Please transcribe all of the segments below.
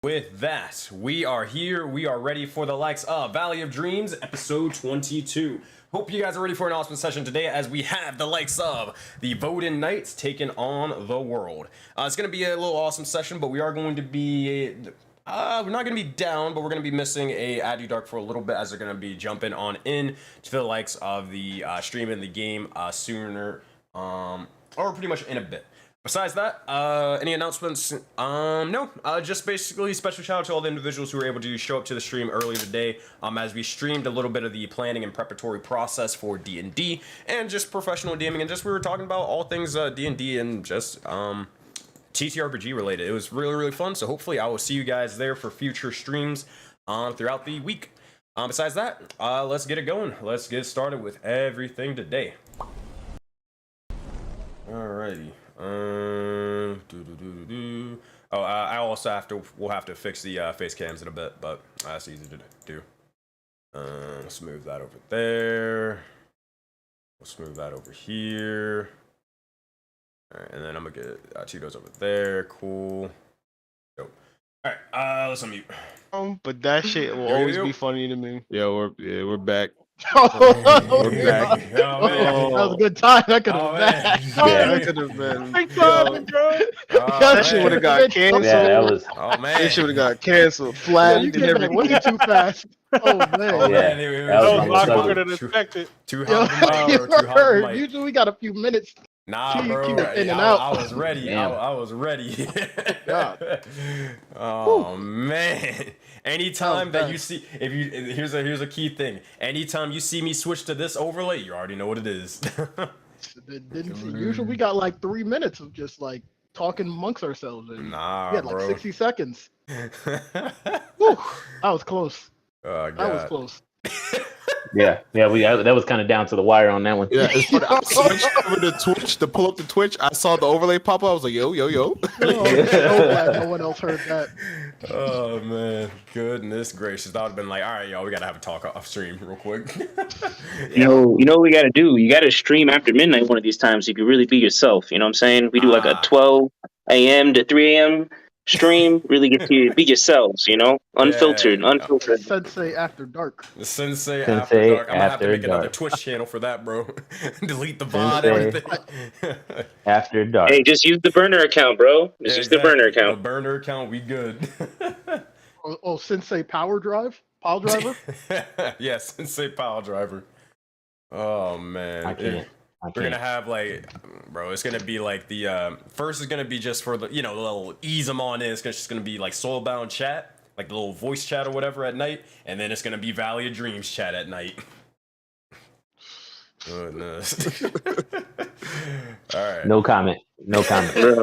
With that, we are here. We are ready for the likes of Valley of Dreams, episode 22. Hope you guys are ready for an awesome session today as we have the likes of the Voden Knights taking on the world. It's going to be a little awesome session, but we are going to be... we're not going to be down, but we're going to be missing a Add You Dark for a little bit as they're going to be jumping on in to the likes of the stream in the game sooner, or pretty much in a bit. Besides that, any announcements? No, just basically special shout out to all the individuals who were able to show up to the stream earlier today, as we streamed a little bit of the planning and preparatory process for D&D, and just professional DMing, and just we were talking about all things D&D and just TTRPG related. It was really, really fun, so hopefully I will see you guys there for future streams throughout the week. Besides that, let's get it going. Let's get started with everything today. Alrighty. I also we'll have to fix the face cams in a bit, but that's easy to do. Let's move that over there. Let's move that over here. Alright, and then I'm gonna get Cheetos over there. Cool. Go. Alright, let's unmute. But that shit will always be funny to me. Yeah, we're back. We're back. Oh, man. That was a good time. That could have been bad. Yeah, that could have been. That shit would have got canceled. Yeah, that was. Oh man, that shit would have got canceled. Flagged and everything. Way too fast. Oh man. Oh, Yeah, man. that was a lot longer than expected. Too hot. Usually we got a few minutes. Nah, Keep bro. it in and out. I was ready. I was ready. God. Oh man. Anytime that you see, here's a key thing. Anytime you see me switch to this overlay, you already know what it is. Usually we got like 3 minutes of just like talking amongst ourselves. And nah, we had like bro. 60 seconds. Whew, that was close. Oh, God. That was close. Yeah, that was kind of down to the wire on that one. Yeah, it's funny. I switched over to Twitch to pull up the Twitch. I saw the overlay pop up. I was like, yo. Oh, I'm so glad no one else heard that. Oh man, goodness gracious! That would have been like, all right, y'all, we gotta have a talk off stream real quick. You know what we gotta do? You gotta stream after midnight one of these times so you can really be yourself. You know what I'm saying? We do like a 12 a.m. to 3 a.m. stream. Really get to be yourselves, you know? Unfiltered. Sensei After Dark. The Sensei After Dark. I'm gonna have to make another Twitch channel for that, bro. Delete the VOD, everything. After Dark. Hey, just use the burner account, bro. Just use the burner account. The burner account, we good. Sensei Power Drive? Pile Driver? Yeah, Sensei Pile Driver. Oh, man. I can't. We're gonna have like, bro, it's gonna be like the first is gonna be just for the, the little ease them on in. It's just gonna be like Soulbound chat, like the little voice chat or whatever at night, and then it's gonna be Valley of Dreams chat at night. Goodness. All right. No comment. Bro,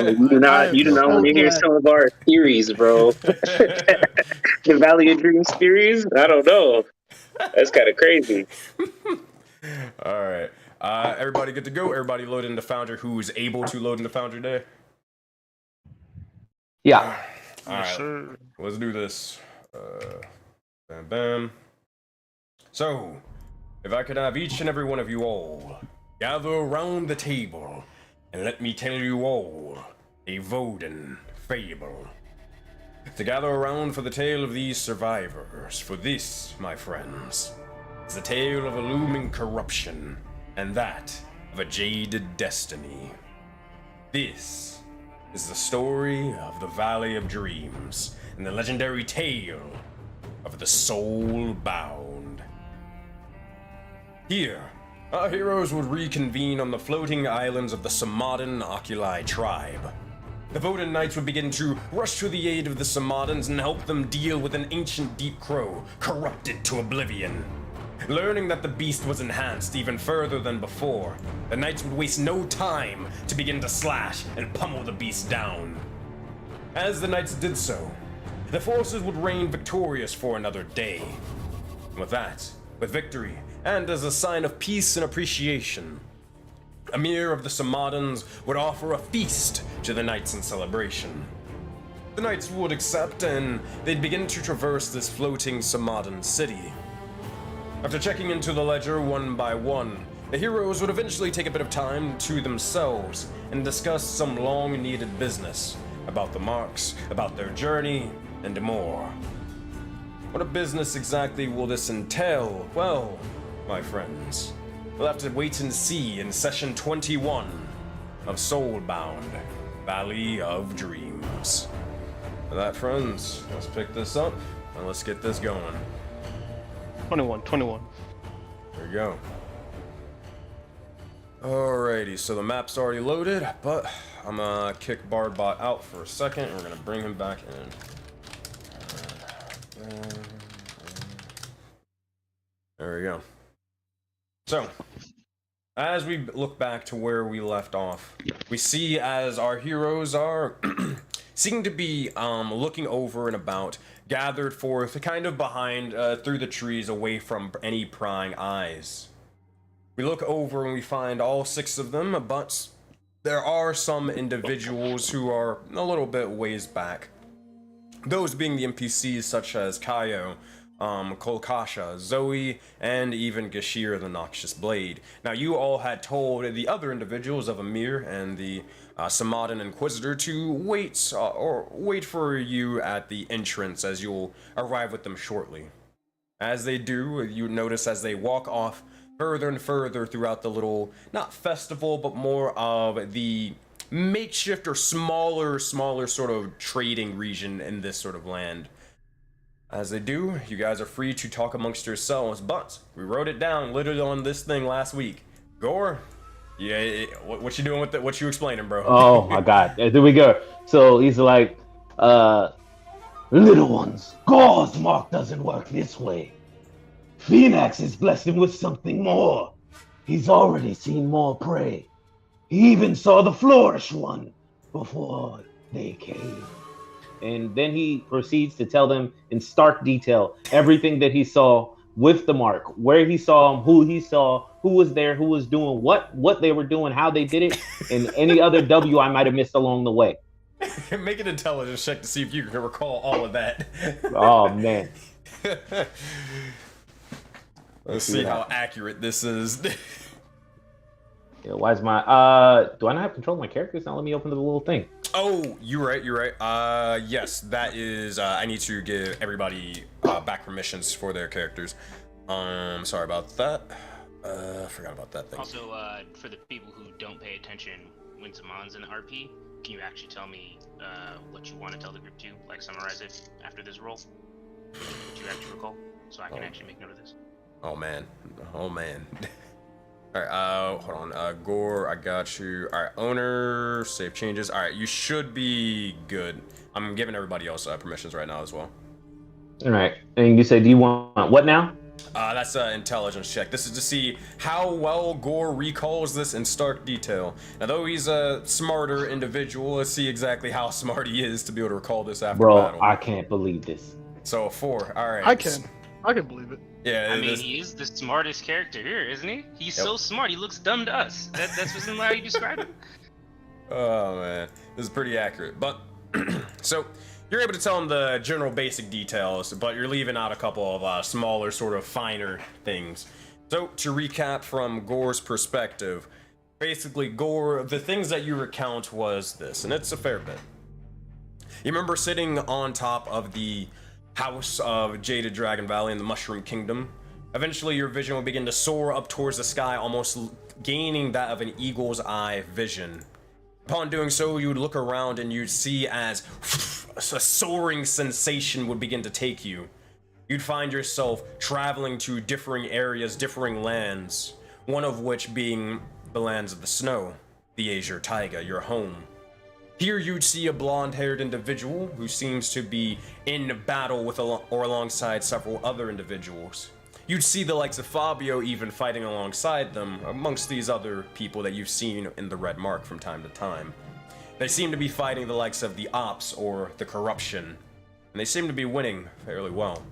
you do not want to hear some of our theories, bro. The Valley of Dreams theories? I don't know. That's kind of crazy. All right. Everybody good to go? Everybody load into Foundry who's able to load into Foundry Day? Yeah. All right. Sure. Let's do this. Bam, bam. So, if I could have each and every one of you all gather around the table and let me tell you all a Voden fable. To gather around for the tale of these survivors, for this, my friends, is the tale of a looming corruption, and that of a jaded destiny. This is the story of the Valley of Dreams, and the legendary tale of the Soulbound. Here, our heroes would reconvene on the floating islands of the Samadan Oculi tribe. The Voden Knights would begin to rush to the aid of the Samadans and help them deal with an ancient deep crow, corrupted to oblivion. Learning that the beast was enhanced even further than before, the knights would waste no time to begin to slash and pummel the beast down. As the knights did so, the forces would reign victorious for another day. And with victory, and as a sign of peace and appreciation, Emir of the Samadans would offer a feast to the knights in celebration. The knights would accept, and they'd begin to traverse this floating Samadan city. After checking into the ledger one by one, the heroes would eventually take a bit of time to themselves and discuss some long-needed business about the marks, about their journey, and more. What a business exactly will this entail? Well, my friends, we'll have to wait and see in session 21 of Soulbound, Valley of Dreams. For that, friends, let's pick this up and let's get this going. 21. There we go. Alrighty, so the map's already loaded, but I'm gonna kick Bardbot out for a second and we're gonna bring him back in. There we go. So, as we look back to where we left off, we see as our heroes are seem to be looking over and about, gathered forth kind of behind through the trees away from any prying eyes. We look over and we find all 6 of them, but there are some individuals who are a little bit ways back. Those being the NPCs such as Kaio, Kolkasha, Zoe, and even Gashir the Noxious Blade. Now you all had told the other individuals of Amir and the Samadan Inquisitor to wait for you at the entrance as you'll arrive with them shortly. As they do, you notice as they walk off further and further throughout the little, not festival, but more of the makeshift or smaller sort of trading region in this sort of land. As they do, you guys are free to talk amongst yourselves, but we wrote it down literally on this thing last week. Gore, yeah, what you doing with it? What you explaining, bro? Oh my God, there we go. So he's like, little ones, Gore's mark doesn't work this way. Phoenix has blessed him with something more. He's already seen more prey. He even saw the Flourish one before they came. And then he proceeds to tell them in stark detail everything that he saw with the mark, where he saw him, who was there, who was doing what they were doing, how they did it, and any other W I might have missed along the way. Make an intelligence check to see if you can recall all of that. Oh man. Let's see how accurate this is. Yeah, why is my do I not have control of my character? It's not letting me open the little thing. Oh, you're right. Yes, that is I need to give everybody back permissions for their characters. Sorry about that. Forgot about that thing. Also, for the people who don't pay attention when Zaman's in the RP, can you actually tell me what you want to tell the group to? Like summarize it after this roll? What you actually recall? So I can actually make note of this. Oh man. Alright, hold on. Gore, I got you. Alright, owner, save changes. Alright, you should be good. I'm giving everybody else permissions right now as well. Alright, and you say, do you want what now? That's an intelligence check. This is to see how well Gore recalls this in stark detail. Now, though he's a smarter individual, let's see exactly how smart he is to be able to recall this after battle. Bro, I can't believe this. So, 4. Alright. I can believe it. Yeah, I mean, he is the smartest character here, isn't he? He's so smart, he looks dumb to us. That's what's in how you describe him. Oh man, this is pretty accurate. But so you're able to tell him the general basic details, but you're leaving out a couple of smaller, sort of finer things. So to recap from Gore's perspective, basically Gore, the things that you recount was this, and it's a fair bit. You remember sitting on top of the House of Jaded Dragon Valley in the Mushroom Kingdom. Eventually your vision will begin to soar up towards the sky, almost gaining that of an eagle's eye vision. Upon doing so, you would look around and you'd see as a soaring sensation would begin to take you. You'd find yourself traveling to differing areas, differing lands, one of which being the lands of the snow, the Azure Taiga, your home. Here you'd see a blonde-haired individual who seems to be in battle with or alongside several other individuals. You'd see the likes of Fabio even fighting alongside them amongst these other people that you've seen in the Red Mark from time to time. They seem to be fighting the likes of the Ops or the Corruption, and they seem to be winning fairly well.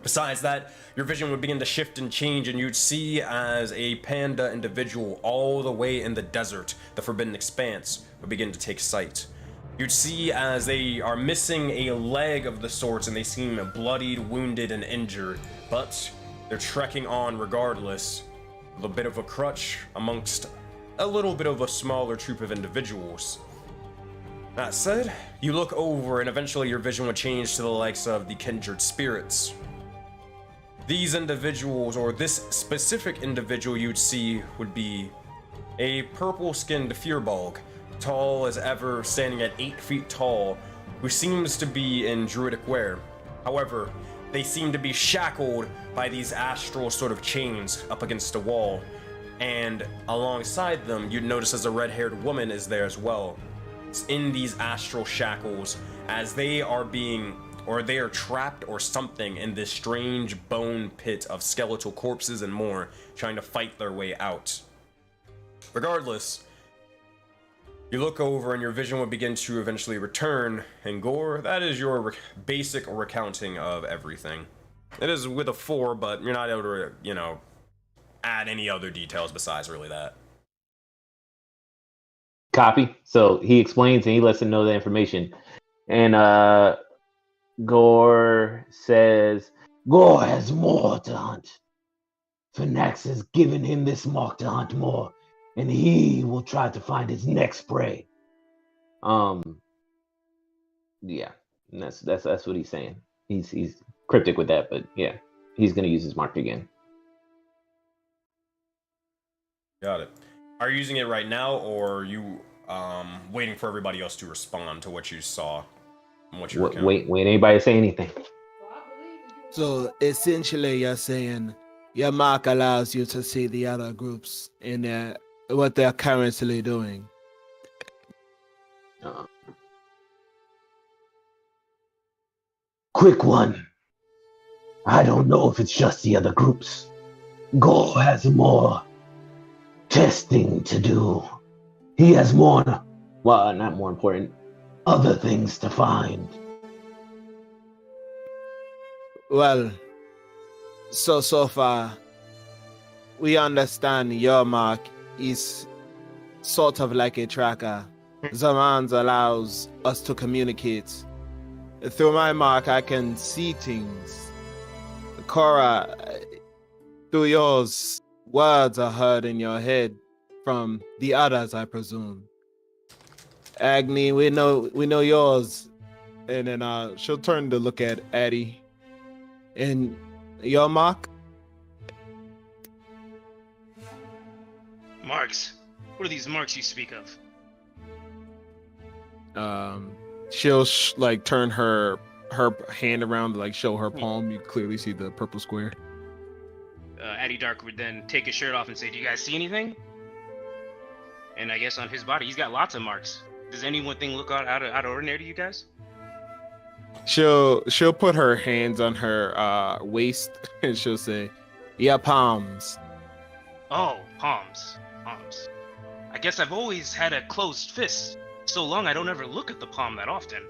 Besides that, your vision would begin to shift and change, and you'd see as a panda individual all the way in the desert, the Forbidden Expanse, would begin to take sight. You'd see as they are missing a leg of the sorts, and they seem bloodied, wounded, and injured, but they're trekking on regardless, with a bit of a crutch amongst a little bit of a smaller troop of individuals. That said, you look over and eventually your vision would change to the likes of the kindred spirits. These individuals, or this specific individual you'd see, would be a purple-skinned Fearbog, tall as ever, standing at 8 feet tall, who seems to be in druidic wear. However, they seem to be shackled by these astral sort of chains up against a wall, and alongside them, you'd notice as a red-haired woman is there as well. It's in these astral shackles, as they are being, or they are trapped or something in this strange bone pit of skeletal corpses and more, trying to fight their way out. Regardless, you look over and your vision will begin to eventually return, and Gore, that is your basic recounting of everything. It is with a 4, but you're not able to, you know, add any other details besides really that. Copy. So he explains and he lets them know the information. And Gore says, Gore has more to hunt. Phoenix has given him this mark to hunt more, and he will try to find his next prey. Yeah, and that's what he's saying. He's cryptic with that, but yeah, he's gonna use his mark again. Got it. Are you using it right now, or are you waiting for everybody else to respond to what you saw and what you Wait, anybody say anything? So essentially, you're saying your mark allows you to see the other groups in what they're currently doing. Quick one. I don't know if it's just the other groups. Gore has more testing to do. He has more, well, not more important, other things to find. Well, so far, we understand your mark is sort of like a tracker. Zaman's allows us to communicate. Through my mark, I can see things. Cora, through yours, words are heard in your head from the others, I presume. Agni, we know yours. And then she'll turn to look at Addie. And your mark? Marks. What are these marks you speak of? She'll turn her hand around to show her palm. You clearly see the purple square. Addy Dark would then take his shirt off and say, "Do you guys see anything?" And I guess on his body, he's got lots of marks. Does any one thing look out of ordinary to you guys? She'll put her hands on her waist and she'll say, "Yeah, palms." Oh, palms. I guess I've always had a closed fist. So long I don't ever look at the palm that often.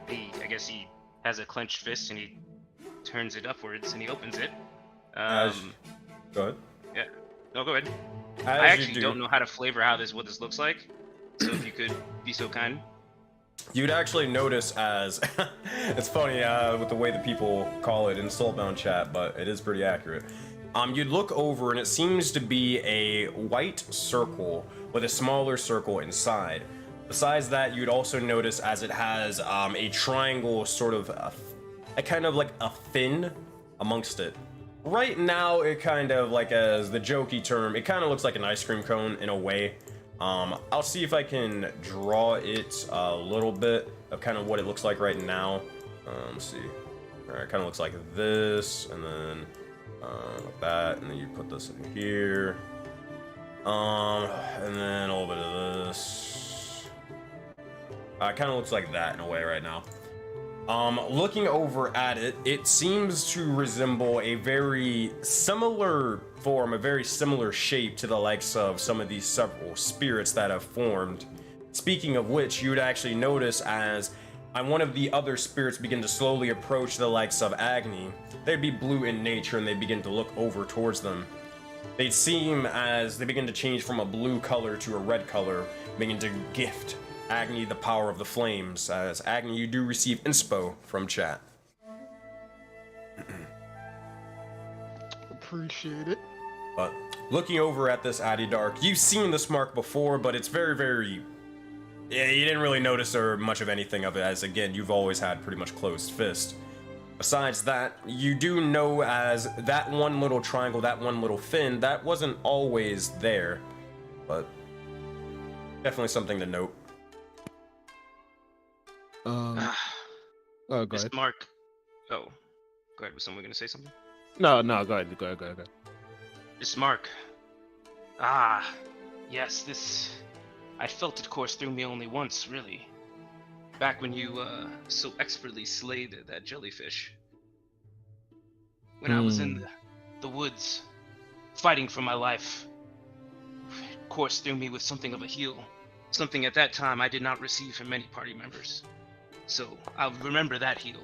I guess he has a clenched fist and he turns it upwards and he opens it. Go ahead. Yeah. No, go ahead. As I actually you don't know how to flavor what this looks like. So if you could be so kind. You'd actually notice as it's funny with the way that people call it in Soulbound chat, but it is pretty accurate. You'd look over and it seems to be a white circle with a smaller circle inside. Besides that, you'd also notice as it has a triangle, sort of a kind of like a fin amongst it. Right now, it kind of like, as the jokey term, it kind of looks like an ice cream cone in a way. I'll see if I can draw it a little bit of kind of what it looks like right now. Let's see. Alright, it kind of looks like this, and then like that, and then you put this in here. And then a little bit of this. It kind of looks like that in a way right now. Looking over at it, it seems to resemble a very similar form, a very similar shape to the likes of some of these several spirits that have formed. Speaking of which, you would actually notice as one of the other spirits begin to slowly approach the likes of Agni, they'd be blue in nature and they begin to look over towards them. They'd seem as they begin to change from a blue color to a red color, begin to gift Agni the power of the flames. As Agni, you do receive inspo from chat. Appreciate it. But looking over at this Addy Dark, you've seen this mark before, but it's very, very Yeah, you didn't really notice or much of anything of it, as again, you've always had pretty much closed fist. Besides that, you do know as that one little triangle, that one little fin, that wasn't always there, but definitely something to note. Oh, go ahead. Mark. Oh, go ahead. Was someone going to say something? No, go ahead. Miss Mark. Yes, this. I felt it course through me only once, really. Back when you so expertly slayed that jellyfish. When I was in the woods, fighting for my life. It coursed through me with something of a heal. Something at that time I did not receive from many party members. So I'll remember that heal,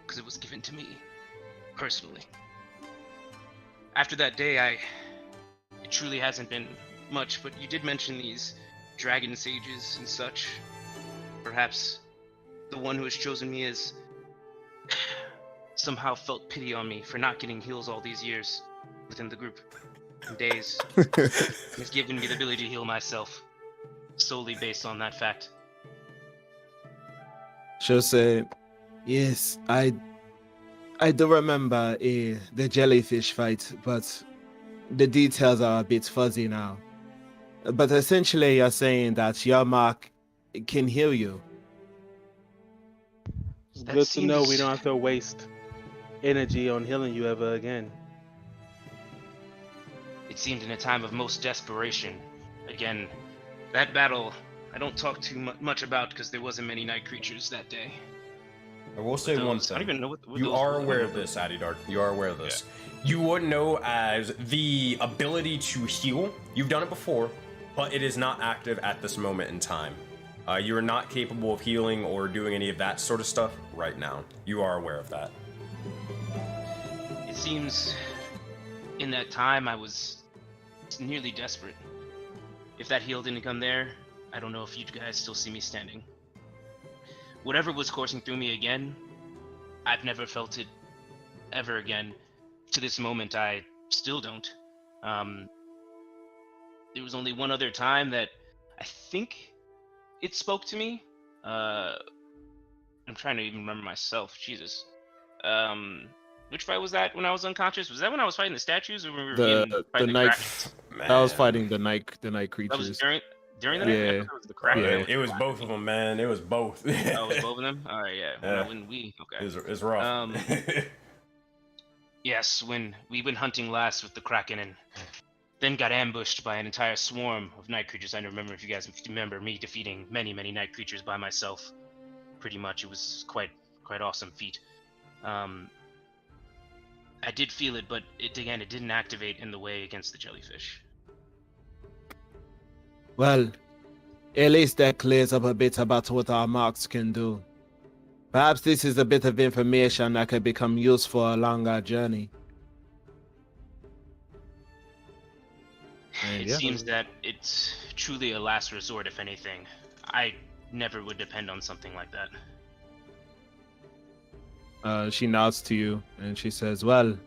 because it was given to me, personally. After that day, it truly hasn't been much, but you did mention these dragon sages and such. Perhaps the one who has chosen me has somehow felt pity on me for not getting heals all these years within the group and days. Has given me the ability to heal myself solely based on that fact. She'll say, yes, I do remember the jellyfish fight, but the details are a bit fuzzy now. But essentially, you're saying that your mark can heal you. It's That good to know we seems- don't have to waste energy on healing you ever again. It seemed in a time of most desperation. Again, that battle I don't talk too much about because there wasn't many night creatures that day. I will say one I thing. don't even know what You those are were. aware of this, Addy Dark. You are aware of this. You would know as the ability to heal. You've done it before, but it is not active at this moment in time. You are not capable of healing or doing any of that sort of stuff right now. You are aware of that. It seems in that time I was nearly desperate. If that heal didn't come there, I don't know if you guys still see me standing. Whatever was coursing through me again, I've never felt it ever again. To this moment, I still don't. There was only one other time that I think it spoke to me. I'm trying to even remember myself. Jesus. Which fight was that when I was unconscious? Was that when I was fighting the statues, or when we were fighting the night. Krakens? I was fighting the night That creatures. was during the night? I Yeah. thought it was the Kraken. Yeah. It was both of them, man. It was both. Oh, it was both of them? Alright, yeah. Yeah. When we okay. It's rough. Yes, when we went hunting last with the Kraken and then got ambushed by an entire swarm of night creatures. I don't remember if you guys remember me defeating many night creatures by myself. Pretty much, it was quite awesome feat. I did feel it, but it didn't activate in the way against the jellyfish. Well, at least that clears up a bit about what our marks can do. Perhaps this is a bit of information that could become useful along our journey. And It seems that it's truly a last resort, if anything. I never would depend on something like that. She nods to you and she says, well,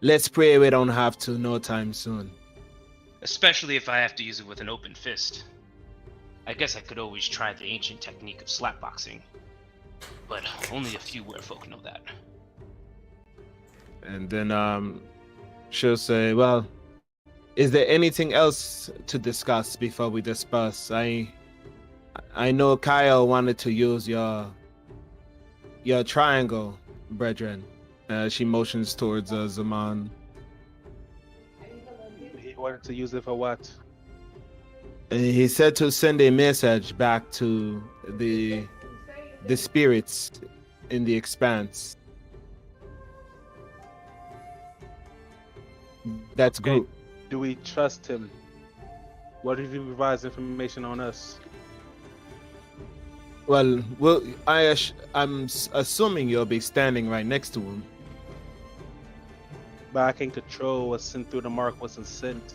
let's pray we don't have to no time soon. Especially if I have to use it with an open fist. I guess I could always try the ancient technique of slapboxing. But only a few werewolf know that. And then she'll say, well, is there anything else to discuss before we disperse? I know Kyle wanted to use your triangle, brethren. She motions towards Zaman. He wanted to use it for what? He said to send a message back to the spirits in the expanse. That's Okay. good. Do we trust him? What if he provides information on us? Well, I'm assuming you'll be standing right next to him. But I can control what's sent through the mark, wasn't sent.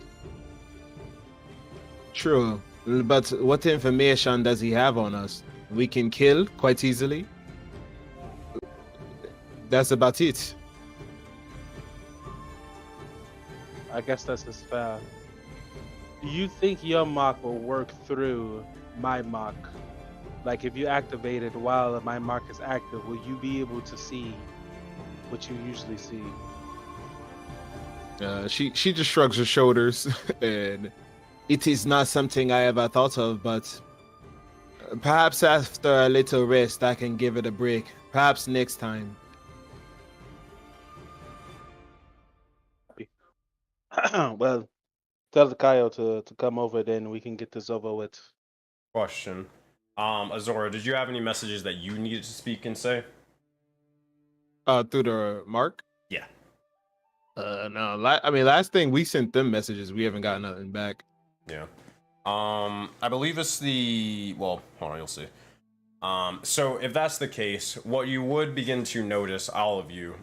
True, but what information does he have on us? We can kill quite easily. That's about it. I guess that's his fair. Do you think your mark will work through my mark Like if you activate it while my mark is active, will you be able to see what you usually see? She just shrugs her shoulders, and it is not something I ever thought of, but perhaps after a little rest, I can give it a break. Perhaps next time. Well, tell the Kaio to come over, then we can get this over with. Question. Azora, did you have any messages that you needed to speak and say? Through the mark? Yeah. No. I mean, last thing we sent them messages, we haven't got nothing back. Yeah. I believe it's the, well, hold on, you'll see. So if that's the case, what you would begin to notice, all of you,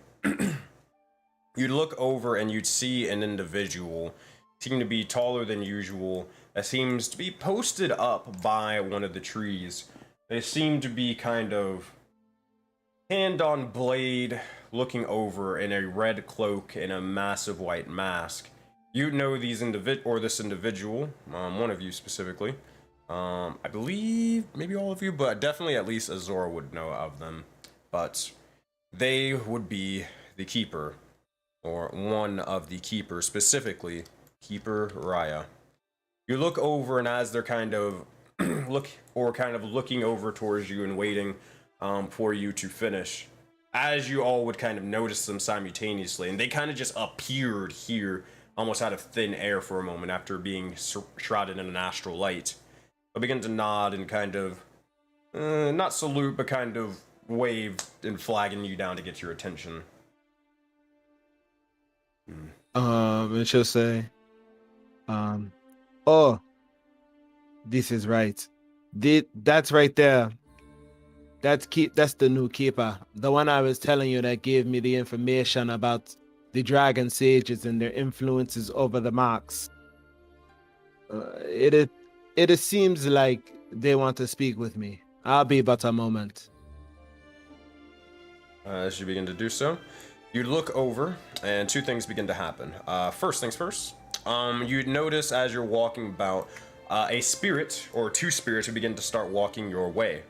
you'd look over and you'd see an individual seem to be taller than usual that seems to be posted up by one of the trees. They seem to be kind of hand on blade, looking over in a red cloak and a massive white mask. You know this individual, one of you specifically. I believe maybe all of you, but definitely at least Azora would know of them. But they would be the keeper, or one of the keepers, specifically Keeper Raya. You look over, and as they're kind of looking over towards you and waiting for you to finish, as you all would kind of notice them simultaneously, and they kind of just appeared here almost out of thin air for a moment after being shrouded in an astral light. They'll begin to nod and kind of, not salute, but kind of wave and flagging you down to get your attention. And she'll say, oh, this is right. That's right there. That's the new keeper. The one I was telling you that gave me the information about the dragon sages and their influences over the marks. It seems like they want to speak with me. I'll be but a moment. As you begin to do so, you look over, and two things begin to happen. First things first, you'd notice as you're walking about, a spirit, or two spirits, who begin to start walking your way.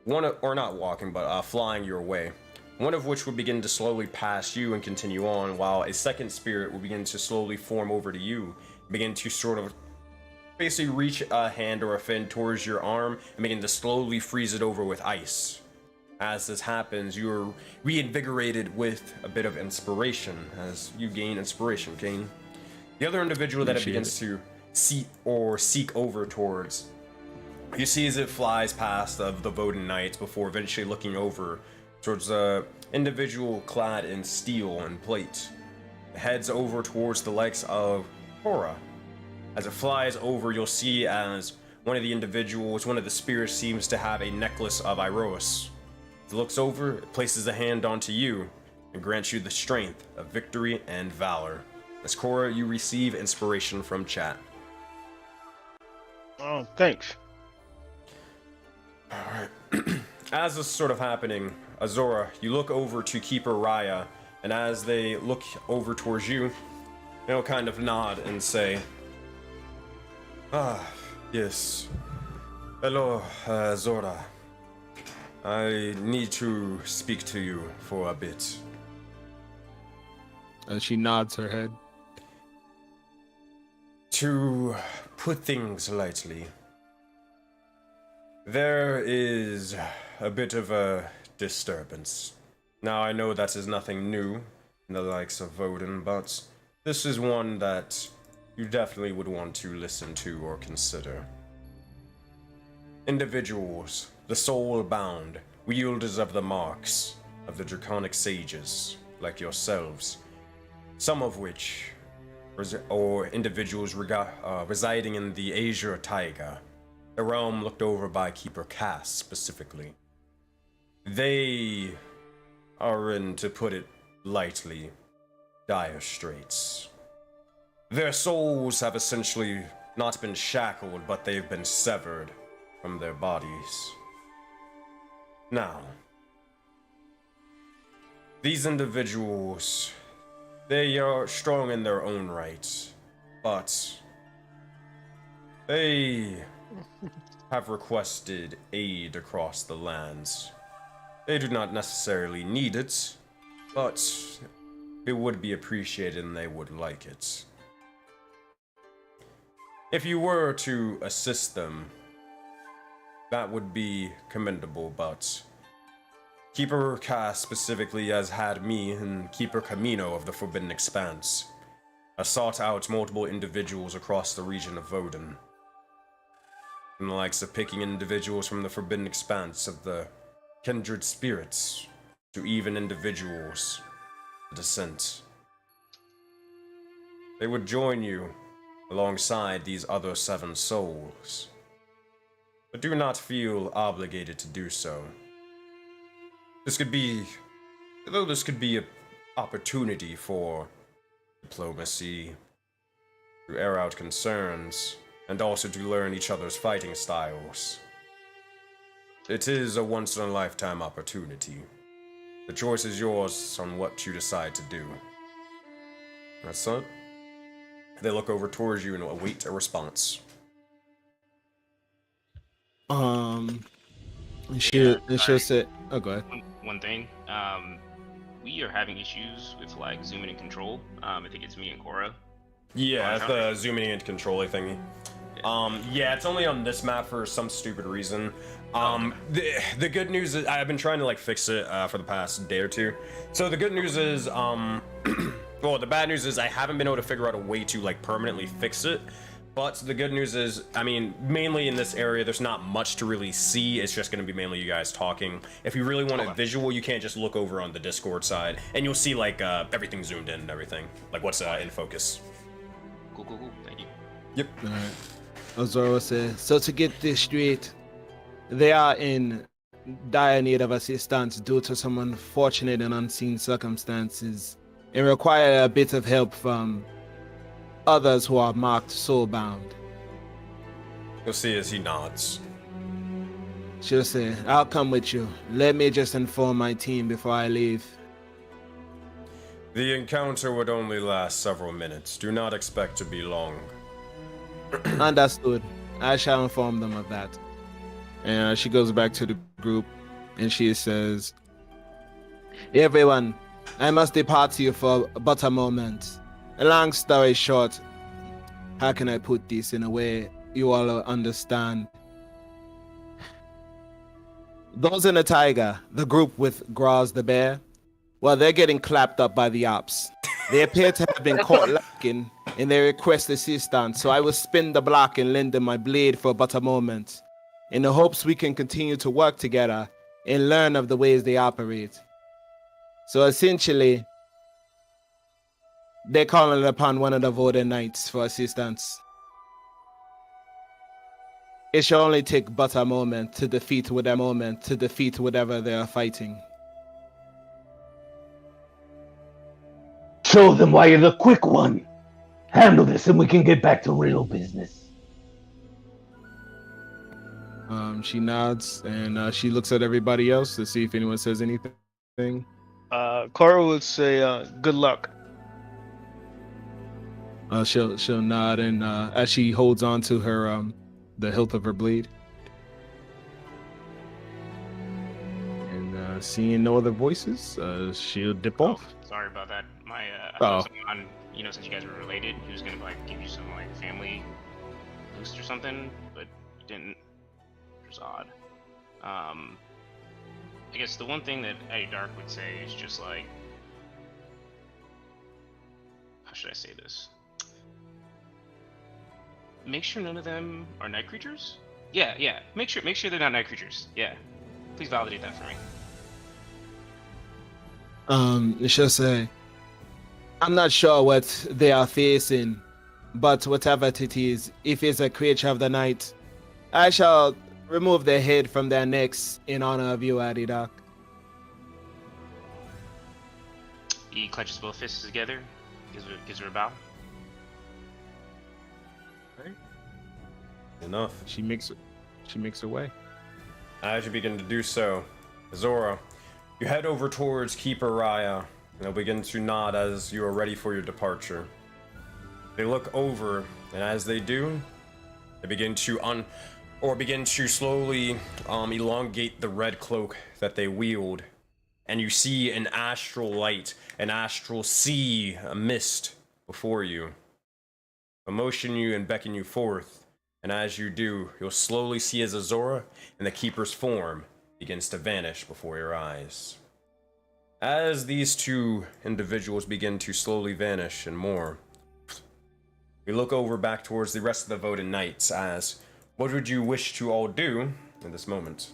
Flying your way. One of which will begin to slowly pass you and continue on, while a second spirit will begin to slowly form over to you, begin to sort of basically reach a hand or a fin towards your arm and begin to slowly freeze it over with ice. As this happens, you're reinvigorated with a bit of inspiration as you gain inspiration, Kane. The other individual that it begins to seek over towards, you see as it flies past of the Voden Knights before eventually looking over towards a individual clad in steel and plate. It heads over towards the likes of Aurora. As it flies over, you'll see as one of the spirits seems to have a necklace of Iroas. As it looks over, it places a hand onto you and grants you the strength of victory and valor. As Cora, you receive inspiration from chat. Oh, thanks. Alright. As this is sort of happening, Azora, you look over to Keeper Raya, and as they look over towards you, they'll kind of nod and say, "Ah, yes. Hello, Azora. I need to speak to you for a bit." And she nods her head. To put things lightly, there is a bit of a disturbance. Now, I know that is nothing new in the likes of Voden, but this is one that you definitely would want to listen to or consider. Individuals, the soul-bound, wielders of the marks of the draconic sages, like yourselves, some of which or individuals residing in the Azure Taiga, the realm looked over by Keeper Cass specifically. They are in, to put it lightly, dire straits. Their souls have essentially not been shackled, but they've been severed from their bodies. Now, these individuals, they are strong in their own right, but they have requested aid across the lands. They do not necessarily need it, but it would be appreciated and they would like it. If you were to assist them, that would be commendable, but Keeper Cass specifically has had me and Keeper Camino of the Forbidden Expanse sought out multiple individuals across the region of Voden. From the likes of picking individuals from the Forbidden Expanse of the Kindred Spirits, to even individuals of the Descent. They would join you alongside these other 7 souls, but do not feel obligated to do so. This could be an opportunity for diplomacy, to air out concerns, and also to learn each other's fighting styles. It is a once-in-a-lifetime opportunity. The choice is yours on what you decide to do. That's it. They look over towards you and await a response. She'll say, oh, go ahead. One thing, we are having issues with like zooming and control. I think it's me and Cora. Yeah, it's the zooming and controlling thingy. Yeah, it's only on this map for some stupid reason. The good news is I've been trying to like fix it for the past day or two. So the good news is, well, the bad news is I haven't been able to figure out a way to like permanently fix it. But the good news is, I mean, mainly in this area, there's not much to really see. It's just going to be mainly you guys talking. If you really want it visual, you can't just look over on the Discord side, and you'll see like everything zoomed in and everything, like what's in focus. Cool. Thank you. Yep. All right. Azora says, so to get this straight, they are in dire need of assistance due to some unfortunate and unseen circumstances and require a bit of help from others who are marked soulbound. You'll see as he nods. She'll say, I'll come with you. Let me just inform my team before I leave. The encounter would only last several minutes. Do not expect to be long. Understood. I shall inform them of that. And she goes back to the group and she says, everyone, I must depart you for but a moment. A long story short, how can I put this in a way you all understand? Those in the tiger, the group with Graz the bear, well, they're getting clapped up by the ops. They appear to have been caught lacking and they request assistance, so I will spin the block and lend them my blade for but a moment, in the hopes we can continue to work together and learn of the ways they operate. So essentially, they're calling upon one of the Voden Knights for assistance. It shall only take but a moment to defeat whatever they are fighting. Show them why you're the quick one. Handle this and we can get back to real business. She nods and she looks at everybody else to see if anyone says anything. Cora would say, good luck. She'll nod and as she holds on to her the hilt of her blade. And seeing no other voices, she'll dip off. Sorry about that. My I thought someone, since you guys were related, he was gonna like give you some like family boost or something, but he didn't. Which was odd. I guess the one thing that Eddie Dark would say is just like, how should I say this? Make sure none of them are night creatures. Yeah. Make sure they're not night creatures. Yeah. Please validate that for me. She'll say, I'm not sure what they are facing, but whatever it is, if it's a creature of the night, I shall remove their head from their necks in honor of you, Adidak. He clenches both fists together, gives her a bow. Enough. She makes her way. As you begin to do so, Zora, you head over towards Keeper Raya, and they'll begin to nod as you are ready for your departure. They look over, and as they do, they begin to or begin to slowly elongate the red cloak that they wield, and you see an astral light, an astral sea, a mist before you, motion you and beckon you forth. And as you do, you'll slowly see as Azora and the Keeper's form begins to vanish before your eyes. As these two individuals begin to slowly vanish and more, we look over back towards the rest of the Voden Knights as, what would you wish to all do in this moment?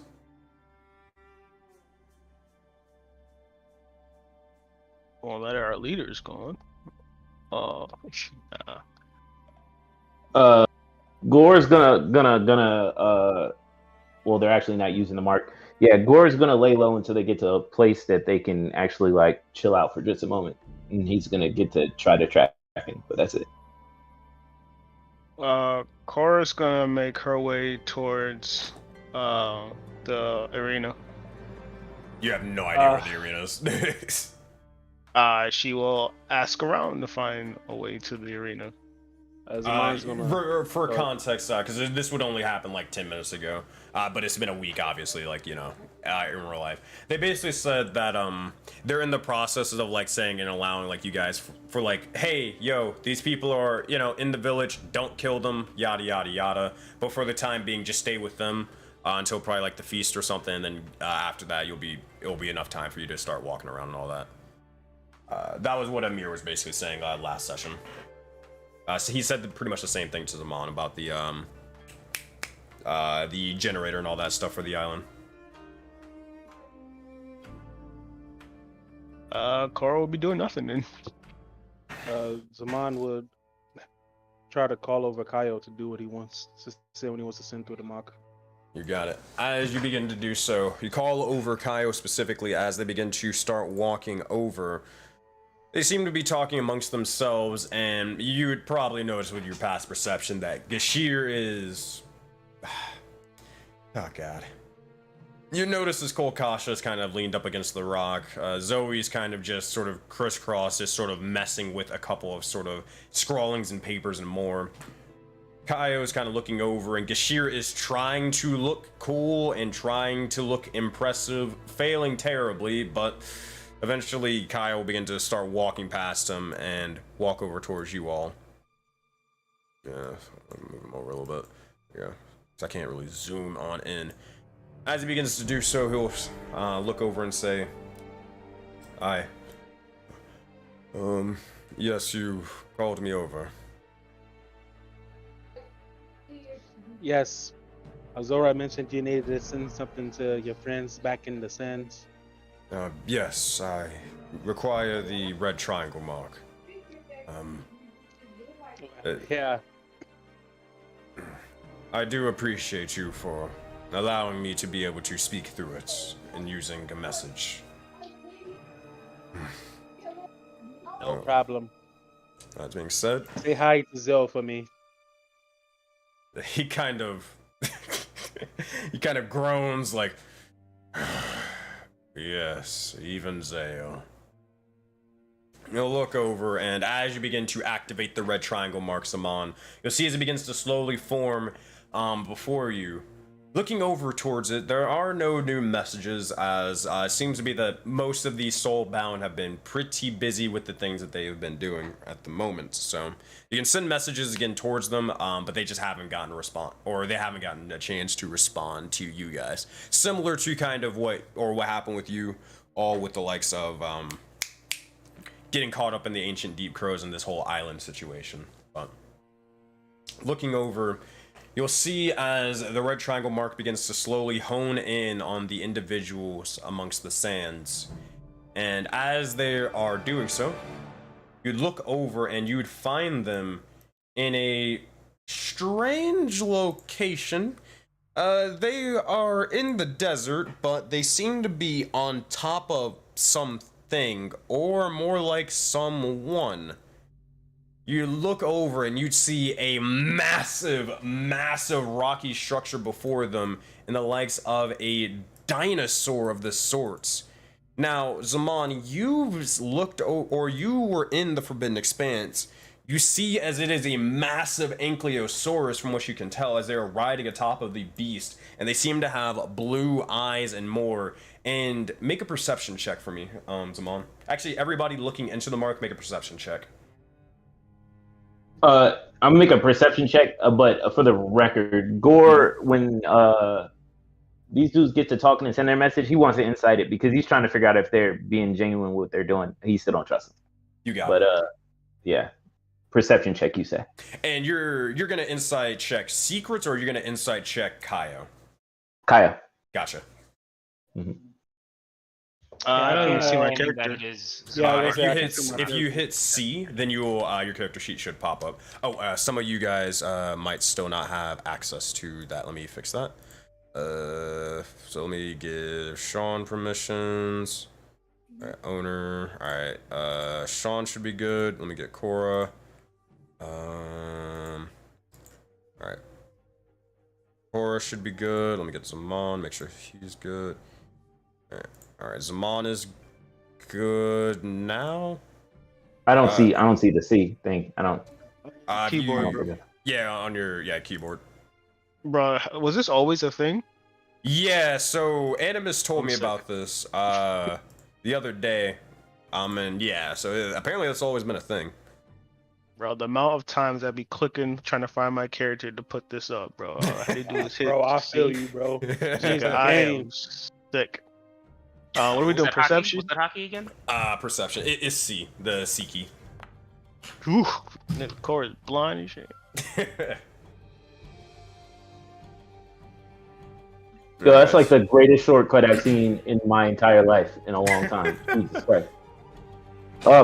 Well, that our leader's gone. Gore's gonna well, they're actually not using the mark. Yeah, Gore's gonna lay low until they get to a place that they can actually like chill out for just a moment, and he's gonna get to try to track him, but that's it. Cora's gonna make her way towards the arena. You have no idea where the arena is. She will ask around to find a way to the arena. For context, because this would only happen like 10 minutes ago, but it's been a week, obviously, like, you know, in real life. They basically said that they're in the processes of like saying and allowing like you guys for like, hey, yo, these people are, you know, in the village, don't kill them, yada yada yada. But for the time being, just stay with them until probably like the feast or something, and then after that, it'll be enough time for you to start walking around and all that. That was what Amir was basically saying last session. So he said pretty much the same thing to Zaman about the generator and all that stuff for the island. Cora will be doing nothing then. Zaman would try to call over Kaio to do what he wants to say when he wants to send through the mock. You got it. As you begin to do so, you call over Kaio specifically as they begin to start walking over. They seem to be talking amongst themselves, and you would probably notice with your past perception that Gashir is... Oh, God. You notice as Kolkasha is kind of leaned up against the rock. Zoe's kind of just sort of crisscrossed, just sort of messing with a couple of sort of scrawlings and papers and more. Kaio is kind of looking over, and Gashir is trying to look cool and trying to look impressive, failing terribly, but... Eventually, Kyle will begin to start walking past him and walk over towards you all. Yeah, move him over a little bit. Yeah, because I can't really zoom on in. As he begins to do so, he'll look over and say, "Hi. Yes, you called me over." Yes, Azora mentioned you needed to send something to your friends back in the sands. Yes, I require the red triangle mark. Yeah. I do appreciate you for allowing me to be able to speak through it and using a message. No problem. That being said, say hi to Zell for me. He kind of groans like, yes, even Zale. You'll look over, and as you begin to activate the red triangle mark, Saman, you'll see as it begins to slowly form before you. Looking over towards it, there are no new messages, as it seems to be that most of the soulbound have been pretty busy with the things that they have been doing at the moment. So you can send messages again towards them, but they just haven't gotten a response, or they haven't gotten a chance to respond to you guys. Similar to kind of what happened with you all with the likes of getting caught up in the ancient deep crows and this whole island situation. But looking over, you'll see as the red triangle mark begins to slowly hone in on the individuals amongst the sands. And as they are doing so, you'd look over and you'd find them in a strange location. They are in the desert, but they seem to be on top of something, or more like someone. You look over and you'd see a massive rocky structure before them in the likes of a dinosaur of the sorts. Now, Zaman, you've looked, or you were in the Forbidden Expanse. You see as it is a massive ankylosaurus from what you can tell as they are riding atop of the beast, and they seem to have blue eyes and more. And make a perception check for me, Zaman. Actually, everybody looking into the mark, make a perception check. I'm gonna make a perception check, but for the record, Gore, when these dudes get to talking and send their message, he wants to incite it because he's trying to figure out if they're being genuine with what they're doing. He still don't trust them. You got but, it. Yeah. Perception check, you say. And you're gonna insight check secrets, or you're gonna insight check Kaio? Kaio. Gotcha. Mm-hmm. I don't even see my think character. that it is. If you hit C, then you will your character sheet should pop up. Oh, some of you guys might still not have access to that. Let me fix that. So let me give Sean permissions. All right, owner. All right, Sean should be good. Let me get Cora. All right, Cora should be good. Let me get Zaman. Make sure he's good. All right, Zaman is good now. I don't see the C thing. I don't. Keyboard. Yeah, on your keyboard. Bro, was this always a thing? Yeah, so Animus told me about this the other day. And yeah, so apparently that's always been a thing. Bro, the amount of times I'd be clicking trying to find my character to put this up, bro. How do you do this hit? Bro, I feel you, bro. Nigga, I am sick. What are we doing? Perception? What's that hockey again? Perception. It is C, the C key. Whew. Nigga, Cora's blind and shit. Yo, that's like the greatest shortcut I've seen in my entire life in a long time. Jesus Christ.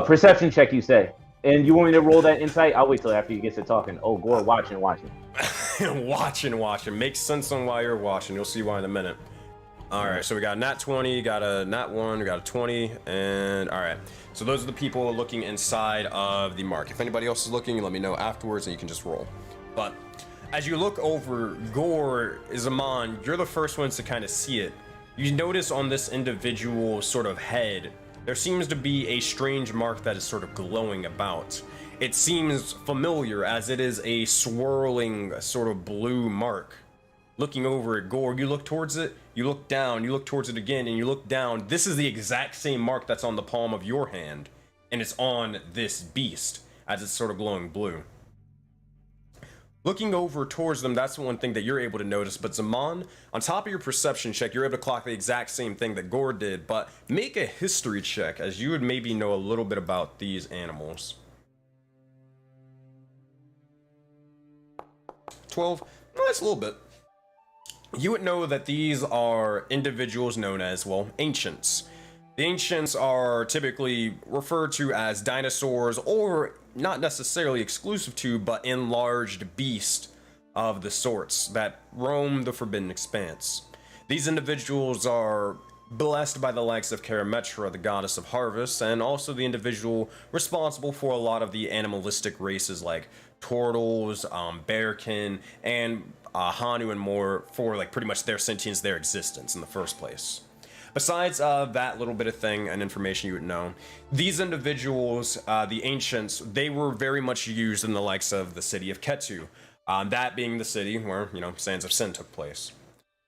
Perception check, you say. And you want me to roll that insight? I'll wait till after you get to talking. Oh, Gore, watching. watching. Makes sense on why you're watching. You'll see why in a minute. All right, so we got a nat 20, got a nat 1, we got a 20, and all right. So those are the people looking inside of the mark. If anybody else is looking, let me know afterwards and you can just roll. But as you look over, Gore, Zaman, you're the first ones to kind of see it. You notice on this individual sort of head, there seems to be a strange mark that is sort of glowing about. It seems familiar as it is a swirling sort of blue mark. Looking over at Gore, you look towards it, you look down, you look towards it again, and you look down. This is the exact same mark that's on the palm of your hand, and it's on this beast as it's sort of glowing blue. Looking over towards them, that's the one thing that you're able to notice, but Zaman, on top of your perception check, you're able to clock the exact same thing that Gore did, but make a history check as you would maybe know a little bit about these animals. 12, well, that's a little bit. You would know that these are individuals known as, well, ancients. The ancients are typically referred to as dinosaurs, or not necessarily exclusive to, but enlarged beasts of the sorts that roam the Forbidden Expanse. These individuals are blessed by the likes of Karametra, the goddess of harvest, and also the individual responsible for a lot of the animalistic races like turtles, bearkin, and Hanu and more for like pretty much their sentience, their existence in the first place. Besides that little bit of thing and information you would know, these individuals, the ancients, they were very much used in the likes of the city of Ketu, that being the city where, you know, Sands of Sin took place.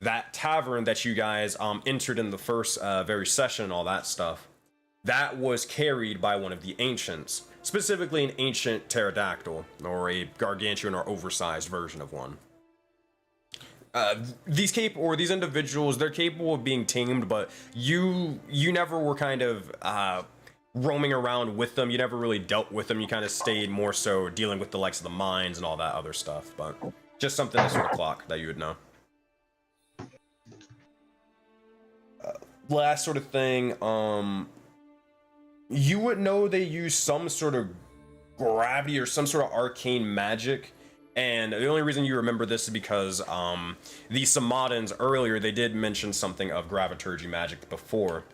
That tavern that you guys entered in the first very session and all that stuff, that was carried by one of the ancients, specifically an ancient pterodactyl, or a gargantuan or oversized version of one. These individuals, they're capable of being tamed, but you never were kind of roaming around with them. You never really dealt with them. You kind of stayed more so dealing with the likes of the mines and all that other stuff. But just something to sort of clock that you would know. Last sort of thing, you would know they use some sort of gravity or some sort of arcane magic. And the only reason you remember this is because the Samadans earlier, they did mention something of graviturgy magic before.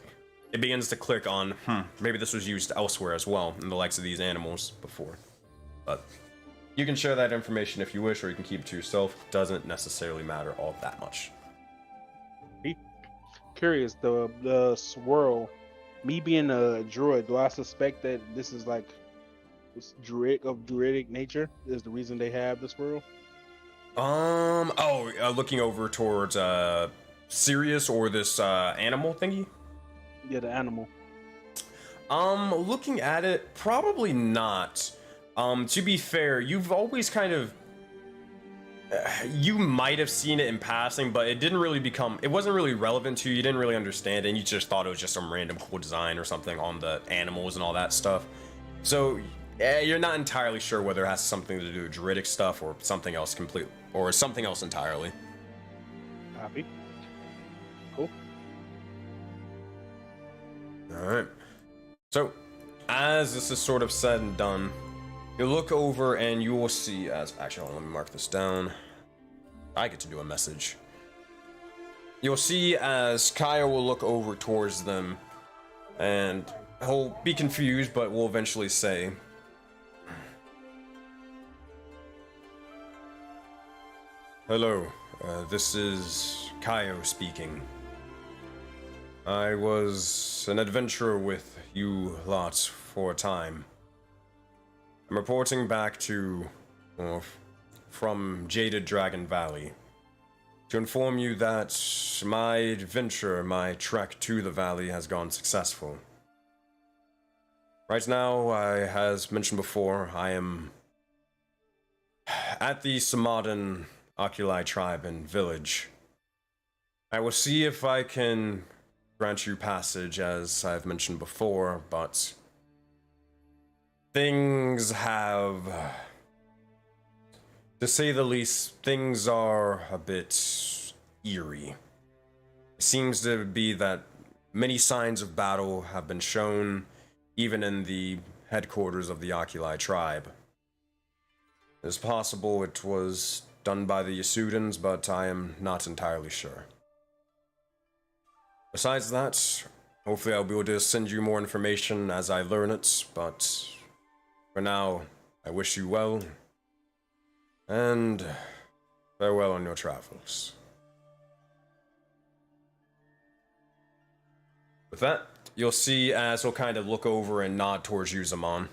It begins to click on, maybe this was used elsewhere as well in the likes of these animals before. But you can share that information if you wish, or you can keep it to yourself. Doesn't necessarily matter all that much. Curious, the swirl, me being a druid, do I suspect that this is like druidic nature is the reason they have this world? Looking over towards Sirius or this animal thingy. Yeah, the animal. Looking at it, probably not. To be fair, you've always kind of you might have seen it in passing, but it wasn't really relevant to you. You didn't really understand it, and you just thought it was just some random cool design or something on the animals and all that stuff. So, you're not entirely sure whether it has something to do with druidic stuff or something else something else entirely. Copy. Cool. Alright. So, as this is sort of said and done, you look over and you will see actually, let me mark this down. I get to do a message. You'll see as Kaya will look over towards them, and he'll be confused, but will eventually say, "Hello, this is Kaio speaking. I was an adventurer with you lots for a time. I'm reporting back from Jaded Dragon Valley to inform you that my adventure, my trek to the valley has gone successful. Right now, as mentioned before, I am at the Samadan Oculi tribe and village. I will see if I can grant you passage, as I've mentioned before, but things have, to say the least, things are a bit eerie. It seems to be that many signs of battle have been shown, even in the headquarters of the Oculi tribe. It's possible it was done by the Yasudans, but I am not entirely sure. Besides that, hopefully I'll be able to send you more information as I learn it, but for now, I wish you well, and farewell on your travels." With that, you'll see as he'll kind of look over and nod towards you, Zaman.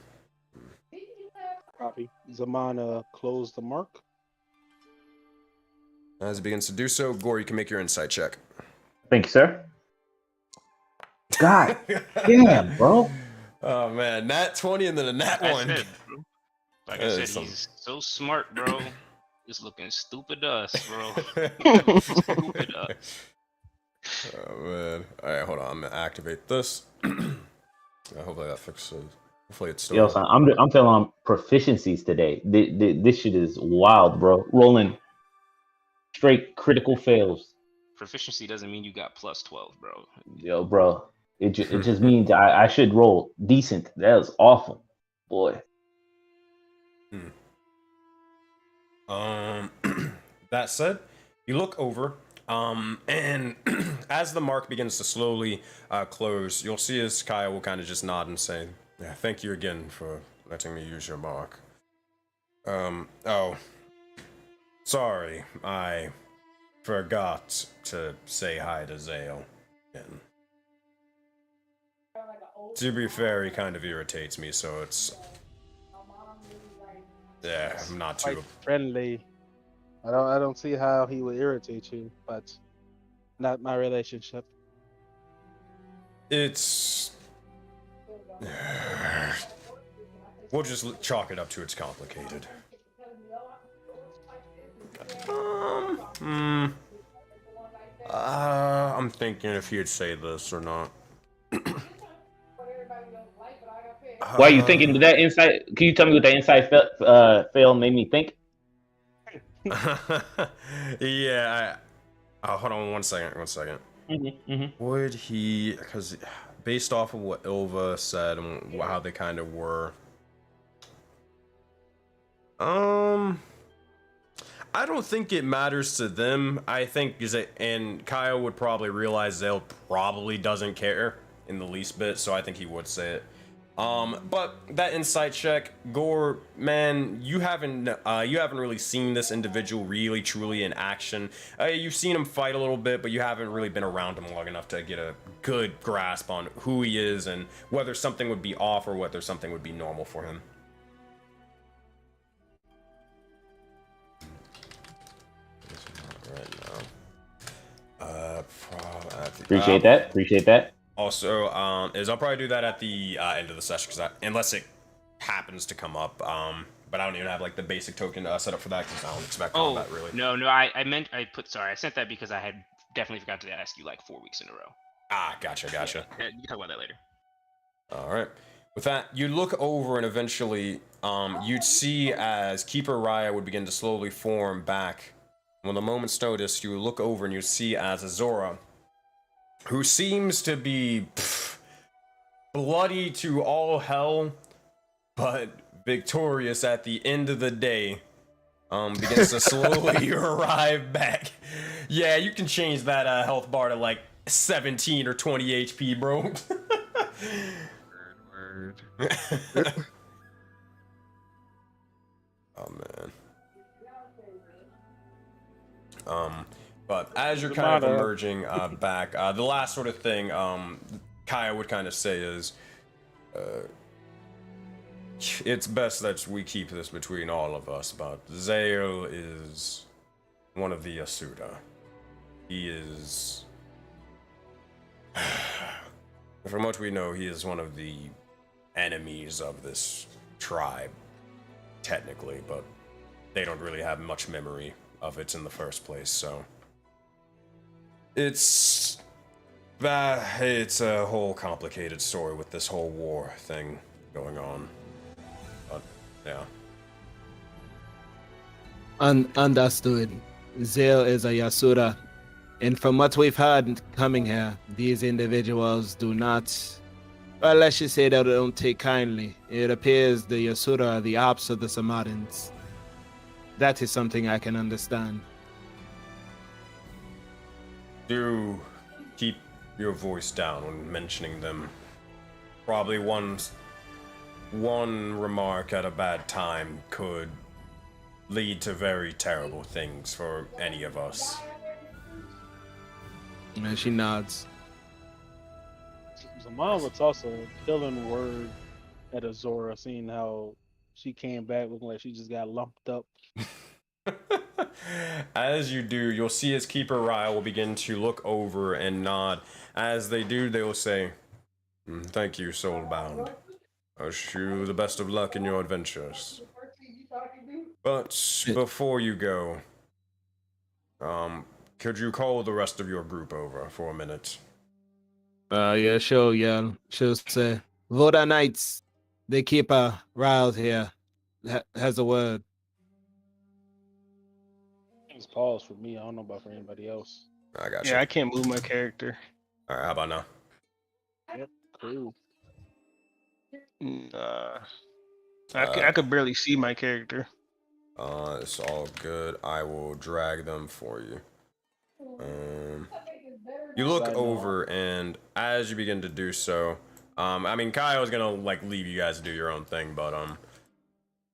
Copy. Zaman close the mark. As he begins to do so, Gore, you can make your insight check. Thank you, sir. God damn, bro. Oh man, nat 20 and then a nat 1. Like I said, he's so smart, bro. It's looking stupid to us, bro. Stupid to us. Oh man. Alright, hold on. I'm gonna activate this. Hopefully that fixes. Hopefully it's still. Yo, son, I'm telling him proficiencies today. This shit is wild, bro. Rolling straight critical fails. Proficiency doesn't mean you got plus 12, bro. Yo, bro. It just means I should roll decent. That was awful, boy. That said, you look over, and as the mark begins to slowly close, you'll see as Kaya will kind of just nod and say, "Yeah, thank you again for letting me use your mark. Oh, sorry, I forgot to say hi to Zale again. To be fair, he kind of irritates me, so it's... Yeah, I'm not too... Quite friendly. I don't see how he would irritate you, but not my relationship. It's... We'll just chalk it up to it's complicated. I'm thinking if he'd say this or not. Why are you thinking that insight? Can you tell me what that insight fail made me think? Yeah, hold on one second. Would he, because based off of what Ilva said and how they kind of were, I don't think it matters to them. I think and Kyle would probably realize Zale probably doesn't care in the least bit, so I think he would say it. But that insight check, Gore, man, you haven't really seen this individual really truly in action. You've seen him fight a little bit, but you haven't really been around him long enough to get a good grasp on who he is and whether something would be off or whether something would be normal for him. Appreciate that. Appreciate that. Also, I'll probably do that at the end of the session, because unless it happens to come up, but I don't even have like the basic token set up for that because I don't expect combat really. No, I sent that because I had definitely forgot to ask you like 4 weeks in a row. Ah, gotcha. Yeah, you can talk about that later. All right. With that, you look over and eventually, you'd see as Keeper Raya would begin to slowly form back. When the moment's notice, you look over and you see as Azora, who seems to be bloody to all hell, but victorious at the end of the day, begins to slowly arrive back. Yeah, you can change that health bar to like 17 or 20 HP, bro. Word. Oh man. But as you're kind of emerging back, the last sort of thing Kaya would kind of say is, it's best that we keep this between all of us, but Zale is one of the Yasuda. He is... From what we know, he is one of the enemies of this tribe, technically, but they don't really have much memory of it in the first place, so... It's a whole complicated story with this whole war thing going on. But, yeah. Understood. Zale is a Yasuda. And from what we've heard coming here, these individuals do not... Well, let's just say that they don't take kindly. It appears the Yasuda are the ops of the Samaritans. That is something I can understand. Do keep your voice down when mentioning them. Probably one remark at a bad time could lead to very terrible things for any of us. And she nods. Zaman was also a killing word at Azora, seeing how she came back looking like she just got lumped up. As you do, you'll see as Keeper Ryle will begin to look over and nod. As they do, they will say, "Thank you, Soulbound. I wish you the best of luck in your adventures. But before you go, could you call the rest of your group over for a minute?" Yeah, sure, yeah. She'll say, Voden Knights, the Keeper Ryle here, has a word. It's pause for me. I don't know about for anybody else. I got you. Yeah, I can't move my character. All right, how about now? Yep, cool. I could barely see my character. It's all good. I will drag them for you. You look over, and as you begin to do so, I mean, Kai was gonna like leave you guys to do your own thing, but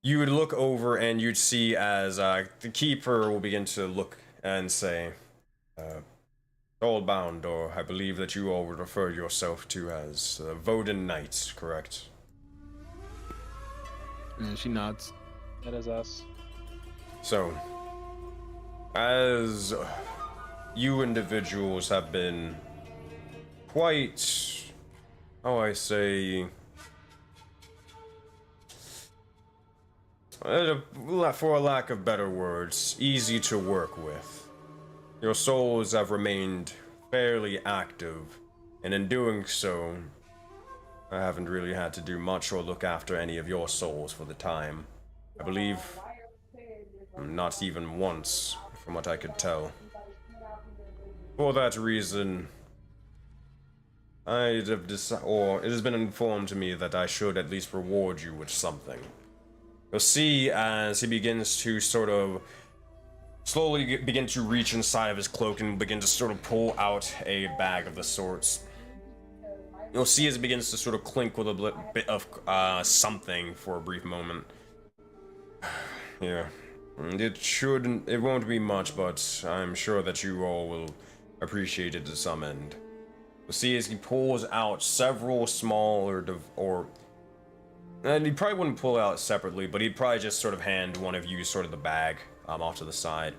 you would look over and you'd see as the Keeper will begin to look and say, Soulbound, or I believe that you all would refer yourself to as Voden Knights, correct? And she nods. That is us. So, as you individuals have been quite, how I say, for a lack of better words, easy to work with. Your souls have remained fairly active, and in doing so, I haven't really had to do much or look after any of your souls for the time. I believe not even once, from what I could tell. For that reason, it has been informed to me that I should at least reward you with something. You'll see as he begins to sort of slowly begin to reach inside of his cloak and begin to sort of pull out a bag of the sorts. You'll see as it begins to sort of clink with a bit of something for a brief moment. Yeah. It won't be much, but I'm sure that you all will appreciate it to some end. You'll see as he pulls out several smaller, and he probably wouldn't pull out separately, but he'd probably just sort of hand one of you sort of the bag off to the side.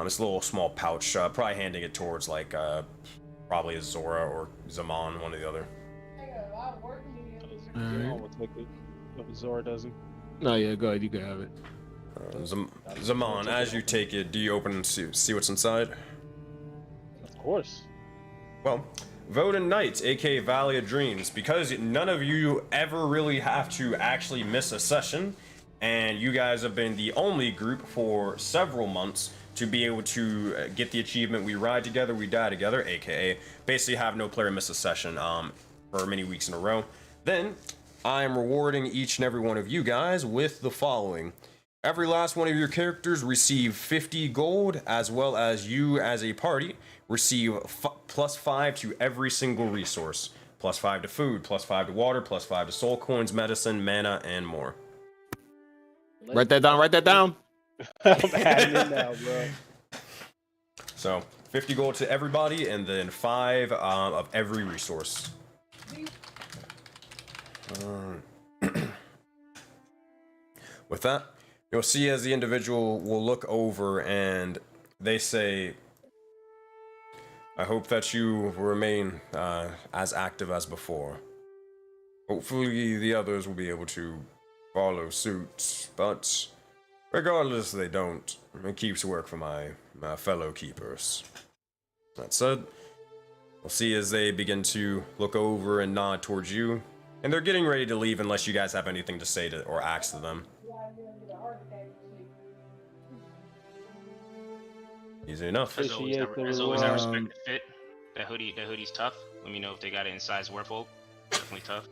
This little small pouch, probably handing it towards like Probably a Zora or Zaman, one or the other. I'll take it. If Zora doesn't. No, yeah, go ahead. You can have it. Zaman, as you take it, do you open and see what's inside? Of course. Well, Voden Knights, aka Valley of Dreams, because none of you ever really have to actually miss a session, and you guys have been the only group for several months to be able to get the achievement We Ride Together, We Die Together, aka basically have no player miss a session for many weeks in a row. Then, I am rewarding each and every one of you guys with the following. Every last one of your characters receive 50 gold, as well as you as a party receive +5 to every single resource. +5 to food, +5 to water, +5 to soul coins, medicine, mana, and more. Write that down. Write that down. I'm adding it now, bro. So 50 gold to everybody, and then 5 of every resource. With that, you'll see as the individual will look over and they say, I hope that you remain as active as before. Hopefully the others will be able to follow suit, but regardless they don't, it keeps work for my fellow keepers. That said, we'll see as they begin to look over and nod towards you, and they're getting ready to leave unless you guys have anything to say to or ask to them. Easy enough. As always, I respect the fit. That hoodie's tough. Let me know if they got it in size Werewolf. Definitely tough.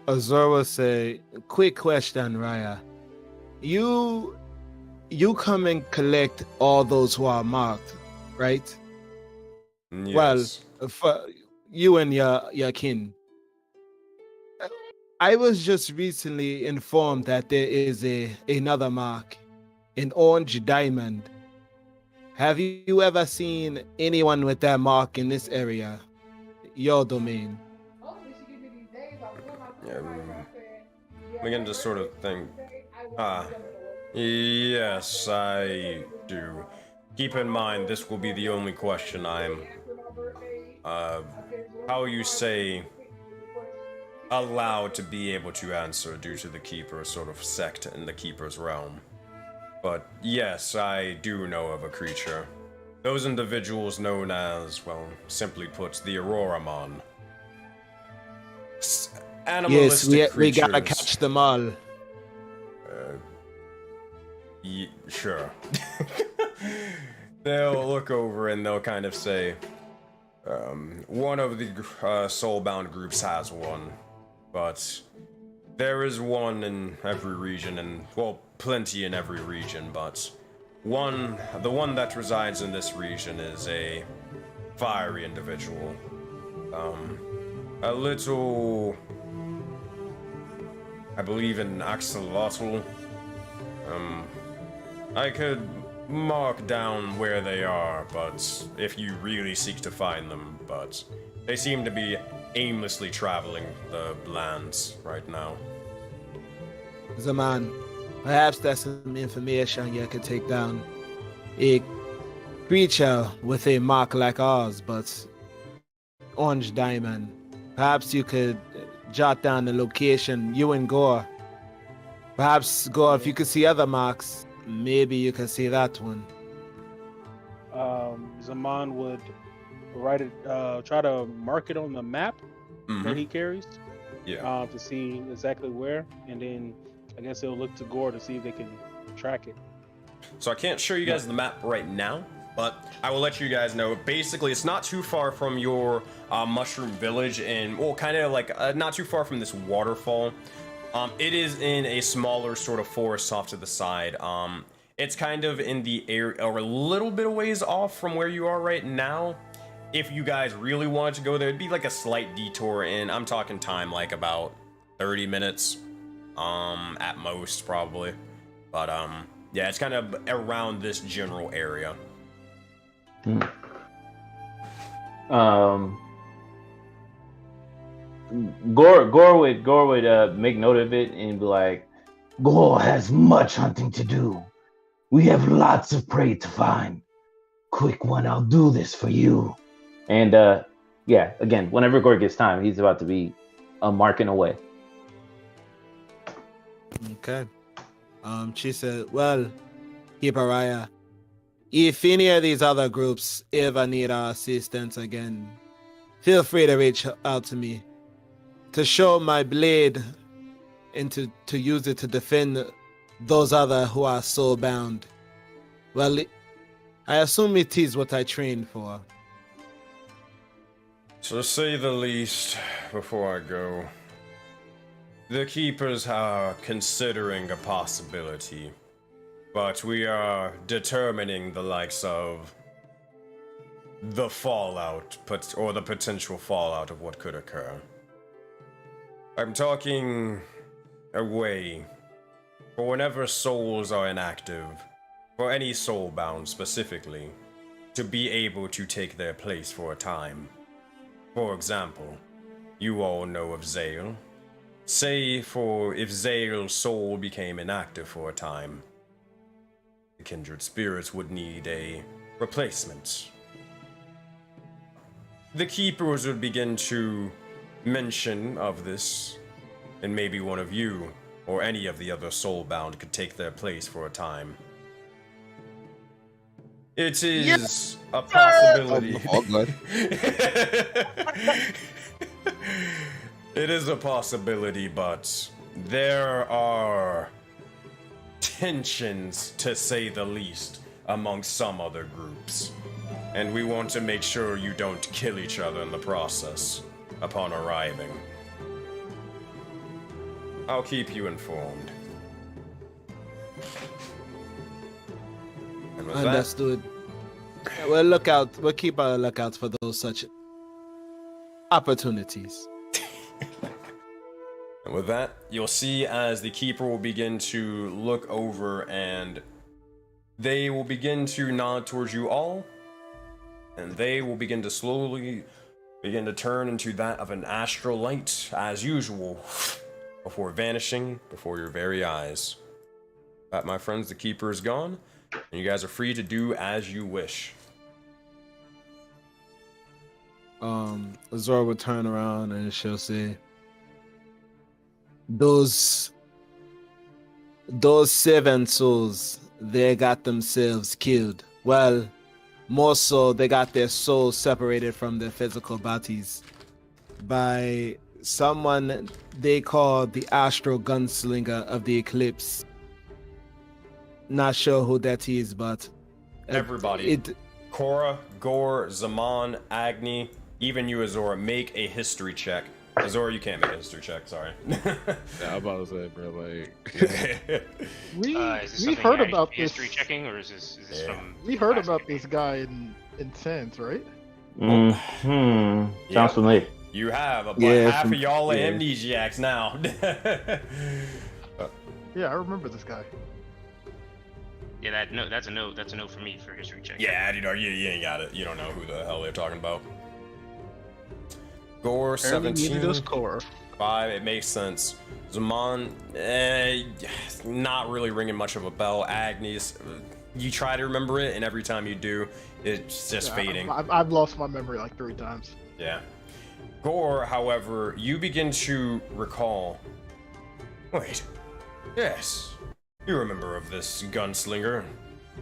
Azora say, quick question, Raya. You come and collect all those who are marked, right? Yes. Well, for you and your kin. I was just recently informed that there is another mark, an orange diamond. Have you ever seen anyone with that mark in this area? Your domain. Yeah, we can just sort of think. Yes, I do. Keep in mind, this will be the only question I'm, how you say, allowed to be able to answer due to the Keeper sort of sect in the Keeper's realm. But yes, I do know of a creature. Those individuals known as, well, simply put, the Auroraverse. Yes, we gotta catch them all. Sure. They'll look over and they'll kind of say, one of the soulbound groups has one, but there is one in every region, and, well, plenty in every region, but the one that resides in this region is a fiery individual. A little, I believe in axolotl. I could mark down where they are, but if you really seek to find them, but they seem to be aimlessly traveling the lands right now. Zaman, perhaps that's some information you could take down. A creature with a mark like ours, but orange diamond. Perhaps you could jot down the location, you and Gore. Perhaps, Gore, if you could see other marks, maybe you can see that one. Zaman would write it, try to mark it on the map that he carries. Yeah. To see exactly where, and then I guess they'll look to Gore to see if they can track it. So I can't show you guys the map right now, but I will let you guys know. Basically, it's not too far from your mushroom village, and well, kind of like not too far from this waterfall. It is in a smaller sort of forest off to the side. It's kind of in the area, or a little bit of ways off from where you are right now. If you guys really wanted to go there, it'd be like a slight detour, and I'm talking time like about 30 minutes, at most probably. But yeah, it's kind of around this general area. Gore would make note of it and be like, Gore has much hunting to do. We have lots of prey to find. Quick one, I'll do this for you. And yeah, again, whenever Gore gets time, he's about to be marking away. Okay. She said, well, Hipparaya, if any of these other groups ever need our assistance again, feel free to reach out to me. To show my blade and to use it to defend those other who are soul bound. Well, I assume it is what I trained for. To say the least, before I go, the Keepers are considering a possibility, but we are determining the likes of the fallout, or the potential fallout of what could occur. I'm talking a way for whenever souls are inactive, for any soulbound specifically, to be able to take their place for a time. For example, you all know of Zale. Say if Zale's soul became inactive for a time, the kindred spirits would need a replacement. The Keepers would begin to mention of this, and maybe one of you or any of the other soulbound could take their place for a time. It is a possibility. All good. It is a possibility, but there are tensions, to say the least, among some other groups. And we want to make sure you don't kill each other in the process upon arriving. I'll keep you informed. And with Understood. We'll keep our lookout for those such opportunities. And with that, you'll see as the Keeper will begin to look over and they will begin to nod towards you all. And they will begin to slowly begin to turn into that of an astral light, as usual, before vanishing before your very eyes. That, my friends, the Keeper is gone, and you guys are free to do as you wish. Azora would turn around and she'll say, Those 7 souls, they got themselves killed. Well, more so, they got their souls separated from their physical bodies by someone they call the Astral Gunslinger of the Eclipse. Not sure who that is, but everybody. Korra, Gore, Zaman, Agni, even you, Azora, make a history check. Azora, you can't make a history check, sorry. Yeah, I'm about to say, bro, like... we heard about this. History checking, or is this from... We heard about this guy in Sense, right? Sounds familiar. You have, but half of y'all are amnesiacs now. Yeah, I remember this guy. Yeah, that's a no. That's a no for me for history check. Yeah, you ain't got it. You don't know who the hell they're talking about. Gore, 17. 5, it makes sense. Zaman, not really ringing much of a bell. Agnes, you try to remember it, and every time you do, it's just fading. I've lost my memory like 3 times. Yeah. Gore, however, you begin to recall. Wait. Yes. You remember of this gunslinger.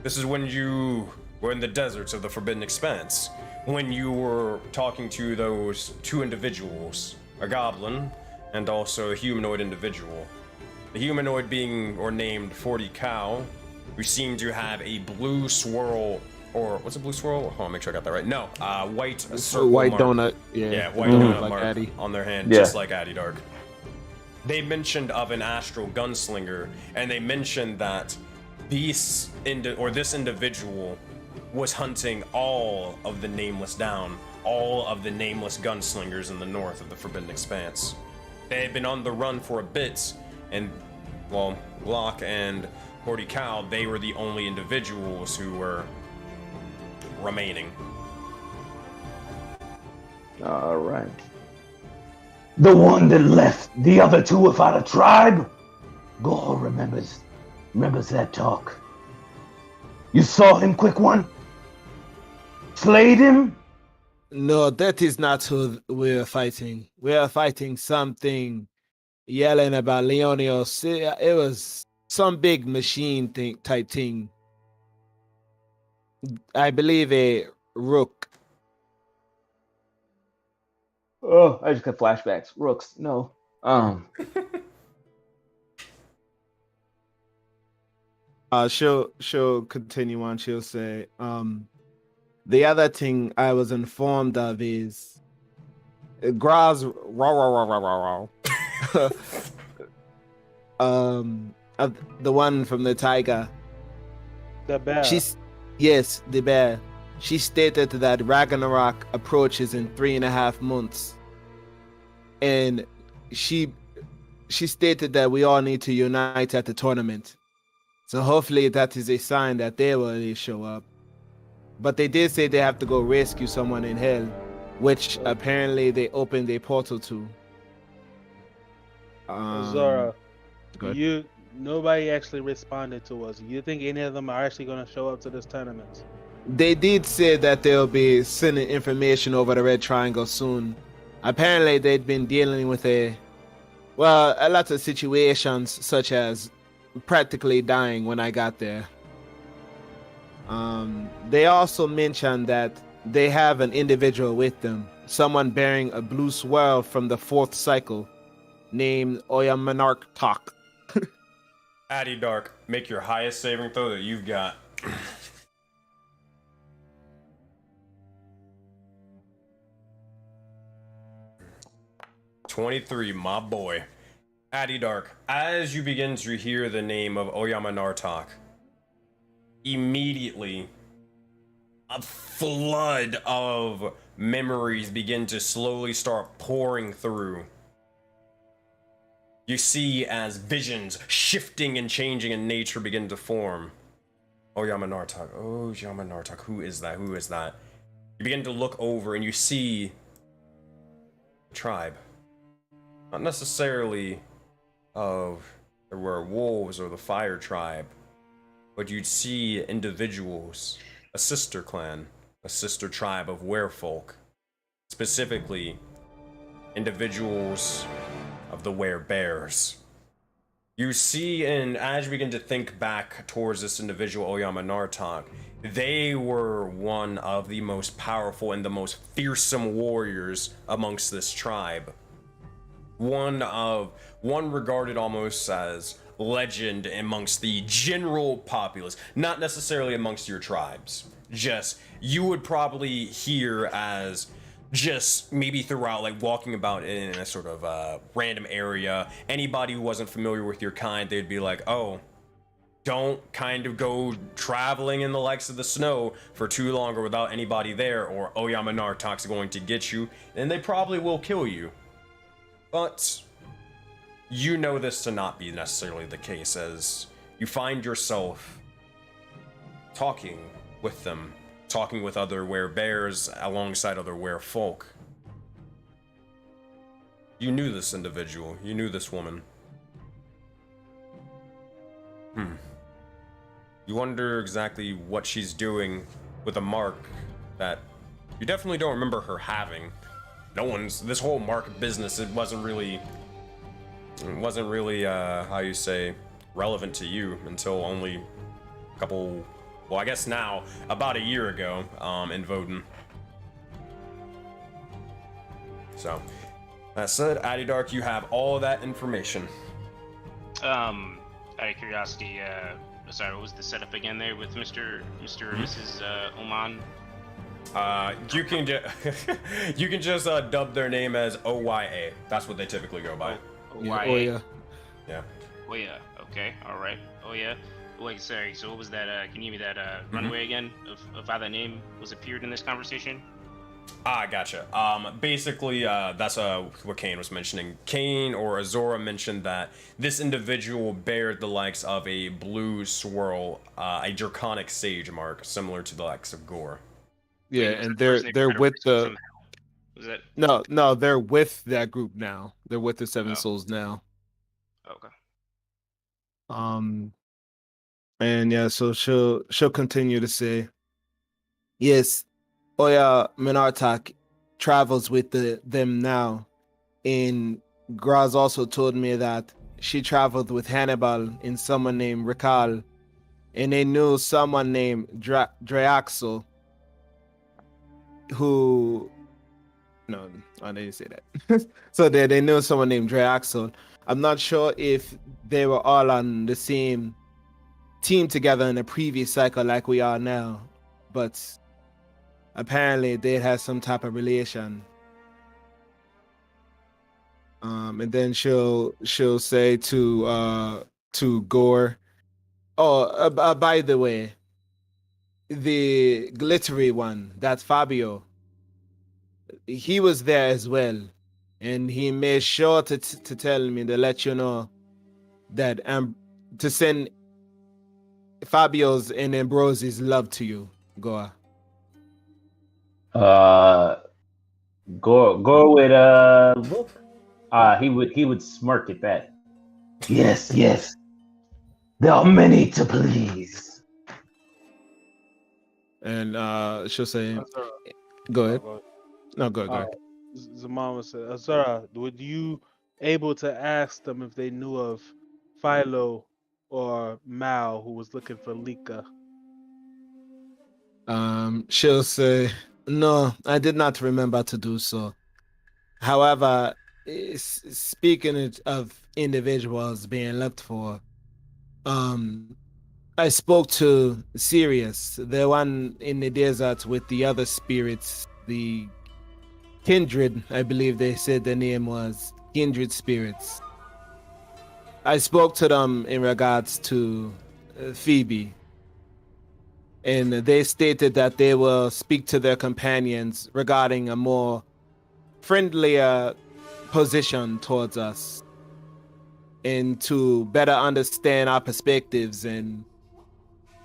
This is when you were in the deserts of the Forbidden Expanse. When you were talking to those 2 individuals, a goblin and also a humanoid individual. The humanoid being named 40 Cow, who seemed to have a blue swirl, or what's a blue swirl? Hold on, make sure I got that right. No, white circle white mark. Donut. Yeah, white donut like mark Addy. on their hand, just like Addy Dark. They mentioned of an astral gunslinger, and they mentioned that this individual was hunting all of the Nameless down, all of the Nameless gunslingers in the north of the Forbidden Expanse. They had been on the run for a bit, and, well, Glock and 40 Cow, they were the only individuals who were remaining. All right. The one that left the other 2 without a tribe? Gore remembers that talk. You saw him, quick one? slayed him? No, that is not who we're fighting. We are fighting something yelling about Leonios. It was some big machine type thing. I believe a rook. Oh, I just got flashbacks. Rooks, no. She'll continue on. She'll say, the other thing I was informed of is Graz of the one from the tiger. The bear. Yes, the bear. She stated that Ragnarok approaches in 3.5 months. And she stated that we all need to unite at the tournament. So hopefully that is a sign that they will show up. But they did say they have to go rescue someone in hell, which apparently they opened a portal to. Zora, good. nobody actually responded to us. You think any of them are actually going to show up to this tournament? They did say that they'll be sending information over the Red Triangle soon. Apparently they'd been dealing with a lot of situations, such as practically dying when I got there. They also mentioned that they have an individual with them, someone bearing a blue swirl from the 4th cycle, named Oyamanark Tak. Addy Dark, make your highest saving throw that you've got. $23, my boy. Addy Dark, as you begin to hear the name of Oyamanartak, immediately a flood of memories begin to slowly start pouring through. You see as visions shifting and changing in nature begin to form. Oyamanartak, who is that? Who is that? You begin to look over and you see a tribe. Not necessarily of the werewolves or the fire tribe, but you'd see individuals, a sister clan, a sister tribe of werefolk, specifically individuals of the werebears. You see, and as you begin to think back towards this individual, Oyamanartak, they were one of the most powerful and the most fearsome warriors amongst this tribe. One regarded almost as legend amongst the general populace, not necessarily amongst your tribes. Just, you would probably hear as just maybe throughout, like walking about in a sort of random area, anybody who wasn't familiar with your kind, they'd be like, oh, don't kind of go traveling in the likes of the snow for too long or without anybody there, or Oyamanartak's going to get you, and they probably will kill you. But you know this to not be necessarily the case, as you find yourself talking with them, talking with other werebears alongside other werefolk. You knew this individual, you knew this woman. You wonder exactly what she's doing with a mark that you definitely don't remember her having. This whole mark business, it wasn't really, how you say, relevant to you until only a couple, well, I guess now, about a year ago, in Voden. So, that said, Addy Dark, you have all that information. Out of curiosity, sorry, what was the setup again there with Mr. or Mrs. Oman? You can just dub their name as OYA. That's what they typically go by. OYA. Yeah. Oya. Okay. All right. Oya. Wait, sorry. So what was that? Can you give me that runway again of how that name was appeared in this conversation? Gotcha. Basically, that's what Kane was mentioning. Kane or Azora mentioned that this individual bared the likes of a blue swirl, a draconic sage mark, similar to the likes of Gore. Yeah, and they're with the. Was that? No, they're with that group now. They're with the Seven Souls now. Okay. And yeah, so she'll continue to say, yes, Oya Minartak travels with them now. And Graz also told me that she traveled with Hannibal and someone named Rikal. And they knew someone named Draxel who... No, I didn't say that. So they knew someone named Draxel. I'm not sure if they were all on the same team together in the previous cycle like we are now, but apparently they had some type of relation. And then she'll say to Gore, oh, by the way, the glittery one, that Fabio, he was there as well, and he made sure to tell me to let you know that to send Fabio's and Ambrosie's love to you, Goa. Gore would look. He would smirk at that. Yes, yes. There are many to please. And she'll say, go ahead. No, go ahead. Zaman said, Azara, would you able to ask them if they knew of Philo or Mal who was looking for Lika? She'll say, no, I did not remember to do so. However, speaking of individuals being looked for, I spoke to Sirius, the one in the desert with the other spirits, the Kindred, I believe they said the name was Kindred Spirits. I spoke to them in regards to Phoebe, and they stated that they will speak to their companions regarding a more friendlier position towards us and to better understand our perspectives and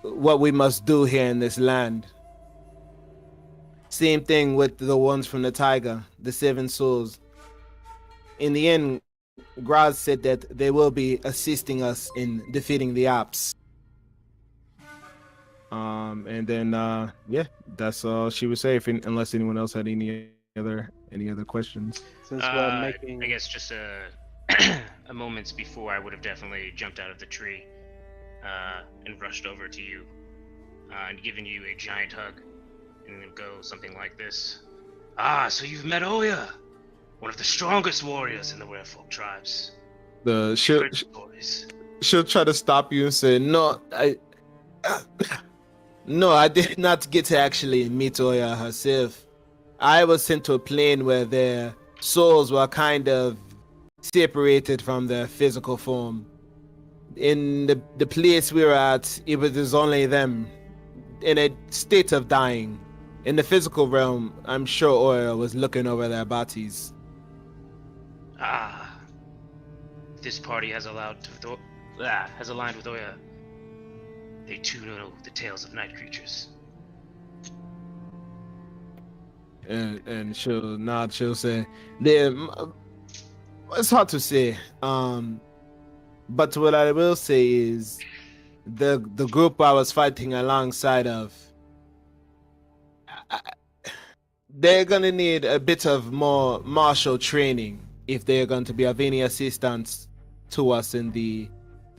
what we must do here in this land. Same thing with the ones from the Tiger, the Seven Souls. In the end, Graz said that they will be assisting us in defeating the Alps. And then yeah, that's all she would say. Unless anyone else had any other questions. Since we're making, I guess just a moments before, I would have definitely jumped out of the tree and rushed over to you and given you a giant hug, and it would go something like this: "Ah, so you've met Oya, one of the strongest warriors in the Werefolk tribes." She'll try to stop you and say, "No, no, I did not get to actually meet Oya herself. I was sent to a plane where their souls were kind of separated from their physical form. In the place we were at, it was only them in a state of dying. In the physical realm, I'm sure Oya was looking over their bodies." Ah, this party has aligned with Oya. They too know the tales of night creatures. And she'll nod. She'll say, "It's hard to say. But what I will say is, the group I was fighting alongside of, they're gonna need a bit of more martial training if they're going to be of any assistance to us in the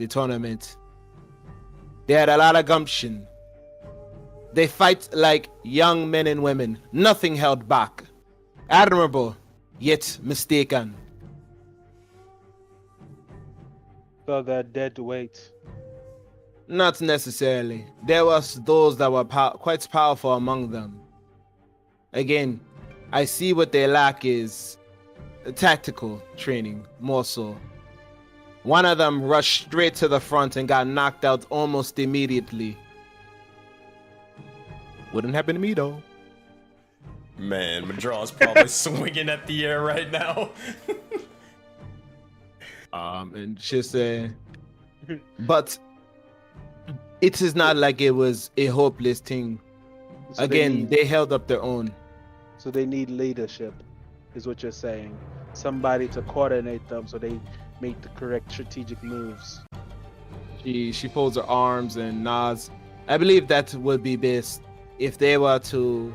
tournament. They had a lot of gumption. They fight like young men and women, nothing held back. Admirable, yet mistaken." so they're dead weight. Not necessarily. There was those that were quite powerful among them. Again, I see what they lack is tactical training, more so. One of them rushed straight to the front and got knocked out almost immediately. Wouldn't happen to me though. Man, Madraw's probably swinging at the air right now. And she said, but it is not like it was a hopeless thing. So Again, they held up their own. So they need leadership, is what you're saying. Somebody to coordinate them so they make the correct strategic moves. She folds her arms and nods. I believe that would be best if they were to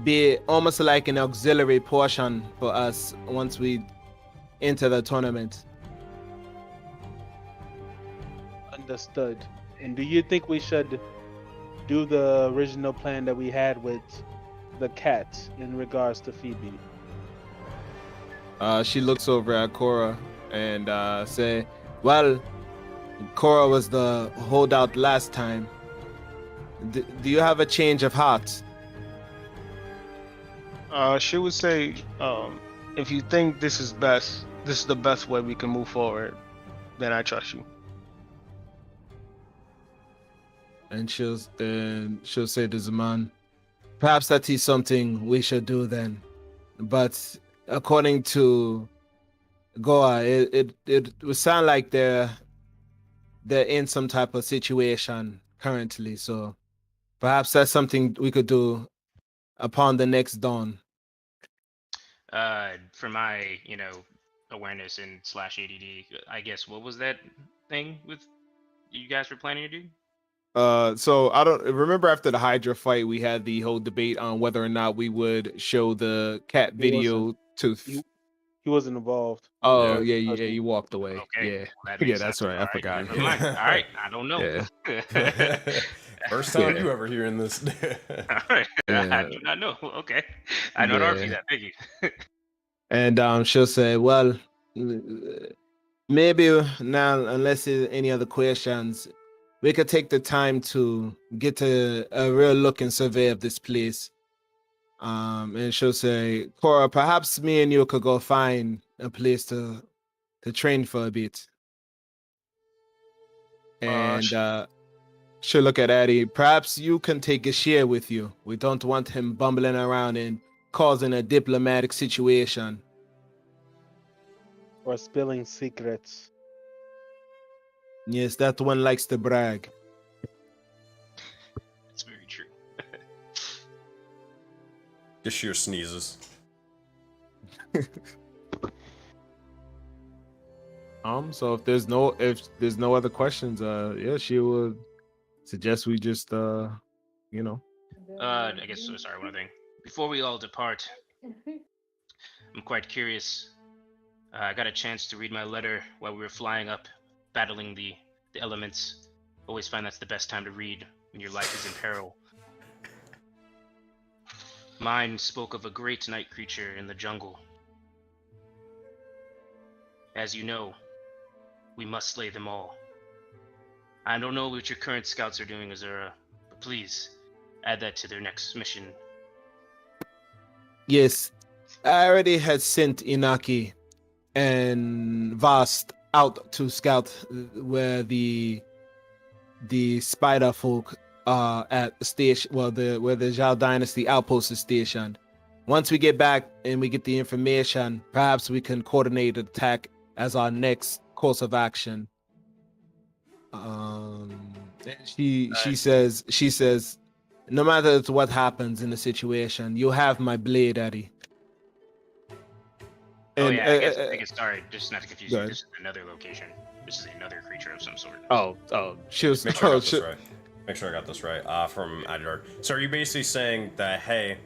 be almost like an auxiliary portion for us once we enter the tournament. Understood. And do you think we should do the original plan that we had with the cat in regards to Phoebe? She looks over at Cora and say, well, Cora was the holdout last time. Do you have a change of heart? She would say, if you think this is the best way we can move forward, then I trust you. And she'll say to Zaman, perhaps that is something we should do then. But according to Goa, it would sound like they're in some type of situation currently. So perhaps that's something we could do upon the next dawn. For my, awareness and / ADD, I guess, what was that thing with you guys were planning to do? So I don't remember after the Hydra fight, we had the whole debate on whether or not we would show the cat video to. He wasn't involved. Oh yeah, you walked away. Okay. Yeah, Well, yeah, that's right. I forgot. Never mind. All right, I don't know. Yeah. First time you ever hearing this. All right, I do not know. Okay, I know RP that. Thank you. And she'll say, well, maybe now, unless there's any other questions, we could take the time to get a real look and survey of this place. And she'll say, Cora, perhaps me and you could go find a place to train for a bit. And she'll look at Addie. Perhaps you can take a share with you. We don't want him bumbling around and causing a diplomatic situation. Or spilling secrets. Yes, that one likes to brag. That's very true. Gashir sneezes. So if there's no other questions, she would suggest we just I guess sorry, one other thing. Before we all depart, I'm quite curious. I got a chance to read my letter while we were flying up, battling the elements. Always find that's the best time to read when your life is in peril. Mine spoke of a great night creature in the jungle. As you know, we must slay them all. I don't know what your current scouts are doing, Azura, but please add that to their next mission. Yes, I already had sent Inaki and Vast out to scout where the spider folk are at the station, where the Zhao Dynasty outpost is stationed. Once we get back and we get the information, perhaps we can coordinate an attack as our next course of action. She says, no matter what happens in the situation, you have my blade, Eddie. Oh And, yeah, I guess sorry, just not to confuse you. This is another location. This is another creature of some sort. She was. Make sure I got this right. Make sure I got this right. From Adidar. So are you basically saying that, hey,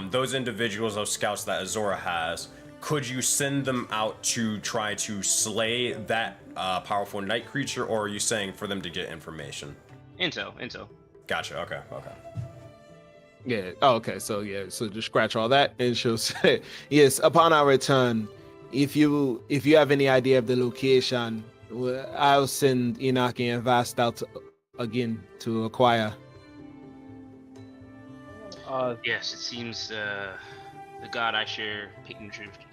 those individuals, those scouts that Azora has, could you send them out to try to slay that powerful night creature, or are you saying for them to get information? Intel. Gotcha. Okay. Yeah. Oh, okay. So just scratch all that, and she'll say, yes. Upon our return, if you have any idea of the location, I'll send Inaki and Vast out again to acquire. Yes, it seems the god I share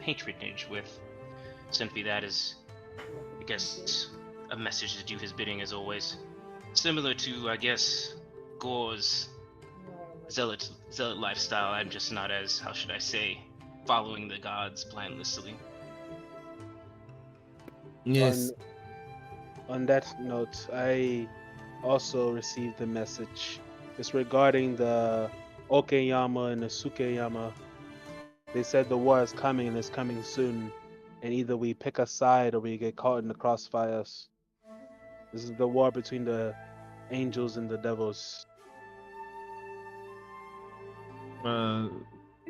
patronage with sent me that as, I guess, a message to do his bidding as always. Similar to, I guess, Gore's zealot lifestyle. I'm just not as, how should I say, following the gods blindlessly. Yes. On that note, I also received a message. It's regarding the Okeyama and the Sukeyama. They said the war is coming and it's coming soon, and either we pick a side or we get caught in the crossfires. This is the war between the angels and the devils.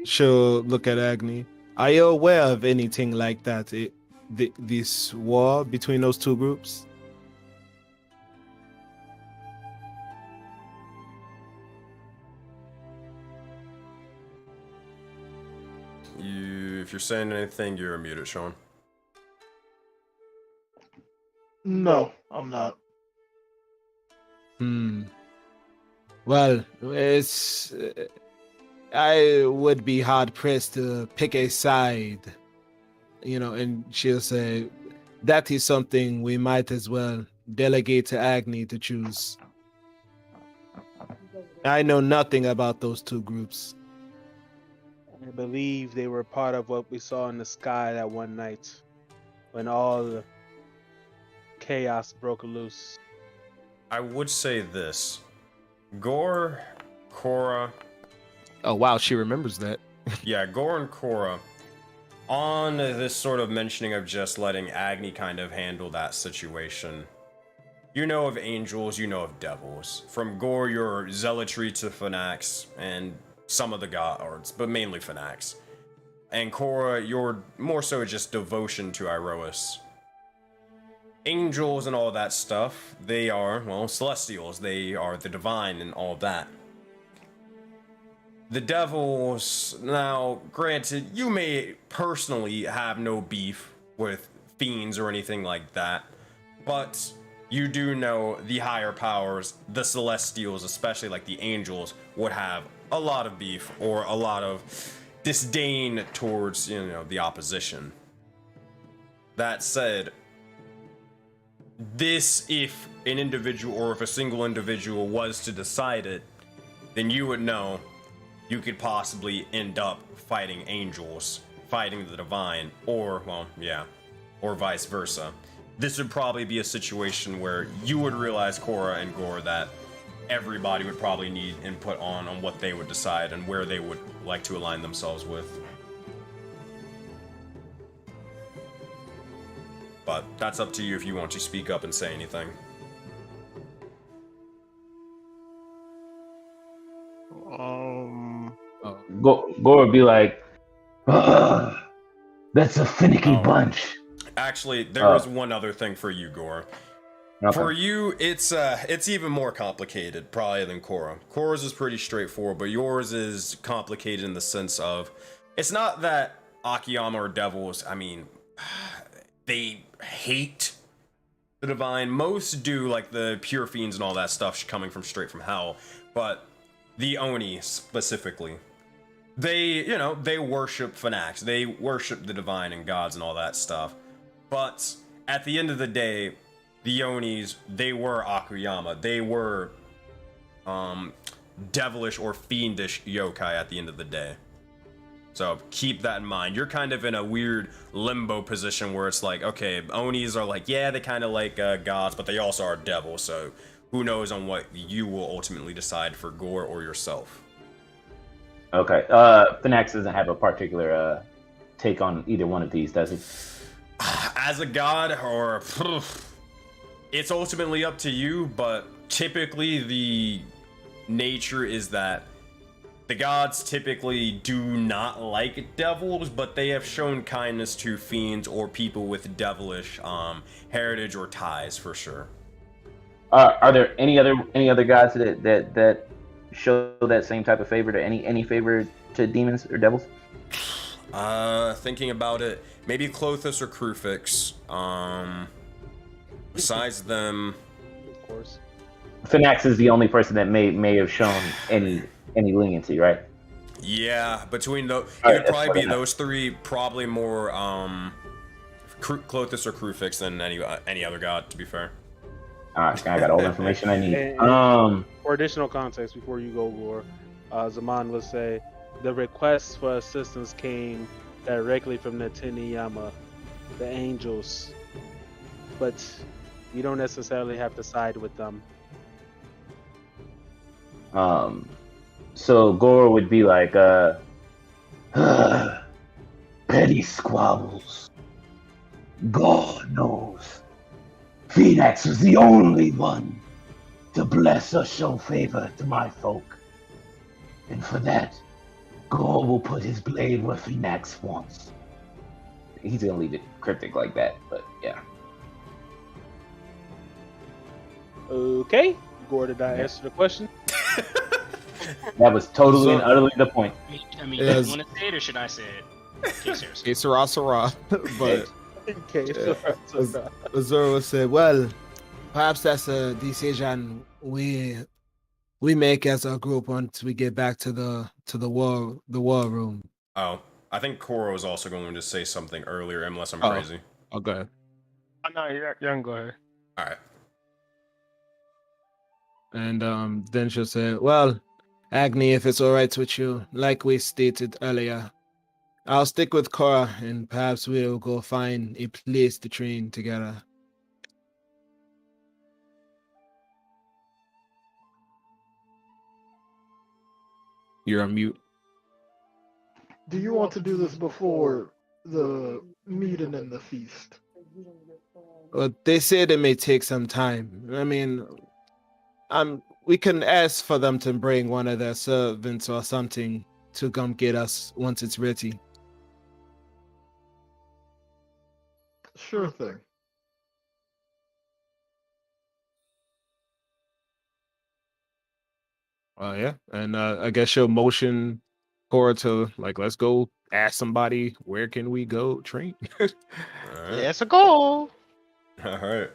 She'll look at Agni. Are you aware of anything like that? This war between those two groups? If you're saying anything, you're muted, Sean. No, I'm not. Well, it's. I would be hard pressed to pick a side, and she'll say that is something we might as well delegate to Agni to choose. I know nothing about those two groups. I believe they were part of what we saw in the sky that one night when all the chaos broke loose. I would say this. Gore, Korra. Oh, wow, she remembers that. Yeah, Gore and Korra. On this sort of mentioning of just letting Agni kind of handle that situation. You know of angels, you know of devils. From Gore, your zealotry to Phonax, and some of the gods, but mainly Phonax. And Korra, you're more so just devotion to Iroas. Angels and all that stuff, they are, well, celestials. They are the divine and all that. The devils, now, granted, you may personally have no beef with fiends or anything like that, but you do know the higher powers, the celestials, especially like the angels, would have a lot of beef or a lot of disdain towards, the opposition. That said, if an individual or if a single individual was to decide it, then you would know you could possibly end up fighting angels, fighting the divine, or vice versa. This would probably be a situation where you would realize, Korra and Gore, that everybody would probably need input on what they would decide and where they would like to align themselves with. But that's up to you if you want to speak up and say anything. Gore would be like, That's a finicky bunch. Actually, there was one other thing for you, Gore. Okay. For you, it's even more complicated, probably, than Korra. Korra's is pretty straightforward, but yours is complicated in the sense of, it's not that Akiyama or devils, they hate the divine. Most do, like the pure fiends and all that stuff coming from straight from hell, but the Oni specifically, they worship Phonax. They worship the divine and gods and all that stuff. But at the end of the day, the Onis, they were Akuyama. They were devilish or fiendish yokai at the end of the day. So keep that in mind. You're kind of in a weird limbo position where it's like, okay, Onis are like, yeah, they kind of like gods, but they also are devils. So who knows on what you will ultimately decide for Gore or yourself. okay. Phonax doesn't have a particular take on either one of these, does he? As a god, or it's ultimately up to you, but typically the nature is that the gods typically do not like devils, but they have shown kindness to fiends or people with devilish heritage or ties for sure. Are there any other gods that show that same type of favor to any favor to demons or devils? Thinking about it, maybe Clothis or Krufix. Besides them, Of course. Phonax is the only person that may have shown any leniency, right? yeah, between those, it All would right, that's probably what be I know. those three. Probably more Clothis or Krufix than any other god. To be fair. All right, I got all the information I need. And for additional context, before you go, Gore, Zaman would say the request for assistance came directly from the Teniyama, the angels, but you don't necessarily have to side with them. So Gore would be like, Petty squabbles. God knows. Phoenix was the only one to bless or show favor to my folk. And for that, Gore will put his blade where Phoenix wants. He's gonna leave it cryptic like that, but yeah. Okay. Gore, did I answer the question? That was totally and utterly the point. I mean, Yes. you want to say it or should I say it? Okay, seriously. It's Sarah, but Okay. Azura said, "Well, perhaps that's a decision we make as a group once we get back to the war room." Oh, I think Koro was also going to say something earlier, unless I'm Oh. crazy. Okay. No, you can go ahead. All right. And then she'll say, "Well, Agni, if it's all right with you, like we stated earlier, I'll stick with Cora, and perhaps we'll go find a place to train together." You're on mute. Do you want to do this before the meeting and the feast? Well, they said it may take some time. I mean, we can ask for them to bring one of their servants or something to come get us once it's ready. Sure thing. Yeah, and I guess she'll motion Cora to let's go ask somebody where can we go train. All right. Yes, a goal. All right.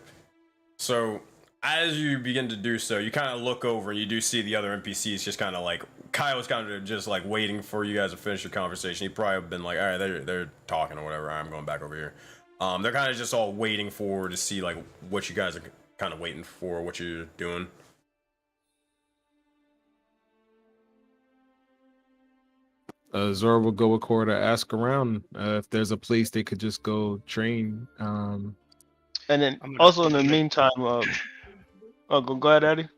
So as you begin to do so, you kind of look over and you do see the other NPCs just kind of Kyle's kind of just waiting for you guys to finish your conversation. He probably have been like, all right, they're talking or whatever. I'm going back over here. They're kind of just all waiting to see what you guys are kind of waiting for, what you're doing. Zora will go with Cora to ask around if there's a place they could just go train. And then also in the meantime, go ahead, Eddie.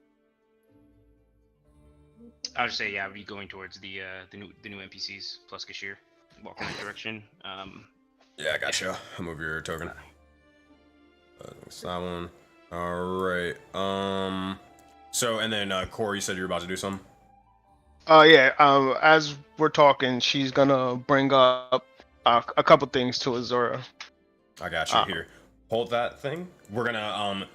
I would say, yeah, I'd be going towards the new NPCs plus Gashir, walk in that direction. Yeah, I gotcha. I'll move your token. That's that one. All right. So and then Corey, you said you're about to do something. Yeah. As we're talking, she's gonna bring up a couple things to Azura. I got you here. Hold that thing. We're gonna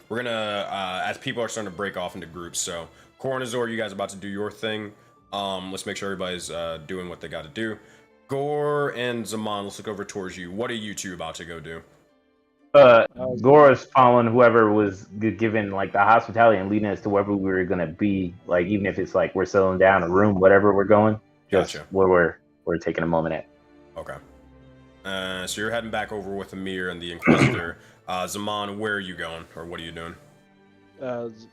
as people are starting to break off into groups. So Core and Azor, you guys are about to do your thing. Let's make sure everybody's doing what they got to do. Gore and Zaman, let's look over towards you. What are you two about to go do? Gora's following whoever was given the hospitality and leading us to wherever we were gonna be. Even if it's we're settling down a room, whatever we're going, just Gotcha. where we're taking a moment at. Okay. So you're heading back over with Amir and the Inquisitor. Zaman, where are you going, or what are you doing?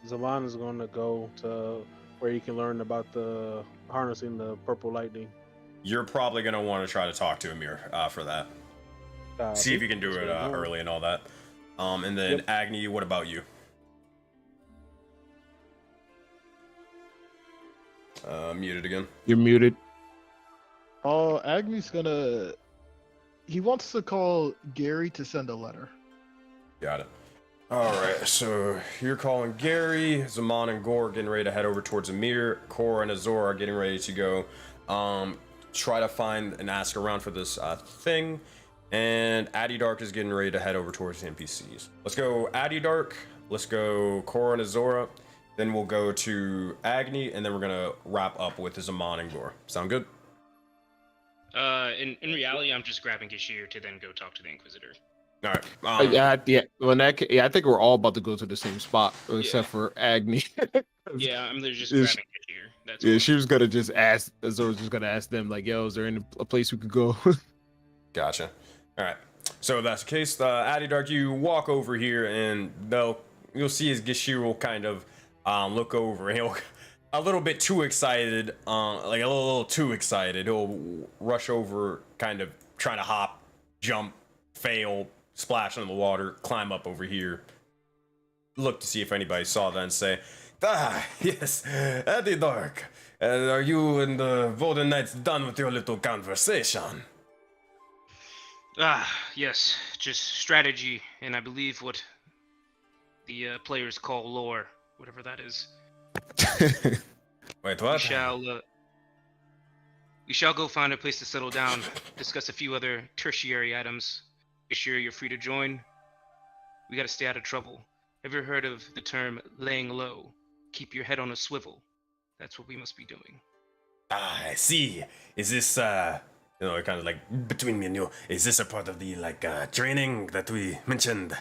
Zaman is going to go to where you can learn about the harnessing the purple lightning. You're probably gonna want to try to talk to Amir for that. See if you can do it early and all that. And then Agni, what about you? Muted again. You're muted. Agni's gonna. He wants to call Gary to send a letter. Got it. All right, so you're calling Gary, Zaman and Gore getting ready to head over towards Amir. Cora and Azor are getting ready to go try to find and ask around for this thing. And Addy Dark is getting ready to head over towards the NPCs. Let's go Addy Dark. Let's go Cora and Azora. Then we'll go to Agni, and then we're gonna wrap up with Zaman and Gore. Sound good? In reality, I'm just grabbing Gashir to then go talk to the Inquisitor. All right. Yeah. Well, I think we're all about to go to the same spot, except for Agni. Yeah, I'm just grabbing Gashir. That's Yeah, she was gonna just ask. Azora was just gonna ask them, yo, is there a place we could go? Gotcha. All right. So if that's the case, Addy Dark, you walk over here, and you'll see his Gashir will kind of look over, and he'll a little bit too excited, a little too excited. He'll rush over, kind of trying to hop, jump, fail, splash into the water, climb up over here, look to see if anybody saw that, and say, yes, Addy Dark, are you and the Voden Knights done with your little conversation? Yes, just strategy, and I believe what the players call lore, whatever that is. Wait, what? We shall go find a place to settle down, discuss a few other tertiary items. Be sure you're free to join. We gotta stay out of trouble. Have you heard of the term laying low? Keep your head on a swivel. That's what we must be doing. Ah, I see. Is this, kind of like between me and you, is this a part of the, training that we mentioned?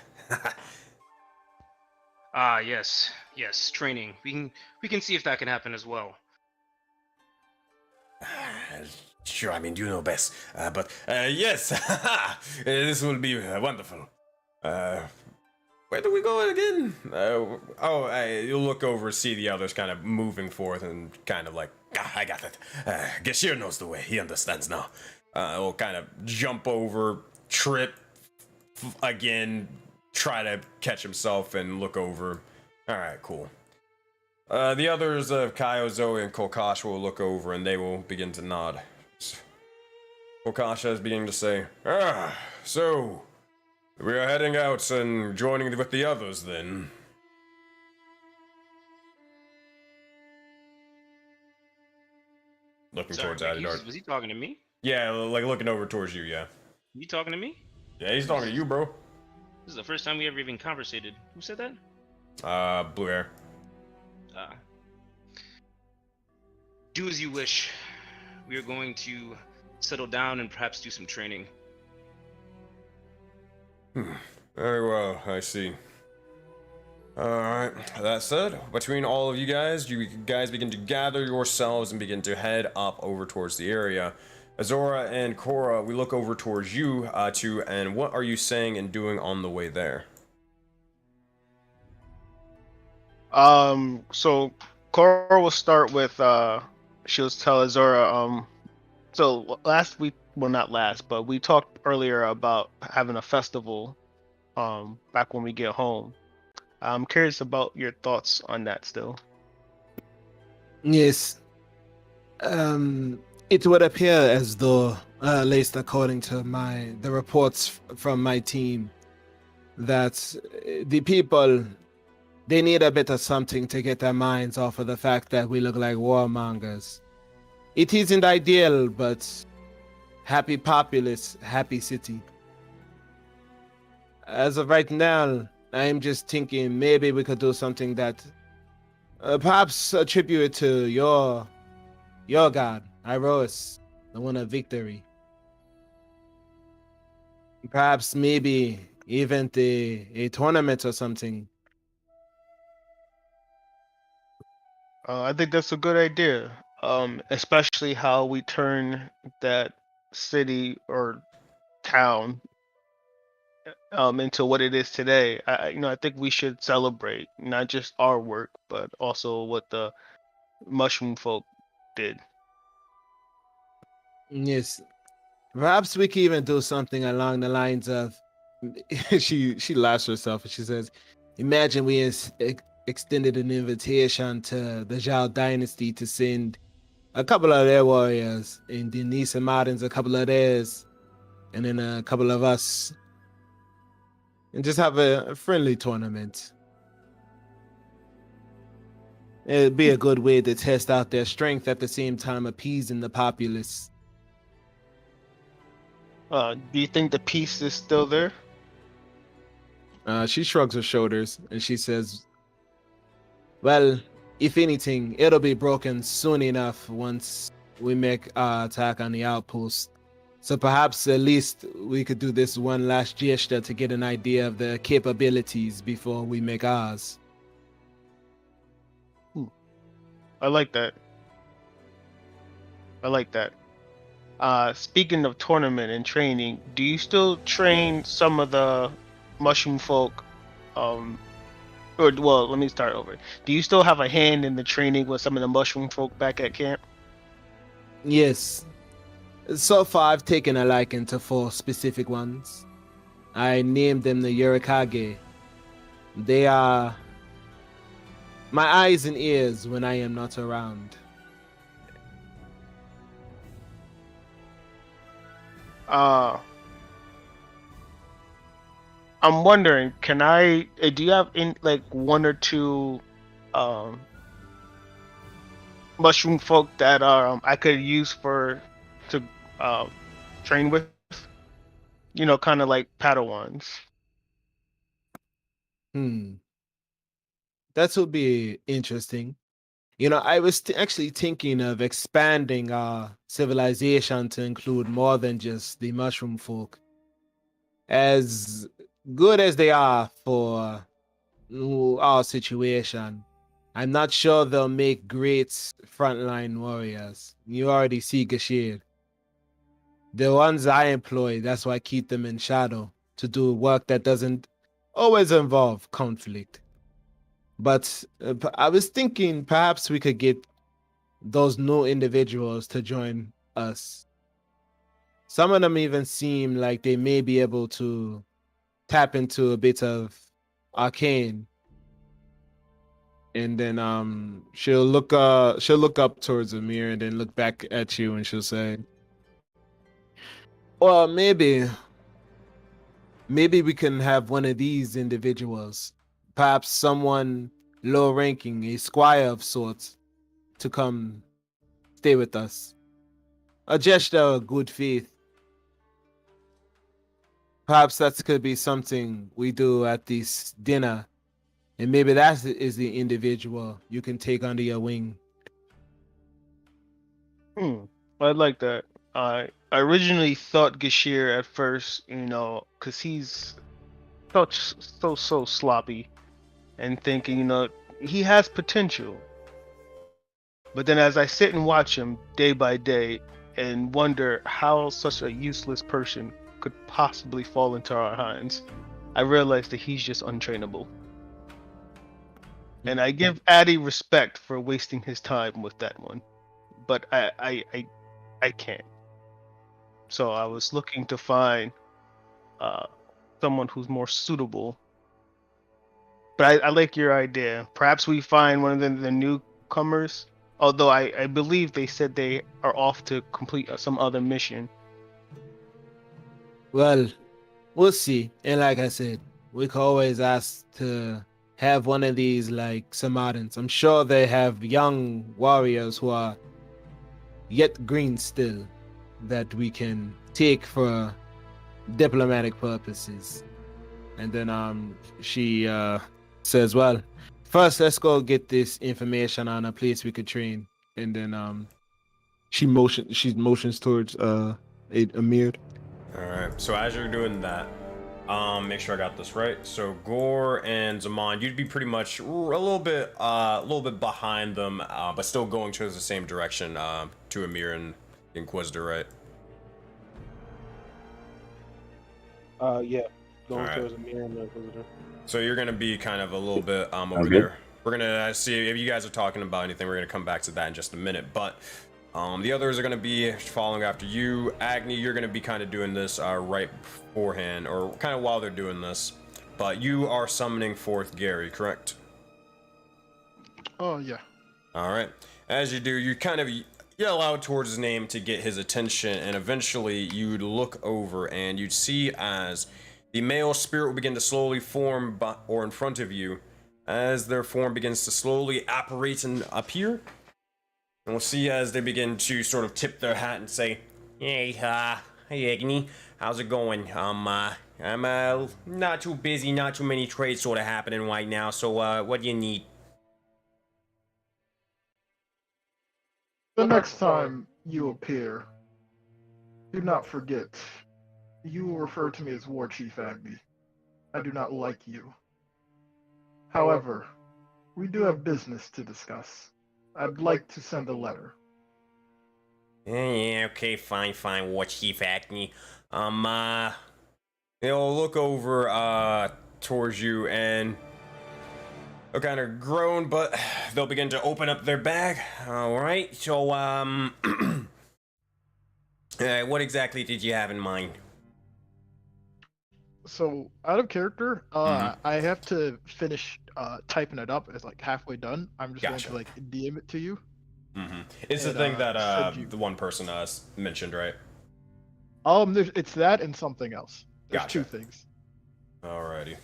Ah, yes, training. We can see if that can happen as well. Sure, I mean, you know best. But yes, this will be wonderful. Where do we go again? You look over, see the others kind of moving forth, and kind of like, I got it. Gashir knows the way. He understands now. We'll kind of jump over, trip again, try to catch himself, and look over. All right, cool. The others of Kaio, Zoe, and Kolkash will look over, and they will begin to nod. Kolkash is beginning to say, so we are heading out and joining with the others, then. Looking towards Adidart. Was he talking to me? Yeah, like looking over towards you, yeah. You talking to me? Yeah, he's talking to you, bro. This is the first time we ever even conversated. Who said that? Blue Air. Do as you wish. We are going to settle down and perhaps do some training. Very well, I see. Alright, that said, between all of you guys begin to gather yourselves and begin to head up over towards the area. Azora and Korra, we look over towards you and what are you saying and doing on the way there? So Korra will start with she'll tell Azora so last week, well not last, but we talked earlier about having a festival back when we get home. I'm curious about your thoughts on that still. Yes. It would appear as though, at least according to the reports from my team, that the people, they need a bit of something to get their minds off of the fact that we look like warmongers. It isn't ideal, but happy populace, happy city. As of right now, I'm just thinking maybe we could do something that perhaps attribute to your god, Iroas, the one of victory. Perhaps maybe even a tournament or something. I think that's a good idea. Especially how we turn that city or town into what it is today. I think we should celebrate not just our work, but also what the mushroom folk did. Yes. Perhaps we could even do something along the lines of she laughs herself and she says, imagine we extended an invitation to the Zhao dynasty to send a couple of their warriors, and Denise and Martin's a couple of theirs, and then a couple of us, and just have a friendly tournament. It'd be a good way to test out their strength at the same time appeasing the populace. Do you think the peace is still there? She shrugs her shoulders and she says, well, if anything, it'll be broken soon enough once we make our attack on the outpost. So perhaps at least we could do this one last gesture to get an idea of the capabilities before we make ours. I like that. Speaking of tournament and training, do you still train some of the mushroom folk? Let me start over. Do you still have a hand in the training with some of the mushroom folk back at camp? Yes. So far, I've taken a liking to 4 specific ones. I named them the Yurikage. They are my eyes and ears when I am not around. I'm wondering, do you have like 1 or 2 mushroom folk that I could use for train with. You know, kind of like Padawans. That would be interesting. You know, I was actually thinking of expanding our civilization to include more than just the mushroom folk. As good as they are for our situation, I'm not sure they'll make great frontline warriors. You already see Gashir. The ones I employ, that's why I keep them in shadow to do work that doesn't always involve conflict. But I was thinking perhaps we could get those new individuals to join us. Some of them even seem like they may be able to tap into a bit of arcane. And then she'll look up towards Amir and then look back at you and she'll say, well, maybe we can have one of these individuals, perhaps someone low ranking, a squire of sorts, to come stay with us. A gesture of good faith. Perhaps that could be something we do at this dinner. And maybe that is the individual you can take under your wing. I like that. I originally thought Gashir at first, you know, because he's so sloppy, and thinking, you know, he has potential. But then as I sit and watch him day by day and wonder how such a useless person could possibly fall into our hands, I realize that he's just untrainable. And I give Addy respect for wasting his time with that one, but I can't. So I was looking to find someone who's more suitable. But I like your idea. Perhaps we find one of the newcomers. Although I believe they said they are off to complete some other mission. Well, we'll see. And like I said, we can always ask to have one of these like Samadans. I'm sure they have young warriors who are yet green still that we can take for diplomatic purposes. And then she says, well, first let's go get this information on a place we could train. And then she motions towards Amir. Alright, so as you're doing that, make sure I got this right. So Gore and Zaman, you'd be pretty much a little bit behind them, but still going towards the same direction to Amir and Inquisitor, right? Yeah, going Alright. towards Amir and the Inquisitor. So you're gonna be kind of a little bit over there. We're gonna see if you guys are talking about anything. We're gonna come back to that in just a minute, but the others are gonna be following after you. Agni, you're gonna be kind of doing this right beforehand, or kind of while they're doing this. But you are summoning forth Gary, correct? Oh, yeah. All right. As you do, you kind of yell out towards his name to get his attention, and eventually you'd look over and you'd see as the male spirit will begin to slowly form or in front of you, as their form begins to slowly apparate and appear. And we'll see as they begin to sort of tip their hat and say, hey Agni, how's it going? I'm not too busy, not too many trades sort of happening right now, so what do you need? The next time you appear, do not forget, you will refer to me as War Chief Agni. I do not like you. However, we do have business to discuss. I'd like to send a letter. Yeah, okay, fine, War Chief Acne. They'll look over, towards you and they'll kind of groan, but they'll begin to open up their bag. Alright, so, what exactly did you have in mind? So, out of character, I have to finish typing it up. It's like halfway done. I'm just going to like DM it to you. It's the thing that the one person mentioned, right? It's that and something else. There's two things. Alrighty.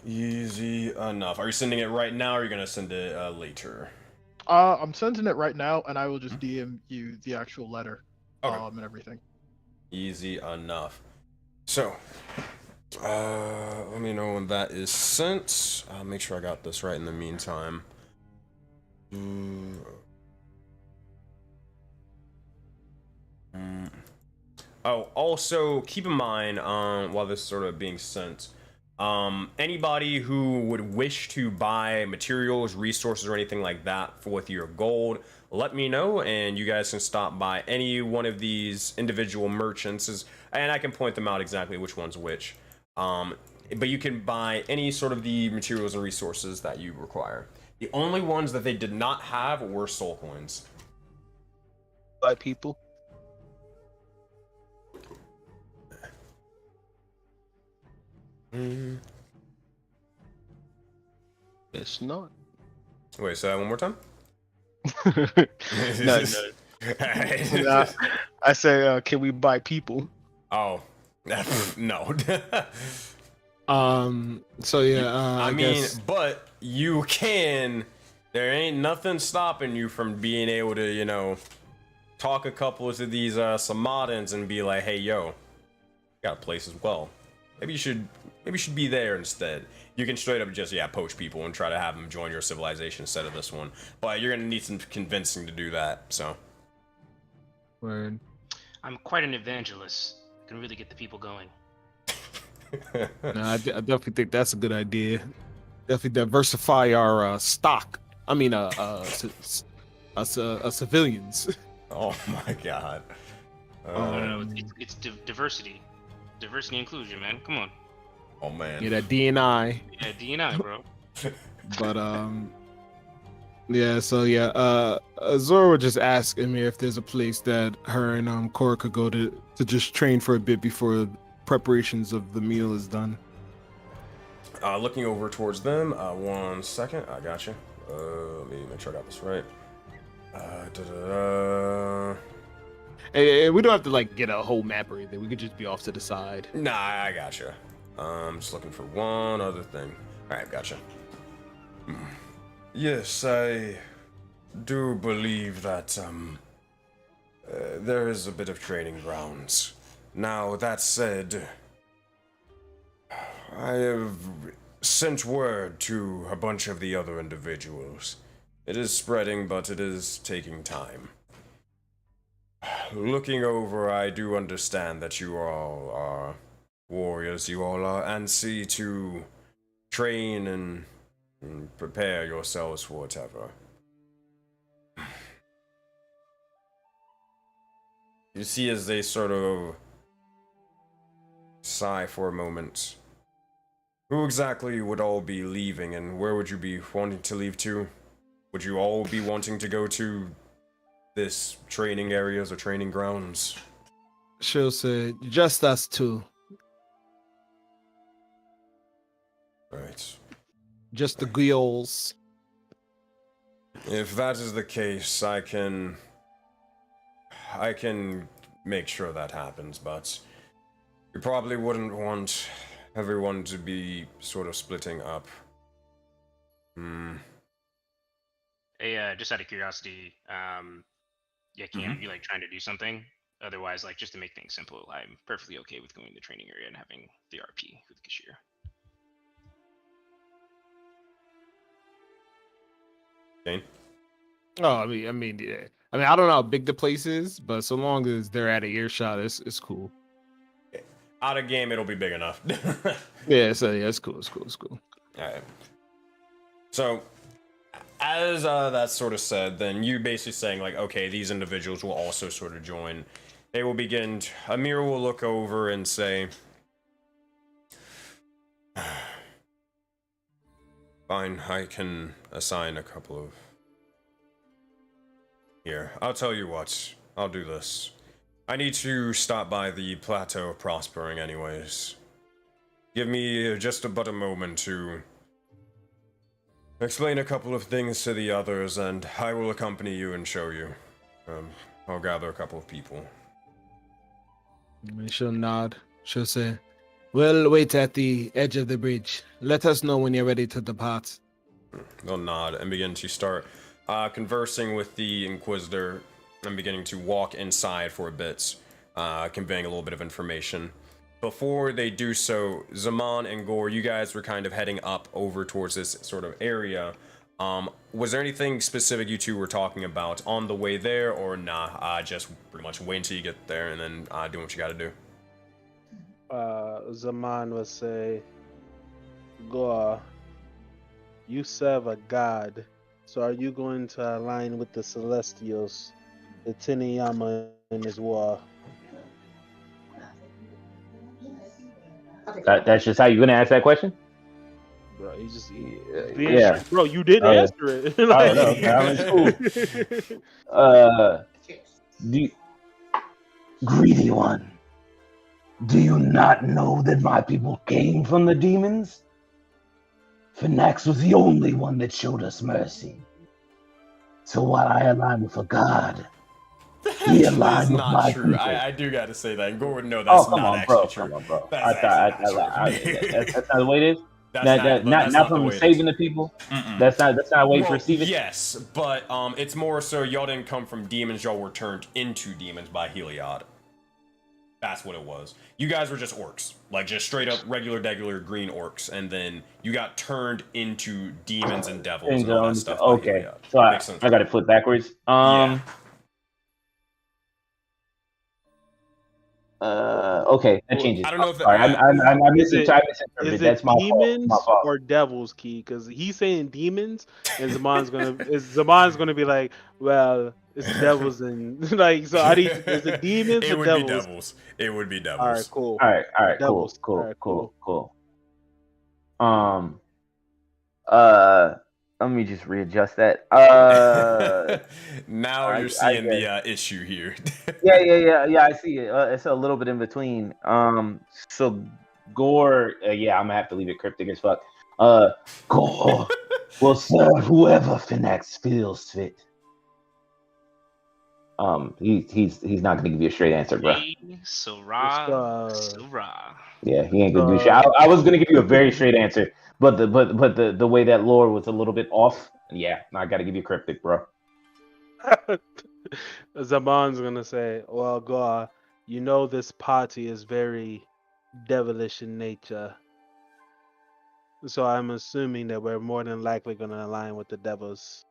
Easy enough. Are you sending it right now, or are you gonna send it later? I'm sending it right now, and I will just DM you the actual letter, Okay. and everything. Easy enough. So, let me know when that is sent. I'll make sure I got this right in the meantime. Oh, also keep in mind, while this is sort of being sent, anybody who would wish to buy materials, resources, or anything like that with your gold, let me know, and you guys can stop by any one of these individual merchants, and I can point them out exactly which one's which. But you can buy any sort of the materials and resources that you require. The only ones that they did not have were soul coins. By people. It's not. Wait, say that one more time? No. I say, can we buy people? Oh, no. So yeah, I mean, guess... but you can. There ain't nothing stopping you from being able to, you know, talk a couple to these Samadans and be like, hey, yo, got a place as well. Maybe you should be there instead. You can straight up just poach people and try to have them join your civilization instead of this one. But you're gonna need some convincing to do that. So. Word. I'm quite an evangelist. I can really get the people going. No, I definitely think that's a good idea. Definitely diversify our stock. I mean, civilians. Oh my god. No, it's diversity. Diversity inclusion, man. Come on. Oh man. Yeah, that D&I. Yeah, D&I, bro. But yeah. So yeah, Zora was just asking me if there's a place that her and Cora could go to just train for a bit before preparations of the meal is done. Looking over towards them. 1 second. I got you. Let me make sure I got this right. And we don't have to like get a whole map or anything. We could just be off to the side. Nah, I gotcha. Just looking for one other thing. Alright, gotcha. Yes, I do believe that there is a bit of training grounds. Now, that said, I have sent word to a bunch of the other individuals. It is spreading, but it is taking time. Looking over, I do understand that you all are warriors. You all are antsy to train and prepare yourselves for whatever. You see as they sort of sigh for a moment. Who exactly would all be leaving, and where would you be wanting to leave to? Would you all be wanting to go to this training areas or training grounds? She'll say, just us two. Right. Just the Guyols. If that is the case, I can make sure that happens, but you probably wouldn't want everyone to be sort of splitting up. Hey, just out of curiosity, can you like trying to do something? Otherwise, like just to make things simple, I'm perfectly okay with going to the training area and having the RP with the cashier. Dane? Oh, I mean, yeah. I mean, I don't know how big the place is, but so long as they're at an earshot, it's cool. Out of game, it'll be big enough. Yeah, so yeah, it's cool. All right. So, as that's sort of said, then you basically saying like, okay, these individuals will also sort of join. They will begin. Amir will look over and say, "Fine, I can assign a couple of. Here, I'll tell you what. I'll do this. I need to stop by the Plateau of Prospering anyways. Give me just but a moment to explain a couple of things to the others, and I will accompany you and show you. I'll gather a couple of people." She'll nod. She'll say, "We'll wait at the edge of the bridge. Let us know when you're ready to depart." They'll nod and begin to start conversing with the Inquisitor and beginning to walk inside for a bit, conveying a little bit of information. Before they do so, Zaman and Gore, you guys were kind of heading up over towards this sort of area. Was there anything specific you two were talking about on the way there, or nah, just pretty much wait until you get there and then do what you gotta do? Zaman would say, Goa, you serve a god, so are you going to align with the Celestials, the Teniyama in this war? That's just how you're gonna ask that question? Bro, you just yeah. Bro, you didn't answer it. I don't know. I mean, cool. Greedy one, do you not know that my people came from the demons? Finax was the only one that showed us mercy. So while I align with a god, he aligned with my true. people. I do gotta say that. Gordon, no, that's not actually true. Come on, bro. That's That's not the way it is. That's not from saving the people. That's not a way to receive it. Yes, but it's more so y'all didn't come from demons. Y'all were turned into demons by Heliod. That's what it was. You guys were just orcs, like just straight up regular green orcs, and then you got turned into demons and devils and all that stuff. Okay, so I got it flipped backwards. Yeah. Okay, that changes. I don't know if I misinterpreted. That's my demons fault. or devils, Key, because he's saying demons, and Zaman's gonna be like, well, it's devils and like, so I need, is it demons or devils? It would be devils. All right, cool. All right, Devils. cool. Let me just readjust that. Now you're seeing the issue here. Yeah. I see it. It's a little bit in between. So Gore, I'm gonna have to leave it cryptic as fuck. Gore will serve whoever Finax feels fit. He's not gonna give you a straight answer, bro. So Yeah, he ain't gonna do shit. I was gonna give you a very straight answer, but the way that lore was a little bit off. Yeah, I gotta give you cryptic, bro. Zaman's gonna say, well, Goa, you know this party is very devilish in nature. So I'm assuming that we're more than likely gonna align with the devils.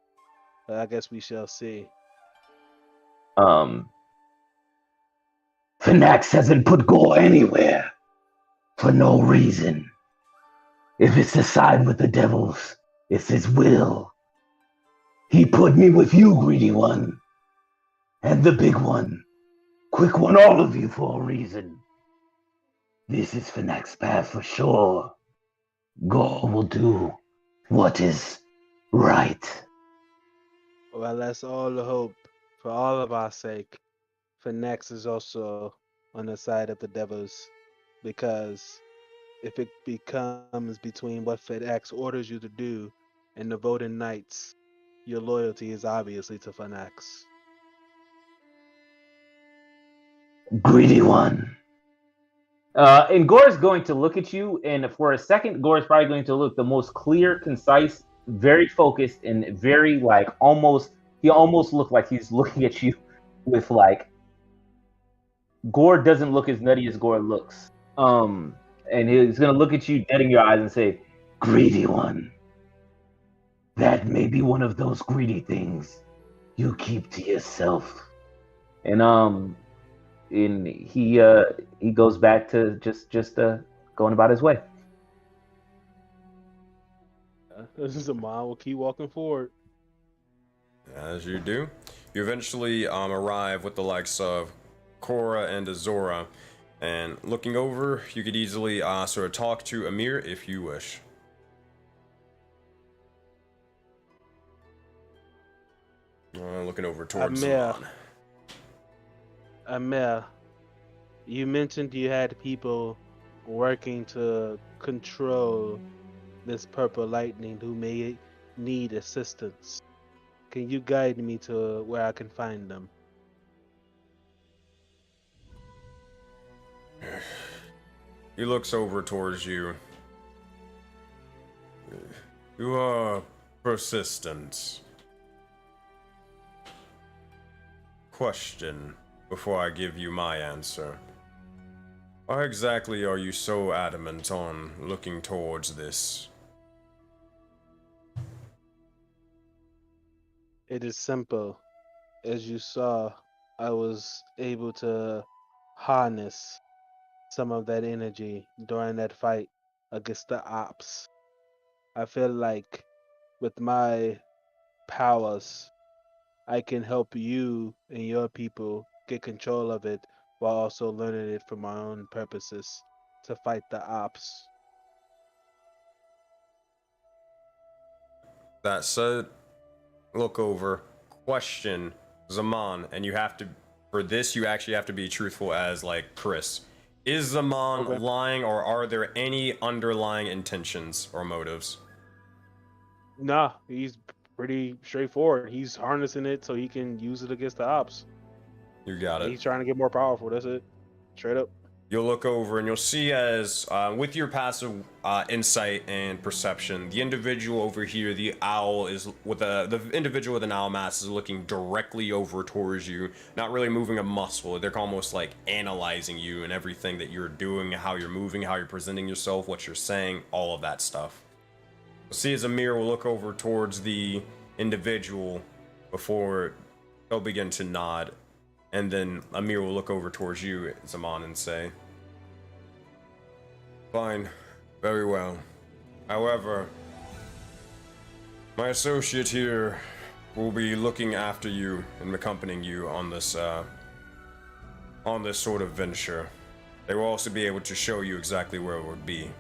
But I guess we shall see. Finax hasn't put Gore anywhere for no reason. If it's to side with the devils, it's his will. He put me with you, greedy one. And the big one. Quick one, all of you, for a reason. This is Finax's path for sure. Gore will do what is right. Well, let's all hope, for all of our sake, Finax is also on the side of the devils. Because if it becomes between what FedEx orders you to do and the Voden Knights, your loyalty is obviously to Finax. Greedy one. And Gore's going to look at you, and for a second, Gore's probably going to look the most clear, concise, very focused, and very he almost looked like he's looking at you with like, Gore doesn't look as nutty as Gore looks. And he's gonna look at you dead in your eyes and say, greedy one. That may be one of those greedy things you keep to yourself. And he goes back to just going about his way. Zaman will keep walking forward. As you do, you eventually arrive with the likes of Korra and Azora, and looking over, you could easily sort of talk to Amir if you wish. Looking over towards Zaman. Amir, you mentioned you had people working to control this purple lightning who may need assistance. Can you guide me to where I can find them? He looks over towards you. You are persistent. question before I give you my answer. Why exactly are you so adamant on looking towards this? It is simple. As you saw, I was able to harness some of that energy during that fight against the ops. I feel like with my powers, I can help you and your people get control of it while also learning it for my own purposes to fight the ops. That said, look over, question Zaman, and you have to, for this, you actually have to be truthful as, like, Chris. Is Zaman Okay. lying, or are there any underlying intentions or motives? Nah, he's pretty straightforward. He's harnessing it so he can use it against the ops. You got it. He's trying to get more powerful. That's it. Straight up. You'll look over and you'll see as, with your passive insight and perception, the individual over here, the owl, is with the individual with an owl mask is looking directly over towards you, not really moving a muscle. They're almost like analyzing you and everything that you're doing, how you're moving, how you're presenting yourself, what you're saying, all of that stuff. You'll see as Amir will look over towards the individual before they'll begin to nod. And then Amir will look over towards you, Zaman, and say, "Fine, very well. However, my associate here will be looking after you and accompanying you on this sort of venture. They will also be able to show you exactly where it would be."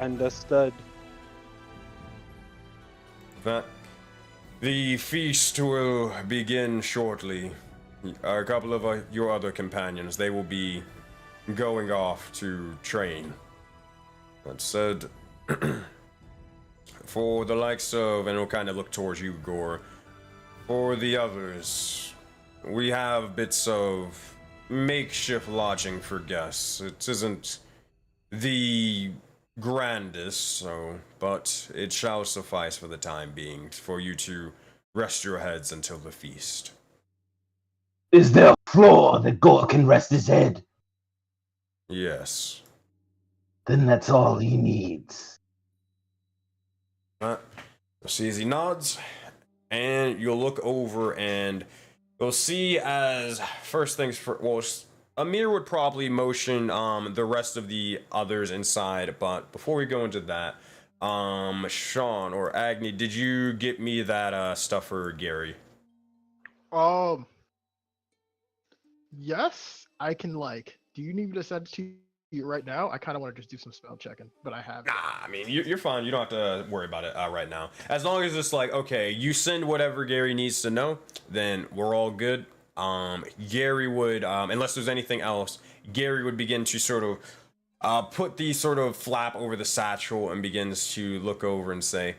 Understood. That the feast will begin shortly. A couple of your other companions, they will be going off to train. That said, for the likes of, and we'll kind of look towards you, Gore, for the others, we have bits of makeshift lodging for guests. It isn't the grandest, but it shall suffice for the time being for you to rest your heads until the feast. Is there a floor that Gore can rest his head? Yes. Then that's all he needs. You'll see as he nods, and you'll look over and you'll see as first things first. Well, Amir would probably motion the rest of the others inside, but before we go into that, Sean or Agni, did you get me that stuff for Gary? Yes, I can do you need me to send it to you right now? I kind of want to just do some spell checking, but I have. Nah, I mean, you're fine. You don't have to worry about it right now. As long as it's like, okay, you send whatever Gary needs to know, then we're all good. Gary would, unless there's anything else, Gary would begin to sort of put the sort of flap over the satchel and begins to look over and say,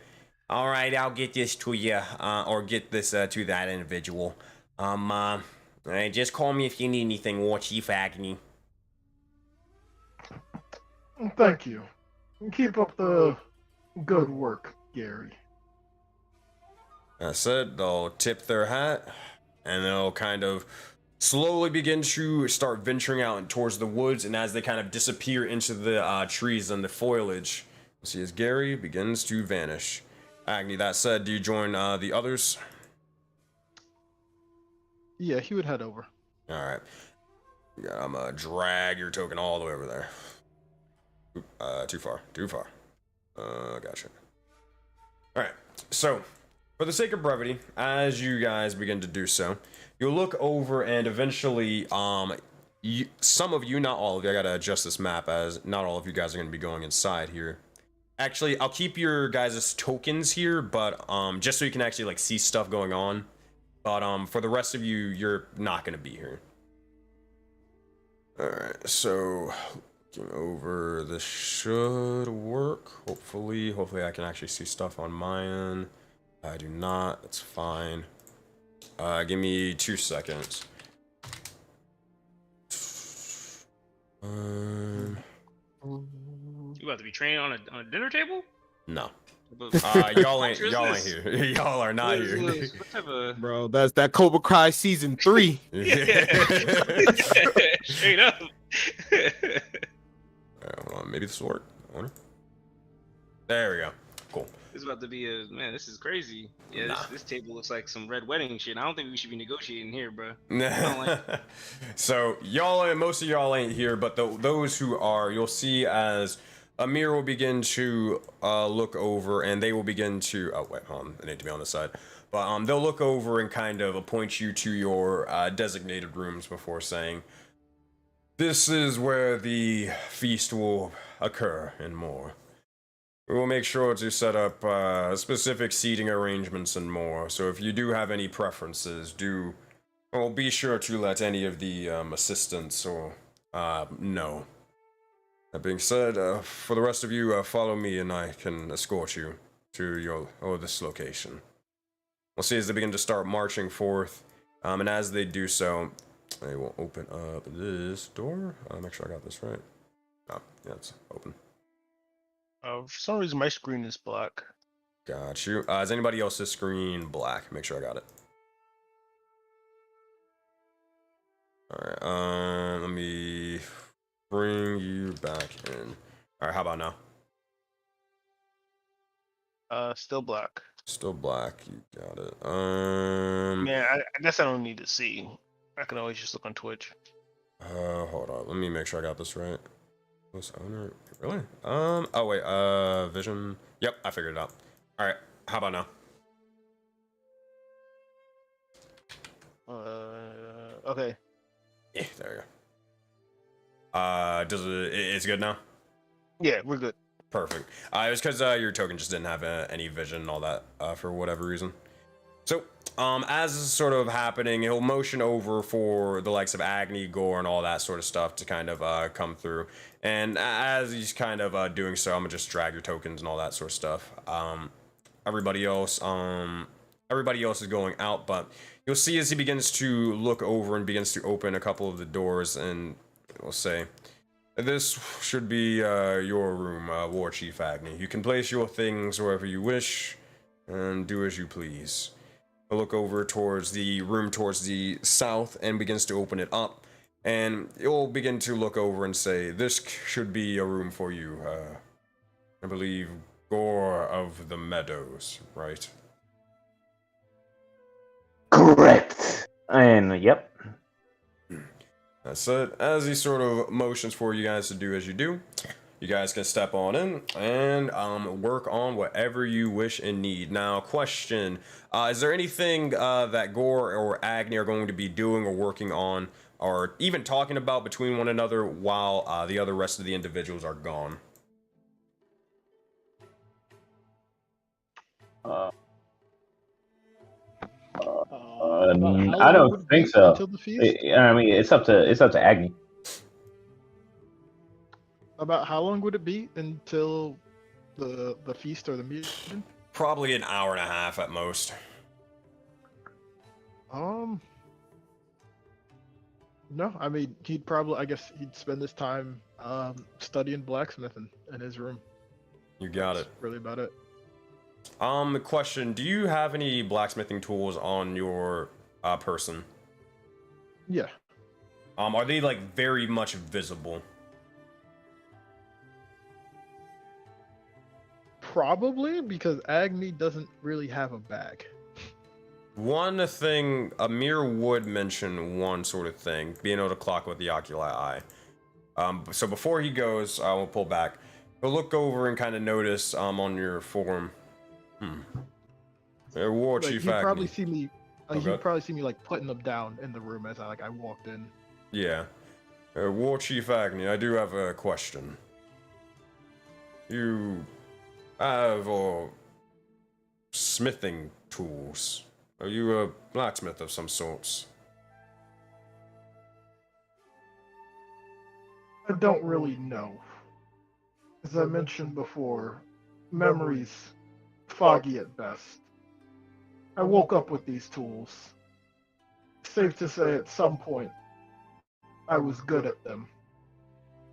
"All right, I'll get this to you, or get this to that individual. Just call me if you need anything, War Chief Agni." Thank you. Keep up the good work, Gary. That said, they'll tip their hat, and they'll kind of slowly begin to start venturing out towards the woods, and as they kind of disappear into the trees and the foliage, you'll see as Gary begins to vanish. Agni, that said, do you join the others? Yeah, he would head over. Alright. Yeah, I'm gonna drag your token all the way over there. Too far. Gotcha. Alright, so, for the sake of brevity, as you guys begin to do so, you'll look over and eventually, some of you, not all of you, I gotta adjust this map as not all of you guys are gonna be going inside here. Actually, I'll keep your guys' tokens here, but, just so you can actually, like, see stuff going on. But, for the rest of you, you're not gonna be here. Alright, so, looking over, this should work, hopefully I can actually see stuff on my end. I do not, that's fine. Give me 2 seconds. You about to be training on a dinner table? No. Y'all ain't here. Y'all are not here. What type of... Bro, that's that Cobra Kai season 3. Straight up. Hold on, maybe this will work. I wonder. There we go. Cool. This is about to be a man. This is crazy. Yeah, this table looks like some red wedding shit. I don't think we should be negotiating here, bro. So most of y'all ain't here, but those who are, you'll see as Amir will begin to look over, and they will begin to. Oh wait, hold on. I need to be on this side. But they'll look over and kind of appoint you to your designated rooms before saying, "This is where the feast will occur and more. We will make sure to set up specific seating arrangements and more. So if you do have any preferences, be sure to let any of the assistants or know. That being said, for the rest of you, follow me and I can escort you to this location." We'll see as they begin to start marching forth, and as they do so, they will open up this door. Make sure I got this right. Oh, yeah, it's open. For some reason, my screen is black. Got you. Is anybody else's screen black? Make sure I got it. Alright, let me bring you back in. Alright, how about now? Still black. Still black, you got it. Man, I guess I don't need to see. I can always just look on Twitch. Hold on. Let me make sure I got this right. Was owner really? Oh wait, vision. Yep, I figured it out. Alright, how about now? Okay. Yeah, there you go. It's good now? Yeah, we're good. Perfect. It was because your token just didn't have any vision and all that for whatever reason. So, as this is sort of happening, he'll motion over for the likes of Agni, Gore, and all that sort of stuff to kind of come through. And as he's kind of doing so, I'm gonna just drag your tokens and all that sort of stuff. Everybody else is going out, but you'll see as he begins to look over and begins to open a couple of the doors, and we'll say, "This should be your room, War Chief Agni. You can place your things wherever you wish, and do as you please." He'll look over towards the room towards the south and begins to open it up, and you'll begin to look over and say, "This should be a room for you. I believe Gore of the Meadows, right?" Correct. And yep. That's it. As he sort of motions for you guys to do as you do, you guys can step on in and work on whatever you wish and need. Now, question, is there anything that Gore or Agni are going to be doing or working on or even talking about between one another while the other rest of the individuals are gone? I don't think so. I mean, it's up to Agni. About how long would it be until the feast or the meeting? Probably an hour and a half at most. No, I mean I guess he'd spend his time studying blacksmithing in his room. You got it. That's really about it. Question, do you have any blacksmithing tools on your person? Yeah. Are they like very much visible? Probably, because Agni doesn't really have a bag. One thing, Amir would mention one sort of thing, being able to clock with the oculi eye. So before he goes, I will pull back. He'll look over and kind of notice on your form. War Chief He'd Agni. probably see me. Okay. He'd probably see me like putting them down in the room as I walked in. Yeah. War Chief Agni, I do have a question. You have smithing tools. Are you a blacksmith of some sorts? I don't really know. As I mentioned before, memory's foggy at best. I woke up with these tools. Safe to say at some point, I was good at them.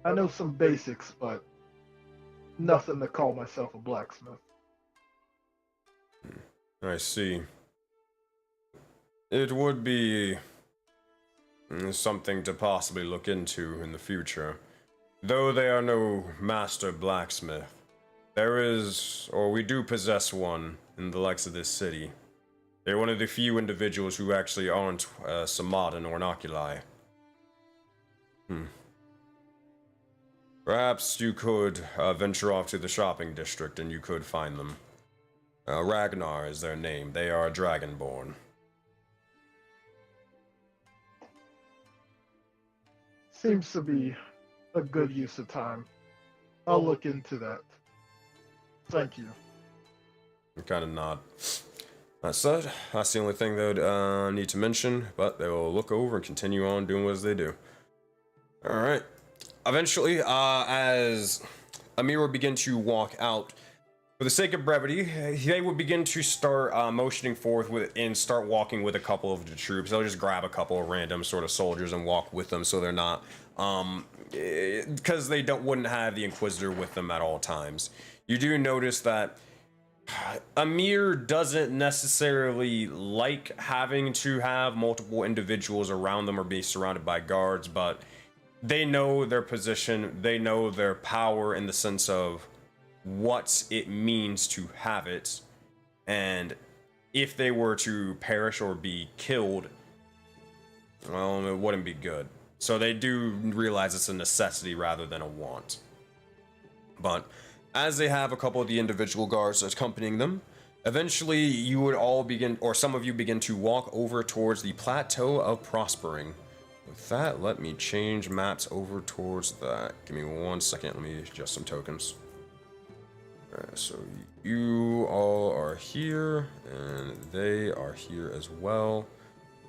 I know some basics, but nothing to call myself a blacksmith. I see. It would be something to possibly look into in the future. Though they are no master blacksmith, there is, or we do possess one in the likes of this city. They're one of the few individuals who actually aren't Samadan or Noculi. Perhaps you could venture off to the shopping district and you could find them. Ragnar is their name. They are dragonborn. Seems to be a good use of time. I'll look into that. Thank you. You kind of nod. That said, that's the only thing they would need to mention, but they will look over and continue on doing what they do. Alright. Eventually, as Amir will begin to walk out, for the sake of brevity, they will begin to start motioning forth and start walking with a couple of the troops. They'll just grab a couple of random sort of soldiers and walk with them, so they're not, because they wouldn't have the Inquisitor with them at all times. You do notice that Amir doesn't necessarily like having to have multiple individuals around them or be surrounded by guards, but they know their position, they know their power in the sense of what it means to have it, and if they were to perish or be killed, well, it wouldn't be good. So they do realize it's a necessity rather than a want. But as they have a couple of the individual guards accompanying them, eventually you would all begin, or some of you begin to walk over towards the Plateau of Prospering. With that, let me change maps over towards that. Give me 1 second, let me adjust some tokens. Alright, so you all are here, and they are here as well.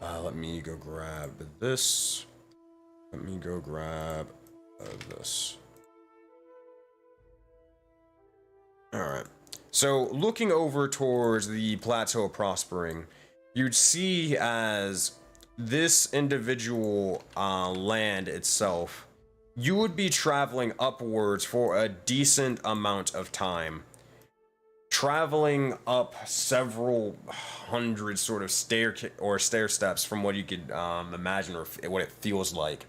Let me go grab this. Let me go grab this. Alright, so looking over towards the Plateau of Prospering, you'd see as this individual land itself, you would be traveling upwards for a decent amount of time. Traveling up several hundred sort of stair steps from what you could imagine or what it feels like.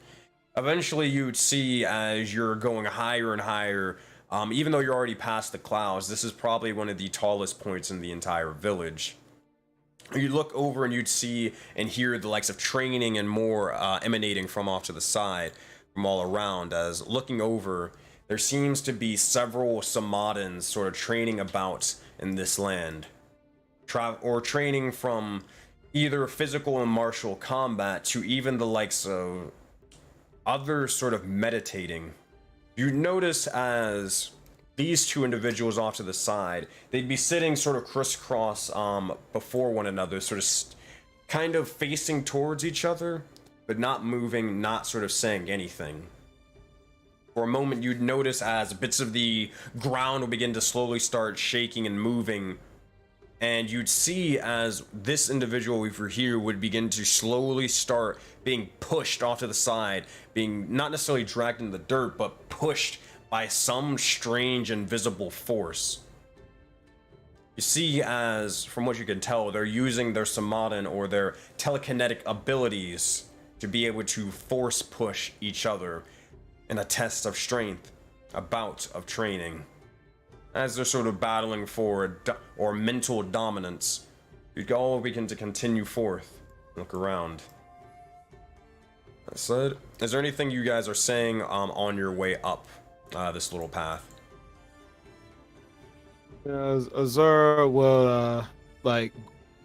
Eventually you'd see as you're going higher and higher, even though you're already past the clouds, this is probably one of the tallest points in the entire village. You'd look over and you'd see and hear the likes of training and more emanating from off to the side, from all around. As looking over, there seems to be several Samadans sort of training about in this land. Or training from either physical and martial combat to even the likes of other sort of meditating. You notice as these two individuals off to the side, they'd be sitting sort of crisscross before one another, sort of kind of facing towards each other, but not moving, not sort of saying anything. For a moment, you'd notice as bits of the ground will begin to slowly start shaking and moving, and you'd see as this individual over here would begin to slowly start being pushed off to the side, being not necessarily dragged in the dirt, but pushed by some strange invisible force. You see as, from what you can tell, they're using their Samadan or their telekinetic abilities to be able to force push each other in a test of strength, a bout of training. As they're sort of battling for or mental dominance, you all begin to continue forth. Look around. That said, is there anything you guys are saying on your way up this little path? Azura will like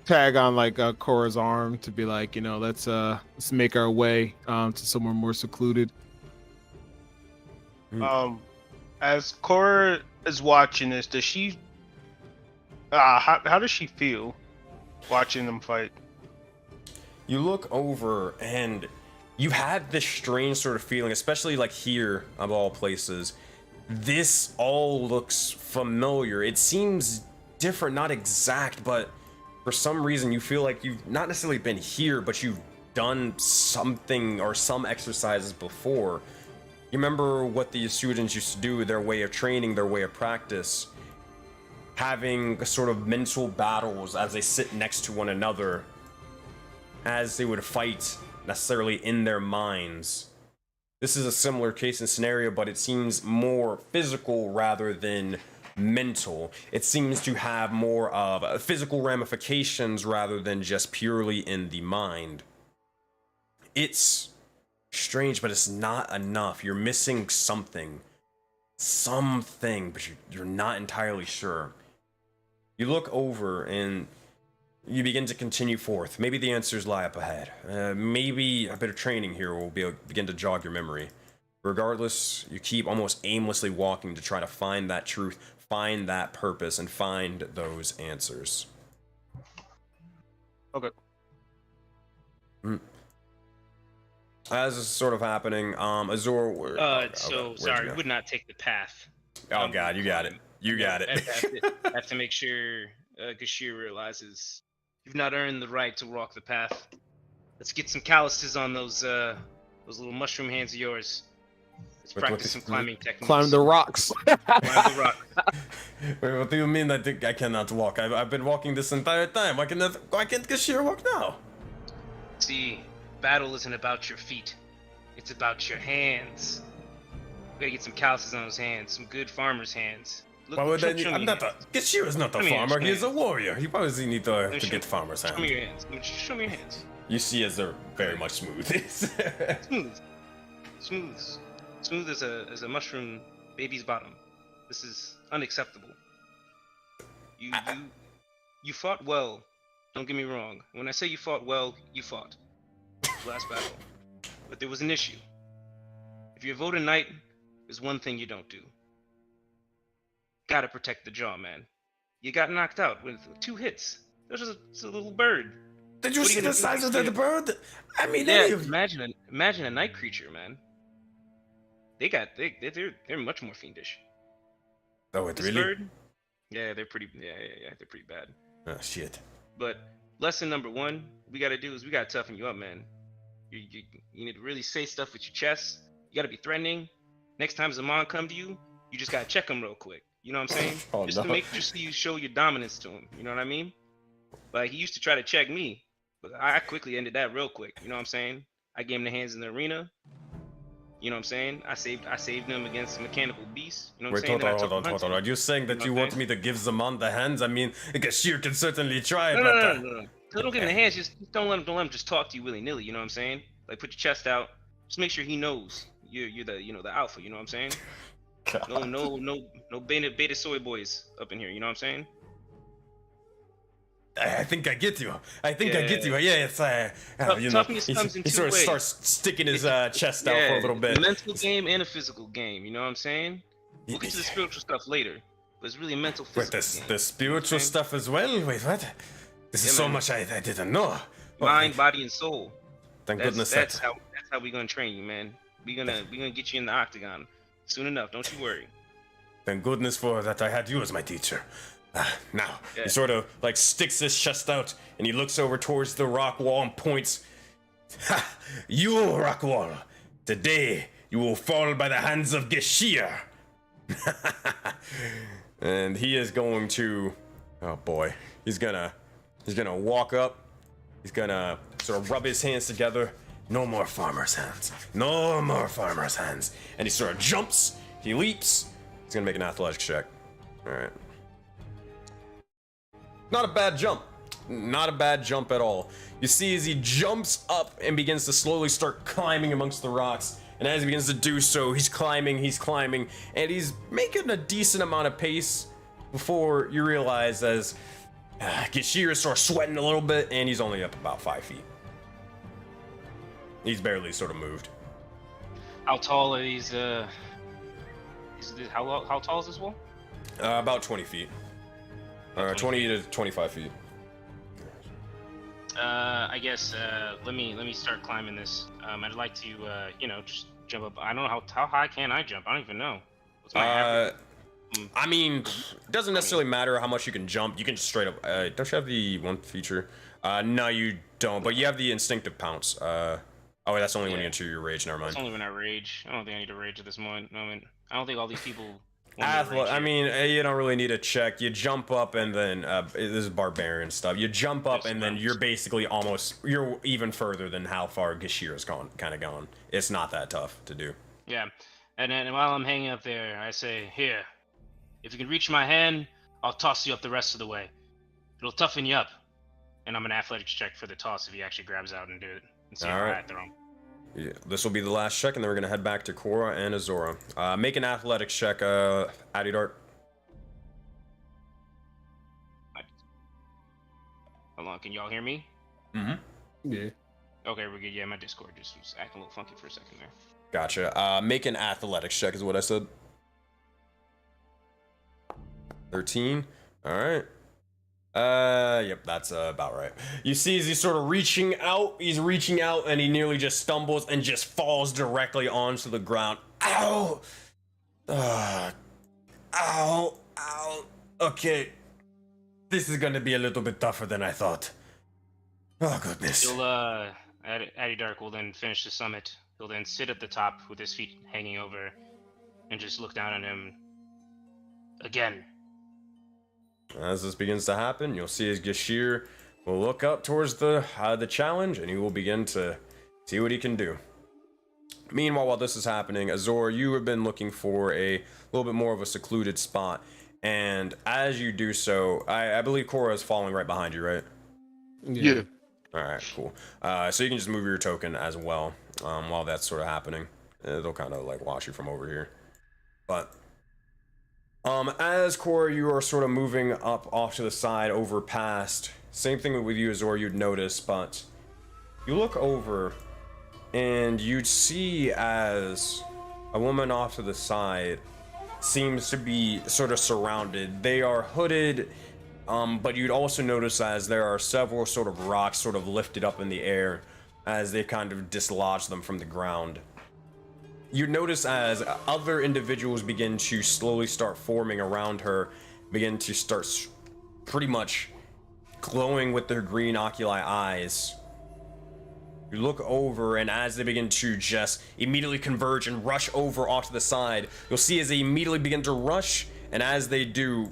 tag on like Korra's arm to be like, you know, let's make our way to somewhere more secluded. As Korra is watching this, does she how does she feel watching them fight? You look over and you had this strange sort of feeling, especially like here of all places. This all looks familiar. It seems different, not exact, but for some reason you feel like you've not necessarily been here, but you've done something or some exercises before. You remember what the students used to do, their way of training, their way of practice. having sort of mental battles as they sit next to one another, as they would fight necessarily in their minds. This is a similar case and scenario, but it seems more physical rather than mental. It seems to have more of physical ramifications rather than just purely in the mind. It's strange, but it's not enough. You're missing something. Something, but you're not entirely sure. You look over and you begin to continue forth. Maybe the answers lie up ahead. Maybe a bit of training here will begin to jog your memory. Regardless, you keep almost aimlessly walking to try to find that truth, find that purpose, and find those answers. Okay. As this is sort of happening, Azor... Sorry, would not take the path. Oh god, you got it. You got it. I have to make sure Gashir realizes you've not earned the right to walk the path. Let's get some calluses on those little mushroom hands of yours. Let's practice some climbing techniques. Climb the rocks. Climb the rock. Wait, what do you mean I cannot walk? I've been walking this entire time. Why can't Gashir walk now? See, battle isn't about your feet. It's about your hands. We gotta get some calluses on those hands, some good farmer's hands. Look, Why would Gashir is not a farmer, he is a warrior. He probably need to get farmer's hands. Show me your hands. Show me your hands. You see as they're very much smooth. Smooth as a mushroom baby's bottom. This is unacceptable. You fought well. Don't get me wrong. When I say you fought well, you fought. Last battle. But there was an issue. If you're a Voden Knight, there's one thing you don't do. Gotta protect the jaw, man. You got knocked out with 2 hits. There's just a little bird. Did you see the size of the bird? I mean, yeah, imagine a night creature, man. They're much more fiendish. Oh, it This really? bird, they're pretty bad. Oh shit. But lesson number 1 we gotta do is we gotta toughen you up, man. You need to really say stuff with your chest. You gotta be threatening. Next time Zaman come to you, you just gotta check him real quick. You know what I'm saying? Oh, just no. to make just so you show your dominance to him. You know what I mean? Like he used to try to check me, but I quickly ended that real quick. You know what I'm saying? I gave him the hands in the arena. You know what I'm saying? I saved him against mechanical beasts. You know what I'm saying? Hold on. Are you saying that you want me to give Zaman the hands? I mean, Gashir can certainly try, No, but... no. So don't give him the hands. Just don't let him just talk to you willy nilly. You know what I'm saying? Like put your chest out. Just make sure he knows you're the alpha. You know what I'm saying? God. No beta soy boys up in here. You know what I'm saying? I think I get you. I get you. Yeah, it's Toughness comes in he two sort of ways. starts sticking his chest out for a little bit. A mental game and a physical game. You know what I'm saying? We'll get to the spiritual stuff later, but it's really a mental. Wait, the spiritual stuff as well. Wait, what? This is so much I didn't know. Mind, body, and soul. Thank goodness that's how we're gonna train you, man. We're gonna get you in the octagon soon enough. Don't you worry. Thank goodness for that I had you as my teacher. Now, he sort of like sticks his chest out and he looks over towards the rock wall and points. Ha! You, rock wall, today you will fall by the hands of Gashir. And he is going to, oh boy, he's gonna walk up. He's gonna sort of rub his hands together. No more farmer's hands. No more farmer's hands. And he sort of jumps. He leaps. He's gonna make an athletics check. All right. Not a bad jump. Not a bad jump at all. You see as he jumps up and begins to slowly start climbing amongst the rocks. And as he begins to do so, he's climbing, and he's making a decent amount of pace before you realize as Gashir is sort of sweating a little bit, and he's only up about 5 feet. He's barely sort of moved. How tall are these? How tall is this wall? About 20 feet. 20 to 25 feet. I guess let me start climbing this. I'd like to just jump up. I don't know how high can I jump? I don't even know. What's my average? I mean, it doesn't necessarily matter how much you can jump. You can just straight up. Don't you have the one feature? No, you don't. But you have the instinctive pounce. Oh, that's only when you enter your rage. Never mind. That's only when I rage. I don't think I need to rage at this moment. I don't think all these people I mean, you don't really need a check. You jump up and then this is barbarian stuff. You jump up and then you're basically you're even further than how far Gashira's gone. It's not that tough to do. Yeah, and then while I'm hanging up there, I say, "Here, if you can reach my hand, I'll toss you up the rest of the way. It'll toughen you up." And I'm an athletics check for the toss if he actually grabs out and do it. And see how high I throw him. Yeah, this will be the last check, and then we're gonna head back to Korra and Azora. Make an athletics check, Addy Dart. Hold on, can y'all hear me? Mm-hmm. Yeah. Okay, we're good. Yeah, my Discord just was acting a little funky for a second there. Gotcha. Make an athletics check is what I said. 13. All right. Yep, that's about right. You see as he's sort of reaching out, and he nearly just stumbles and just falls directly onto the ground. Ow! Ow! Okay. This is gonna be a little bit tougher than I thought. Oh, goodness. Addy Dark will then finish the summit. He'll then sit at the top with his feet hanging over and just look down at him again. As this begins to happen, you'll see as Gashir will look up towards the challenge, and he will begin to see what he can do. Meanwhile, while this is happening, Azor, you have been looking for a little bit more of a secluded spot, and as you do so, I believe Korra is following right behind you, right? Yeah. All right, cool. So you can just move your token as well while that's sort of happening. It'll kind of like watch you from over here, but. As Korra, you are sort of moving up off to the side, over past. Same thing with you, Azor, you'd notice, but you look over and you'd see as a woman off to the side seems to be sort of surrounded. They are hooded, but you'd also notice as there are several sort of rocks sort of lifted up in the air as they kind of dislodge them from the ground. You notice as other individuals begin to slowly start forming around her, begin to start pretty much glowing with their green oculi eyes. You look over, and as they begin to just immediately converge and rush over off to the side, you'll see as they immediately begin to rush, and as they do,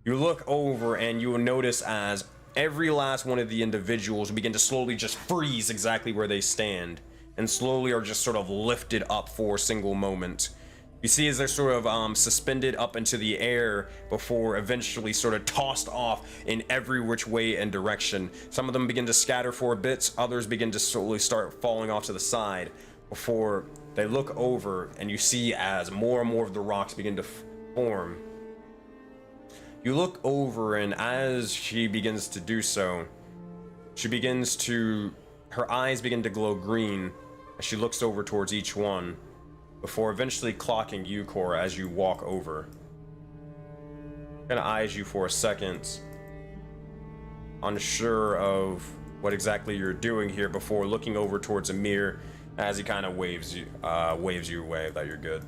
you look over and you will notice as every last one of the individuals begin to slowly just freeze exactly where they stand. And slowly are just sort of lifted up for a single moment. You see as they're sort of suspended up into the air before eventually sort of tossed off in every which way and direction. Some of them begin to scatter for a bit, others begin to slowly start falling off to the side before they look over and you see as more and more of the rocks begin to form. You look over, and as she begins to do so, her eyes begin to glow green as she looks over towards each one, before eventually clocking you, Korra, as you walk over. Kind of eyes you for a second, unsure of what exactly you're doing here, before looking over towards Amir as he kind of waves you away that you're good.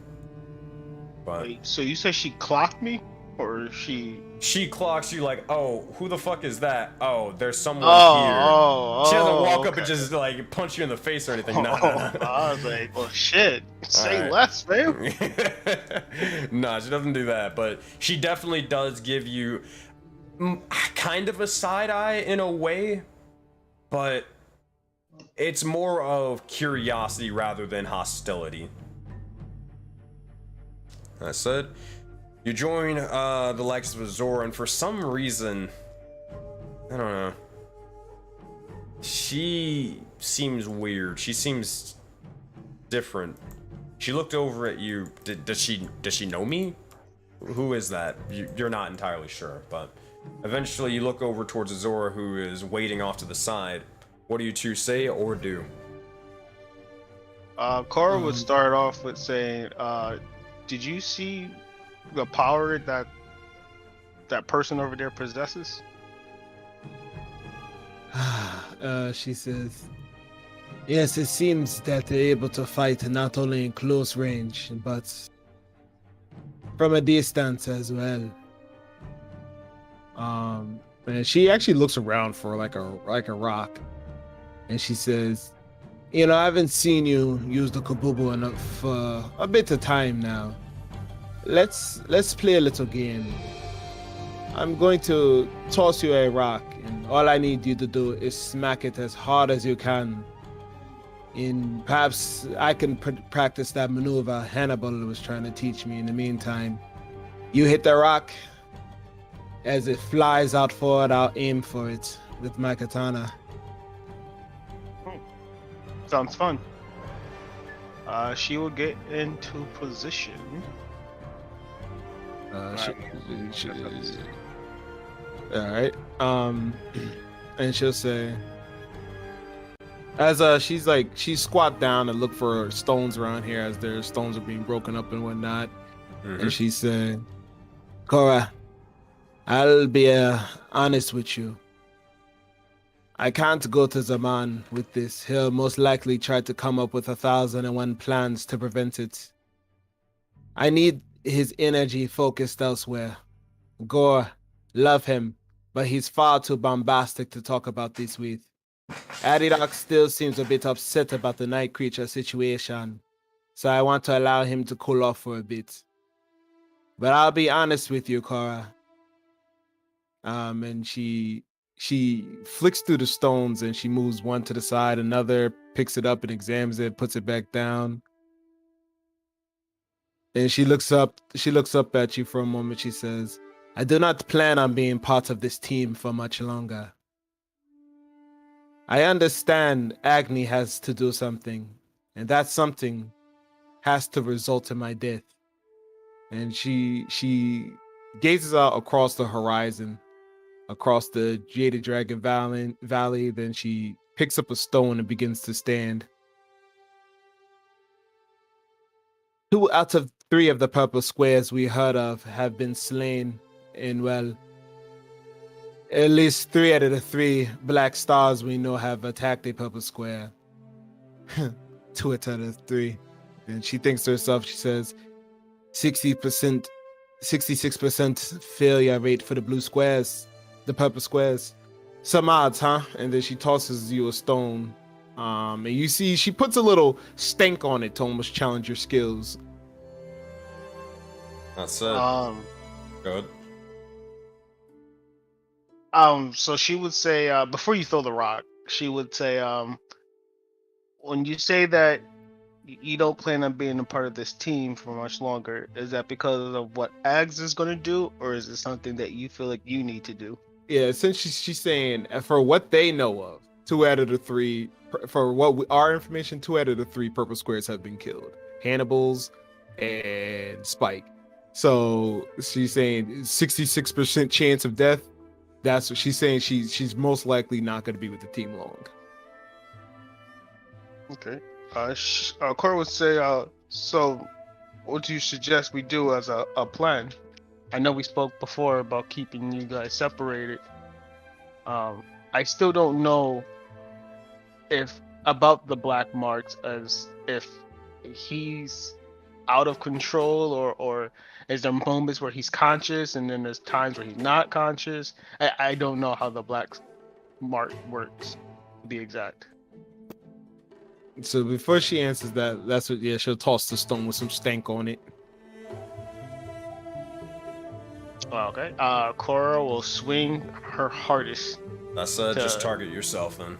But Wait, so you said she clocked me? Or she clocks you like, oh, who the fuck is that? Oh, there's someone here. She doesn't walk up and just like punch you in the face or anything. No. I was like, well, shit. Say less, man. No, she doesn't do that, but she definitely does give you kind of a side eye in a way, but it's more of curiosity rather than hostility. That said, you join the likes of Azor, and for some reason, I don't know, she seems weird. She seems different. She looked over at you. Does she know me? Who is that? You're not entirely sure, but eventually you look over towards Azor, who is waiting off to the side. What do you two say or do? Korra would start off with saying, did you see the power that person over there possesses? She says, yes, it seems that they're able to fight not only in close range, but from a distance as well. And she actually looks around for like a rock, and she says, I haven't seen you use the kabubu enough for a bit of time now. let's play a little game. I'm going to toss you a rock, and all I need you to do is smack it as hard as you can. And perhaps I can practice that maneuver Hannibal was trying to teach me in the meantime. You hit the rock. As it flies out forward, I'll aim for it with my katana. Sounds fun. She will get into position. All right. And she'll say, as she's squat down and look for stones around here as their stones are being broken up and whatnot. And she said, Cora, I'll be honest with you. I can't go to Zaman with this. He'll most likely try to come up with 1,001 plans to prevent it. I need his energy focused elsewhere. Gore, love him, but he's far too bombastic to talk about this with. Adidoc still seems a bit upset about the night creature situation, so I want to allow him to cool off for a bit. But I'll be honest with you, Cora. And she flicks through the stones and she moves one to the side, another picks it up and examines it, puts it back down. And she looks up at you for a moment. She says, I do not plan on being part of this team for much longer. I understand Agni has to do something, and that something has to result in my death. And she gazes out across the horizon, across the Jaded Dragon Valley. Then she picks up a stone and begins to stand. 2 out of 3 of the purple squares we heard of have been slain, and well, at least 3 out of the 3 black stars we know have attacked a purple square. 2 out of 3. And she thinks to herself, she says, 60%, 66% failure rate for the blue squares, the purple squares. Some odds, huh? And then she tosses you a stone. And you see she puts a little stank on it to almost challenge your skills. That's it. Good. So she would say, before you throw the rock, she would say, when you say that you don't plan on being a part of this team for much longer, is that because of what Ags is going to do, or is it something that you feel like you need to do? Yeah, since she's saying, for what they know of, 2 out of the 3, for our information, 2 out of the 3 purple squares have been killed. Hannibal's and Spike. So she's saying 66% chance of death. That's what she's saying. She's most likely not going to be with the team long. Okay. Cora would say, so what do you suggest we do as a plan? I know we spoke before about keeping you guys separated. I still don't know about the black marks, as if he's out of control, or is there moments where he's conscious and then there's times where he's not conscious. I don't know how the black mark works, to be exact. So before she answers that, that's what, yeah, she'll toss the stone with some stank on it. Okay. Cora will swing her hardest. That's just target yourself then.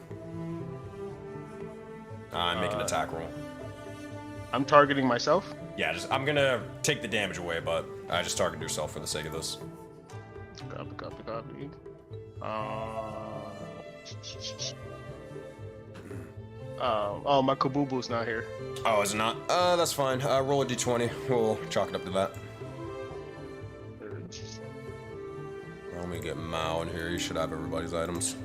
Make an attack roll. I'm targeting myself? Yeah, I'm gonna take the damage away, but I just target yourself for the sake of this. Copy. My Kabubu's not here. Oh, is it not? That's fine. Roll a d20. We'll chalk it up to that. Let me get Mao in here. You should have everybody's items.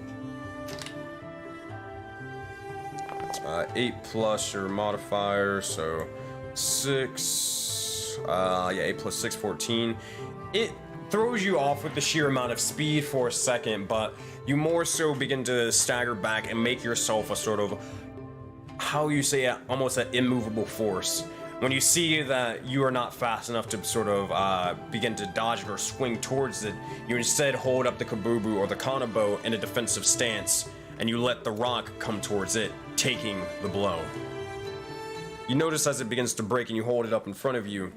8 plus your modifier, so 6. 8 plus 6, 14. It throws you off with the sheer amount of speed for a second, but you more so begin to stagger back and make yourself a sort of, how you say it, almost an immovable force. When you see that you are not fast enough to sort of begin to dodge it or swing towards it, you instead hold up the Kabubu or the Kanabo in a defensive stance, and you let the rock come towards it, taking the blow. You notice as it begins to break and you hold it up in front of you,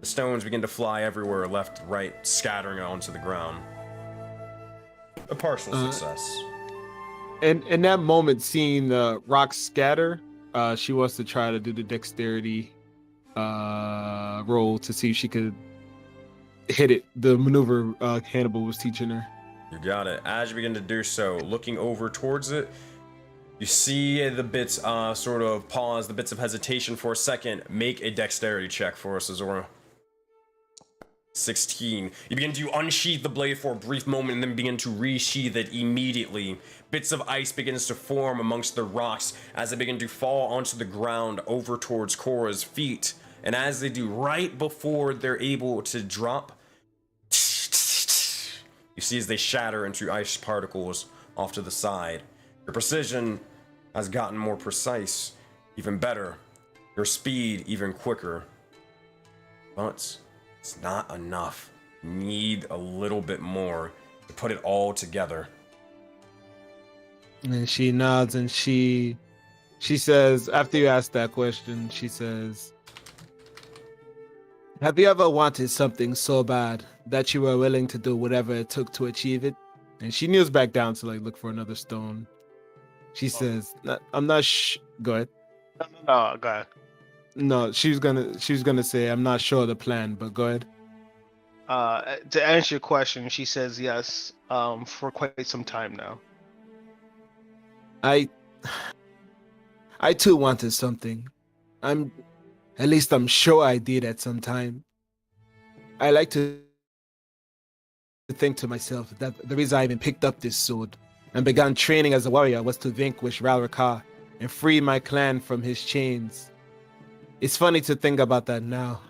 The stones begin to fly everywhere, left, right, scattering onto the ground. A partial success. And in that moment, seeing the rocks scatter, she wants to try to do the dexterity roll to see if she could hit it. The maneuver Hannibal was teaching her. You got it. As you begin to do so, looking over towards it, you see the bits sort of pause, the bits of hesitation for a second. Make a dexterity check for us, Azora. 16. You begin to unsheath the blade for a brief moment and then begin to resheath it immediately. Bits of ice begins to form amongst the rocks as they begin to fall onto the ground over towards Korra's feet. And as they do, right before they're able to drop, you see as they shatter into ice particles off to the side. Your precision has gotten more precise, even better. Your speed even quicker. But it's not enough. You need a little bit more to put it all together. And she nods and she says, after you ask that question, she says, have you ever wanted something so bad that you were willing to do whatever it took to achieve it? And she kneels back down to look for another stone. She says, I'm not go ahead. No, go ahead. No, she was gonna say, I'm not sure of the plan, but go ahead. To answer your question, she says yes, for quite some time now. I too wanted something. At least I'm sure I did at some time. I like to think to myself that the reason I even picked up this sword and began training as a warrior was to vanquish Ral-Rakar and free my clan from his chains. It's funny to think about that now.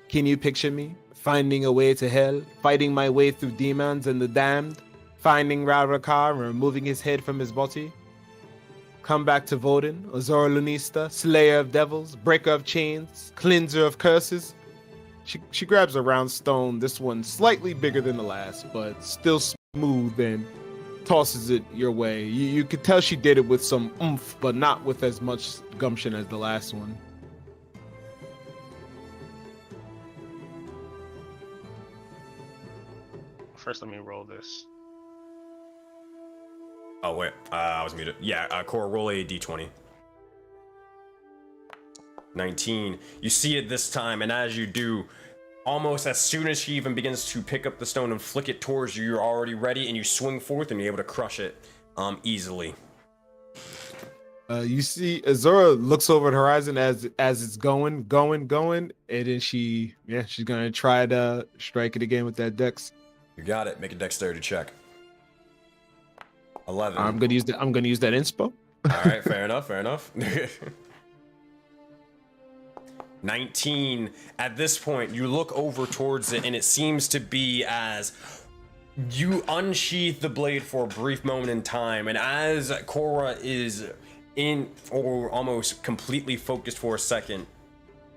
Can you picture me finding a way to hell, fighting my way through demons and the damned, finding Ral-Rakar and removing his head from his body? Come back to Voden, Azora Lunista, Slayer of Devils, Breaker of Chains, Cleanser of Curses. She grabs a round stone, this one slightly bigger than the last, but still smooth, and tosses it your way. You could tell she did it with some oomph, but not with as much gumption as the last one. First, let me roll this. Oh, wait. I was muted. Yeah, Korra, roll a d20. 19. You see it this time, and as you do, almost as soon as she even begins to pick up the stone and flick it towards you, you're already ready, and you swing forth, and you're able to crush it easily. You see Azora looks over the horizon as it's going, and then she's gonna try to strike it again with that dex. You got it. Make a dexterity check. 11. I'm gonna use that inspo. All right, fair enough. 19. At this point, you look over towards it, and it seems to be as you unsheath the blade for a brief moment in time, and as Korra is in or almost completely focused for a second,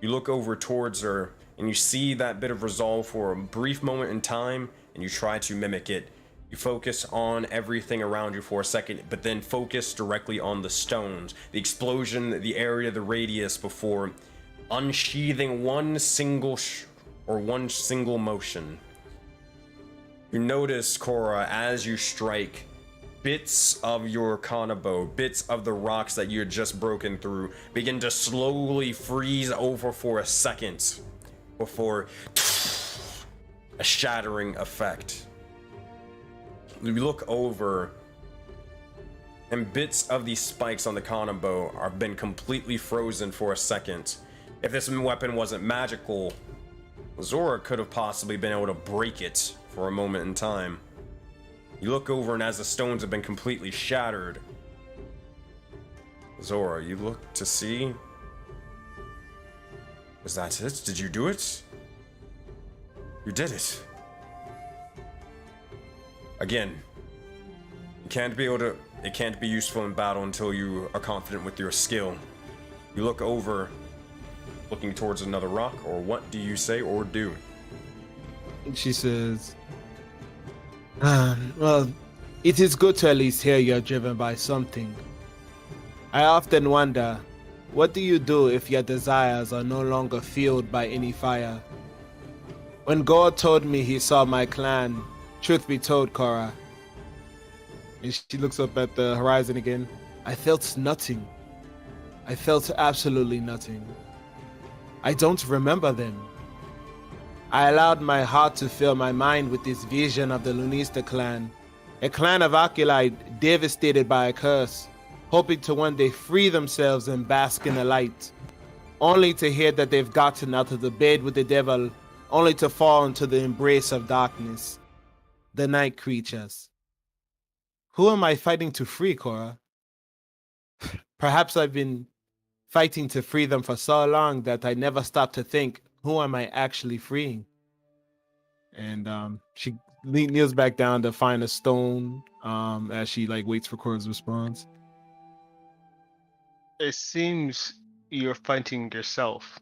you look over towards her, and you see that bit of resolve for a brief moment in time, and you try to mimic it. You focus on everything around you for a second, but then focus directly on the stones, the explosion, the area, the radius, before unsheathing one single motion. You notice, Korra, as you strike, bits of your kanabo, bits of the rocks that you had just broken through, begin to slowly freeze over for a second before a shattering effect. You look over, and bits of these spikes on the kanabo have been completely frozen for a second. If this weapon wasn't magical, Zora could have possibly been able to break it for a moment in time. You look over, and as the stones have been completely shattered, Zora, you look to see. Was that it? Did you do it? You did it. Again, it can't be useful in battle until you are confident with your skill. You look over, looking towards another rock, or what do you say or do? She says, well, it is good to at least hear you're driven by something. I often wonder, What do you do if your desires are no longer fueled by any fire? When God told me he saw my clan, truth be told, Korra, and she looks up at the horizon again, I felt nothing. I felt absolutely nothing. I don't remember them. I allowed my heart to fill my mind with this vision of the Lunista clan, a clan of Oculi devastated by a curse, hoping to one day free themselves and bask in the light, only to hear that they've gotten out of the bed with the devil, only to fall into the embrace of darkness, the night creatures. Who am I fighting to free, Korra? Perhaps I've been fighting to free them for so long that I never stopped to think, who am I actually freeing? And she kneels back down to find a stone as she like waits for Korra's response. It seems you're fighting yourself.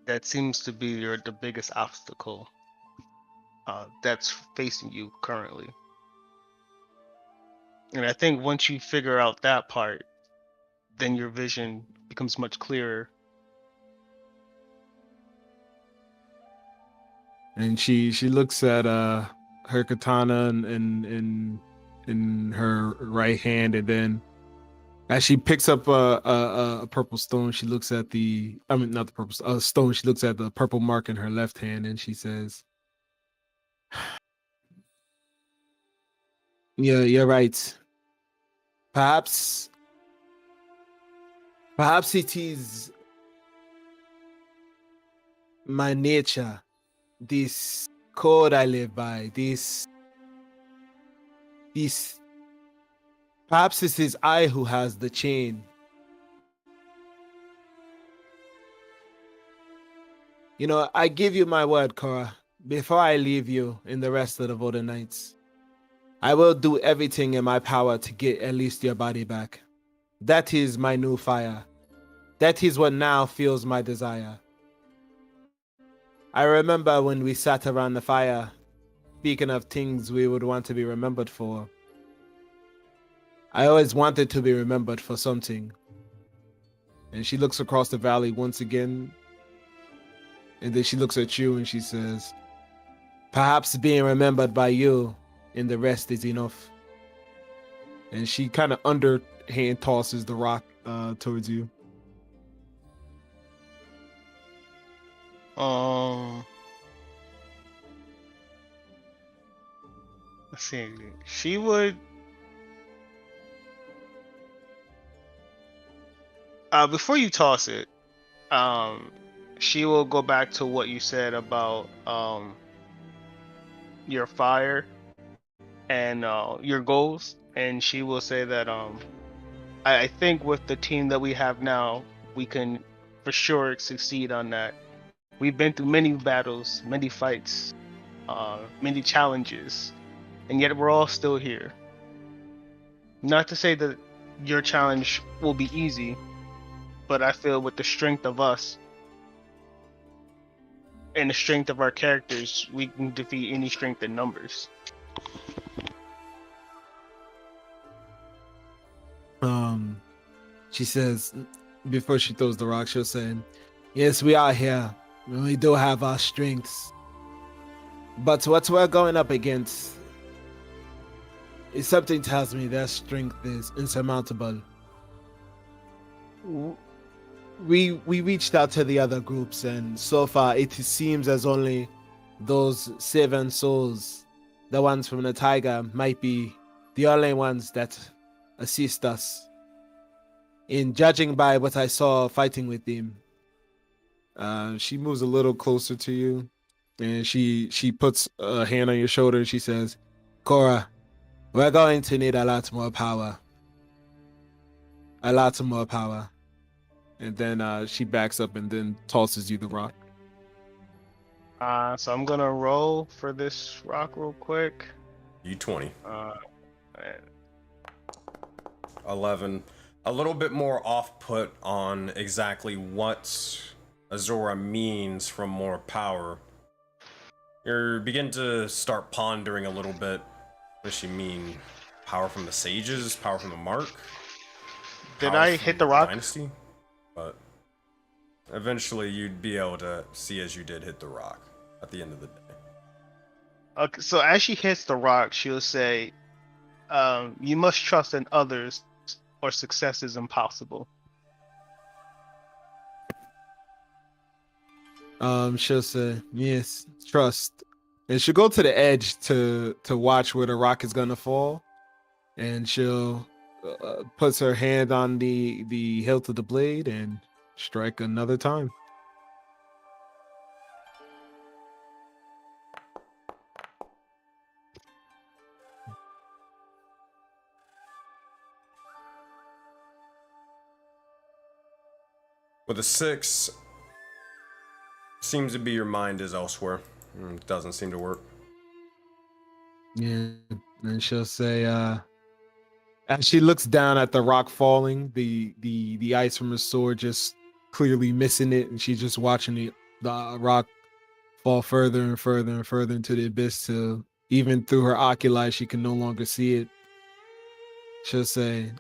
That seems to be the biggest obstacle that's facing you currently. And I think once you figure out that part, then your vision becomes much clearer. And she looks at her katana in her right hand, and then as she picks up a purple stone, she looks at not the purple stone. She looks at the purple mark in her left hand, and she says, "Yeah, you're right. Perhaps it is my nature, this code I live by, this perhaps it is I who has the chain. You know, I give you my word, Korra, before I leave you in the rest of the Voden Knights, I will do everything in my power to get at least your body back. That is my new fire. That is what now fuels my desire. I remember when we sat around the fire, speaking of things we would want to be remembered for. I always wanted to be remembered for something." And she looks across the valley once again, and then she looks at you and she says, "Perhaps being remembered by you and the rest is enough." And she kind of underhand tosses the rock towards you. Let's see. She would. Before you toss it, she will go back to what you said about your fire and your goals, and she will say that I think with the team that we have now, we can for sure succeed on that. We've been through many battles, many fights, many challenges, and yet we're all still here. Not to say that your challenge will be easy, but I feel with the strength of us and the strength of our characters, we can defeat any strength in numbers. She says, before she throws the rock, she'll say, "Yes, we are here. We do have our strengths. But what we're going up against is something tells me their strength is insurmountable. We reached out to the other groups, and so far it seems as only those 7 souls, the ones from the tiger, might be the only ones that assist us. In judging by what I saw fighting with them." She moves a little closer to you, and she puts a hand on your shoulder, and she says, "Korra, we're going to need a lot more power. A lot more power." And then she backs up and then tosses you the rock. So I'm gonna roll for this rock real quick. U20. 11. A little bit more off-put on exactly what Azora means from more power. You begin to start pondering a little bit. What does she mean? Power from the sages? Power from the mark? Did I hit the rock? Dynasty, but eventually you'd be able to see as you did hit the rock at the end of the day. Okay, so as she hits the rock, she'll say, "You must trust in others, or success is impossible." She'll say, "Yes, trust," and she'll go to the edge to watch where the rock is gonna fall, and she'll puts her hand on the hilt of the blade and strike another time. With a 6, seems to be your mind is elsewhere. Doesn't seem to work. Yeah, and she'll say, as she looks down at the rock falling, the ice from her sword just clearly missing it, and she's just watching the rock fall further and further and further into the abyss till even through her oculi she can no longer see it. She'll say,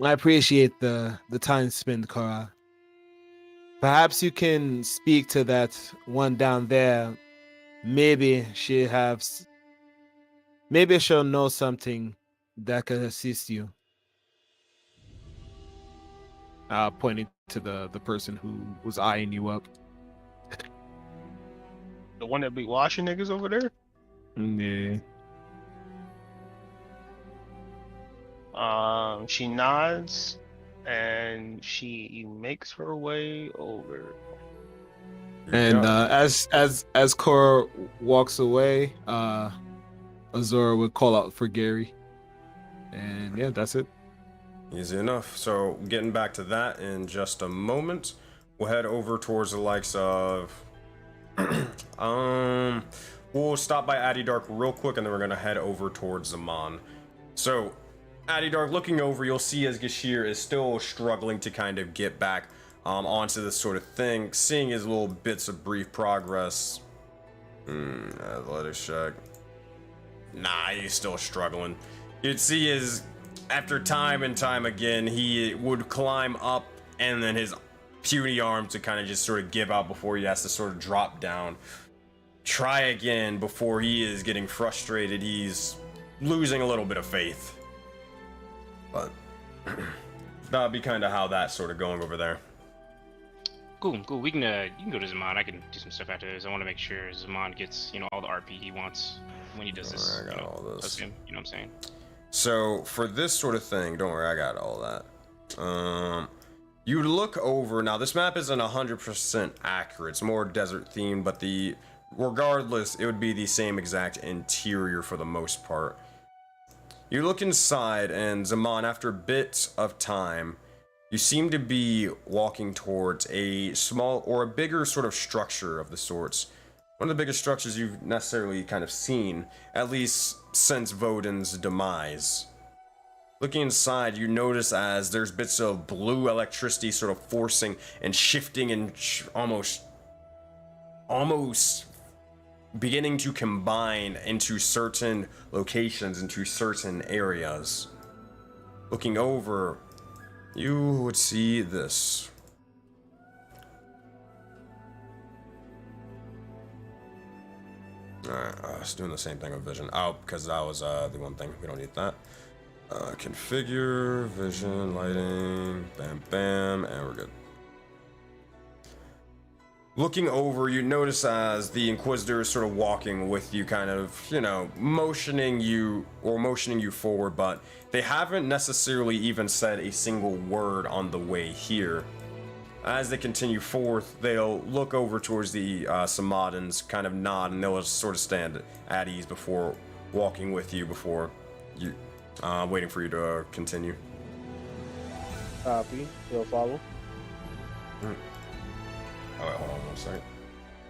"I appreciate the time spent, Kara. Perhaps you can speak to that one down there. Maybe maybe she'll know something that could assist you." Pointing to the person who was eyeing you up. The one that be washing niggas over there? Yeah. She nods and she makes her way over. And as Cora walks away, Azora would call out for Gary. And yeah, that's it. Easy enough. So getting back to that in just a moment, we'll head over towards the likes of we'll stop by Addy Dark real quick, and then we're gonna head over towards Zaman. So Addy Dark, looking over, you'll see as Gashir is still struggling to kind of get back onto this sort of thing, seeing his little bits of brief progress. Athletics check. Nah, he's still struggling. You'd see his, after time and time again, he would climb up, and then his puny arm to kind of just sort of give out before he has to sort of drop down. Try again before he is getting frustrated. He's losing a little bit of faith. But that'd be kind of how that's sort of going over there. Cool. We can you can go to Zaman. I can do some stuff after this. I want to make sure Zaman gets all the RP he wants when he does this. I got all this. You know what I'm saying? So for this sort of thing, don't worry, I got all that. You look over, now this map isn't 100% accurate, it's more desert themed, but regardless, it would be the same exact interior for the most part. You look inside, and Zaman, after a bit of time, you seem to be walking towards a small or a bigger sort of structure of the sorts. One of the biggest structures you've necessarily kind of seen, at least since Voden's demise. Looking inside, you notice as there's bits of blue electricity sort of forcing and shifting and almost beginning to combine into certain locations, into certain areas. Looking over, you would see this. Alright, it's doing the same thing with vision. Oh, because that was the one thing. We don't need that. Configure, vision, lighting, bam, bam, and we're good. Looking over, you notice as the Inquisitor is sort of walking with you, kind of, motioning you forward, but they haven't necessarily even said a single word on the way here. As they continue forth, they'll look over towards the Samadans, kind of nod, and they'll sort of stand at ease before walking with you, before you, waiting for you to continue. Copy. You'll follow. Oh, wait, hold on one second.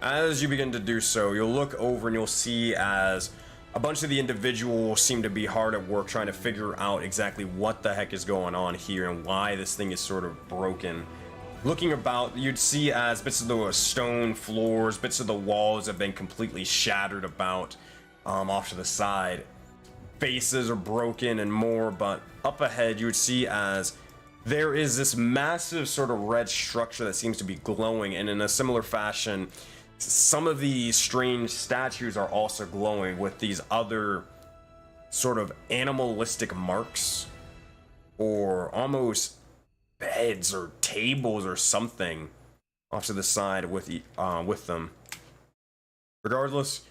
As you begin to do so, you'll look over and you'll see as a bunch of the individuals seem to be hard at work trying to figure out exactly what the heck is going on here and why this thing is sort of broken. Looking about, you'd see as bits of the stone floors, bits of the walls have been completely shattered about off to the side. Faces are broken and more, but up ahead you would see as there is this massive sort of red structure that seems to be glowing, and in a similar fashion, some of these strange statues are also glowing with these other sort of animalistic marks, or almost beds or tables or something off to the side with them. Regardless,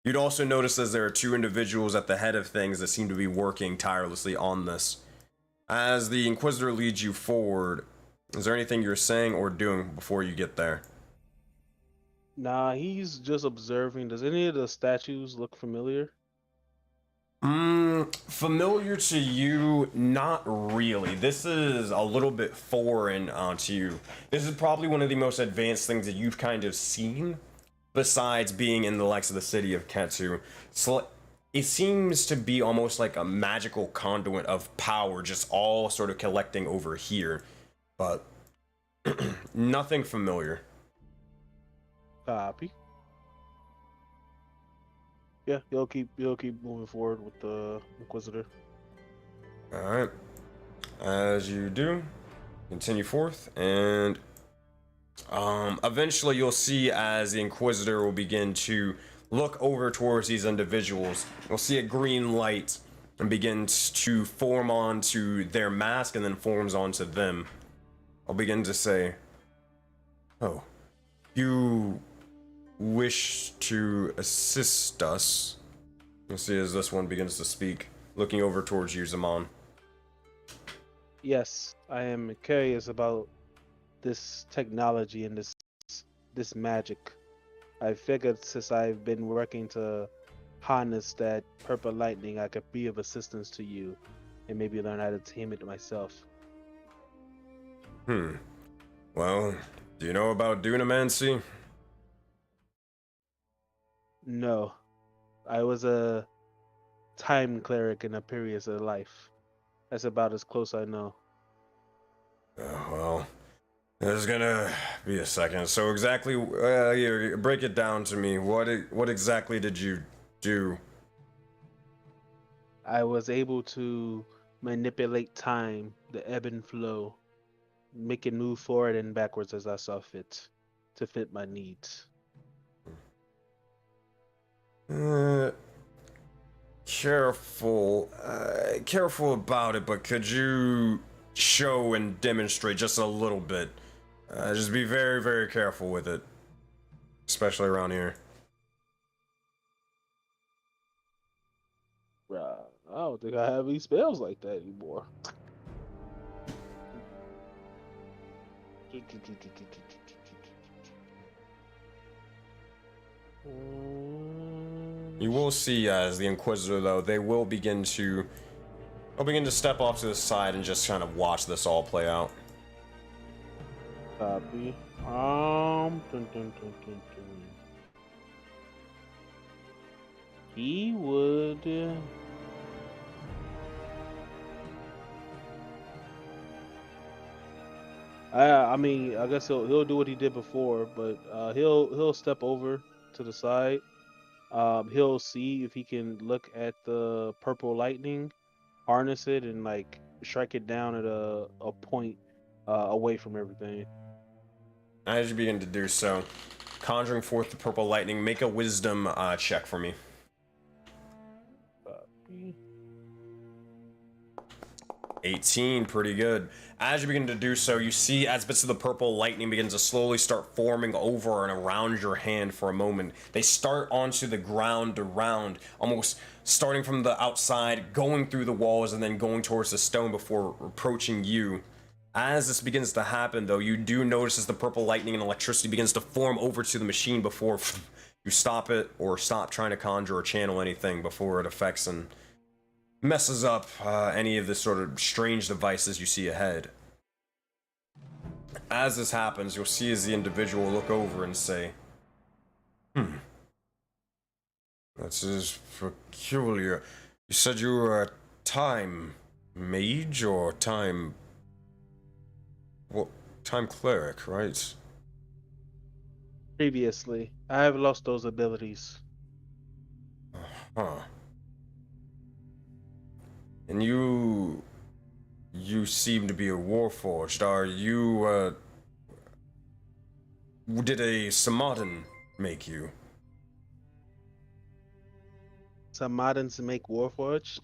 you'd also notice as there are two individuals at the head of things that seem to be working tirelessly on this. As the Inquisitor leads you forward, is there anything you're saying or doing before you get there? Nah, he's just observing. Does any of the statues look familiar? Familiar to you? Not really. This is a little bit foreign to you. This is probably one of the most advanced things that you've kind of seen, besides being in the likes of the city of Ketsu. So it seems to be almost like a magical conduit of power, just all sort of collecting over here, but nothing familiar. Copy. Yeah, he'll keep moving forward with the Inquisitor. All right. As you do, continue forth, and eventually you'll see as the Inquisitor will begin to look over towards these individuals. You'll see a green light and begins to form onto their mask and then forms onto them. I'll begin to say, "Oh, you wish to assist us?" You'll see as this one begins to speak, looking over towards you, Zaman. Yes, I am curious about this technology and this magic. I figured since I've been working to harness that purple lightning, I could be of assistance to you and maybe learn how to tame it myself. Well, do you know about Dunamancy? No, I was a time cleric in a period of life. That's about as close I know. Well, there's gonna be a second. So exactly, here, break it down to me. What exactly did you do? I was able to manipulate time, the ebb and flow, make it move forward and backwards as I saw fit, to fit my needs. Careful about it, but could you show and demonstrate just a little bit? Just be very, very careful with it, especially around here. I don't think I have any spells like that anymore. You will see as the Inquisitor, though, they will begin to step off to the side and just kind of watch this all play out. Copy. Dun, dun, dun, dun, dun. He would. I mean, I guess he'll do what he did before, but he'll step over to the side. He'll see if he can look at the purple lightning, harness it, and like strike it down at a point away from everything. As you begin to do so, conjuring forth the purple lightning, make a wisdom check for me. 18, pretty good. As you begin to do so, you see as bits of the purple lightning begins to slowly start forming over and around your hand for a moment. They start onto the ground around, almost starting from the outside, going through the walls, and then going towards the stone before approaching you. As this begins to happen, though, you do notice as the purple lightning and electricity begins to form over to the machine before you stop it or stop trying to conjure or channel anything before it affects and messes up any of the sort of strange devices you see ahead. As this happens, you'll see as the individual look over and say, That's just peculiar. You said you were a time mage or time... Well, time cleric, right? Previously, I have lost those abilities. Huh. And you You seem to be a warforged. Are you, did a Samadin make you? Samadins make Warforged?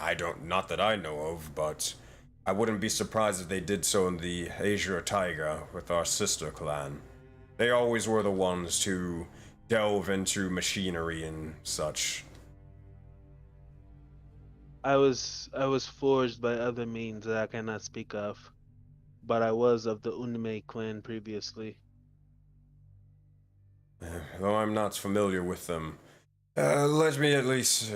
I don't, not that I know of, but I wouldn't be surprised if they did so in the Asia Taiga with our sister clan. They always were the ones to delve into machinery and such. I was forged by other means that I cannot speak of, but I was of the Unme clan previously. Though I'm not familiar with them, let me at least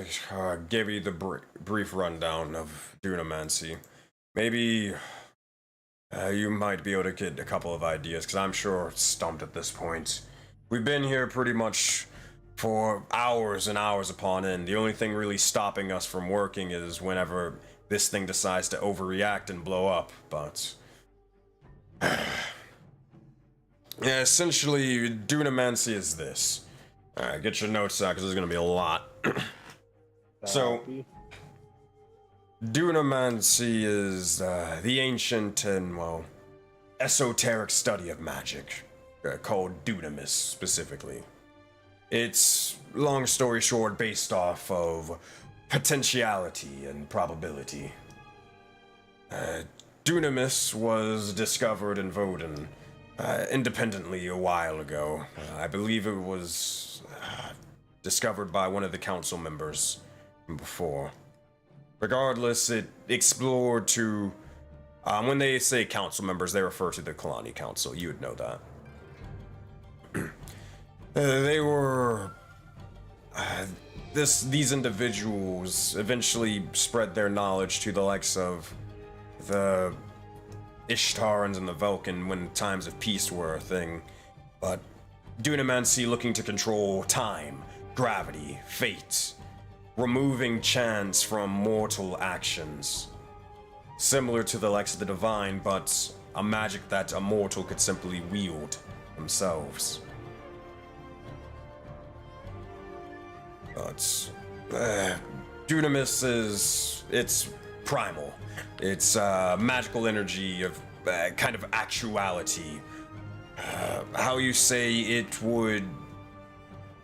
give you the brief rundown of Dunamancy. Maybe you might be able to get a couple of ideas, because I'm sure stumped at this point. We've been here pretty much for hours and hours upon end. The only thing really stopping us from working is whenever this thing decides to overreact and blow up, but... yeah, essentially, Dunamancy is this. Alright, get your notes out, because there's going to be a lot. So, Dunamancy is the ancient and, well, esoteric study of magic, called Dunamis specifically. It's, long story short, based off of potentiality and probability. Dunamis was discovered in Voden independently a while ago. I believe it was discovered by one of the council members before. Regardless, it explored to... when they say council members, they refer to the Kalani Council. You would know that. They were... these individuals eventually spread their knowledge to the likes of the Ishtarans and the Vulcan when times of peace were a thing. But Dunamancy looking to control time, gravity, fate, removing chance from mortal actions. Similar to the likes of the divine, but a magic that a mortal could simply wield themselves. But Dunamis is... it's primal. It's magical energy of kind of actuality. How you say it would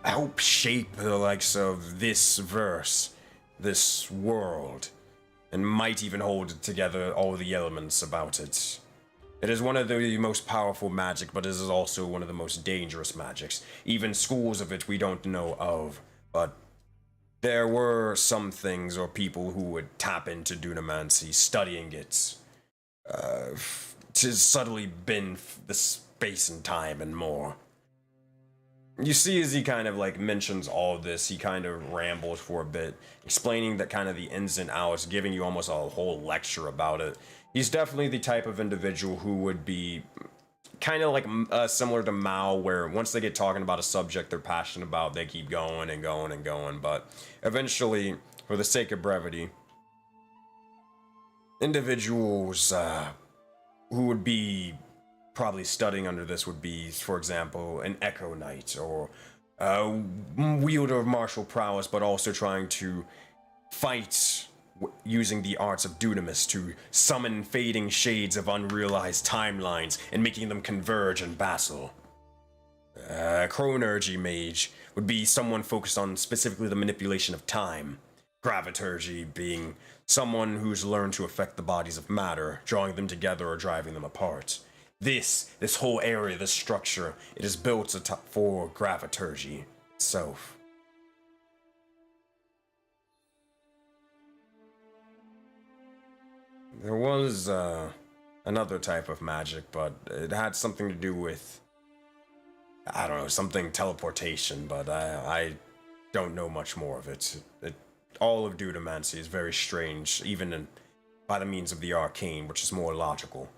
help shape the likes of this verse, this world, and might even hold together all the elements about it. It is one of the most powerful magic, but it is also one of the most dangerous magics. Even schools of it we don't know of, but there were some things or people who would tap into Dunamancy, studying it, to subtly bend the space and time and more. You see, as he kind of like mentions all of this, he kind of rambles for a bit, explaining that kind of the ins and outs, giving you almost a whole lecture about it. He's definitely the type of individual who would be kind of like similar to Mao, where once they get talking about a subject they're passionate about, they keep going and going and going. But eventually, for the sake of brevity, individuals who would be probably studying under this would be, for example, an Echo Knight or a wielder of martial prowess, but also trying to fight using the arts of Dunamis to summon fading shades of unrealized timelines and making them converge in battle. Chronergy mage would be someone focused on specifically the manipulation of time. Graviturgy being someone who's learned to affect the bodies of matter, drawing them together or driving them apart. This whole area, this structure, it is built for graviturgy itself. There was another type of magic, but it had something to do with, I don't know, something teleportation, but I don't know much more of it. All of Dunamancy is very strange, even by the means of the arcane, which is more logical.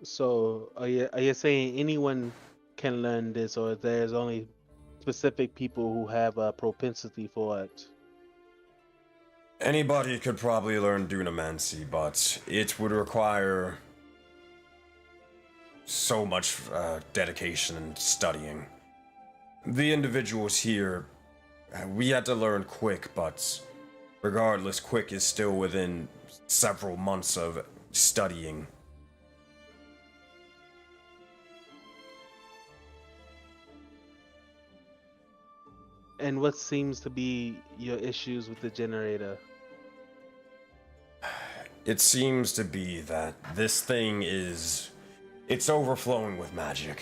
So, are you saying anyone can learn this, or there's only specific people who have a propensity for it? Anybody could probably learn Dunamancy, but it would require so much dedication and studying. The individuals here, we had to learn quick, but regardless, quick is still within several months of studying. And what seems to be your issues with the generator? It seems to be that this thing it's overflowing with magic.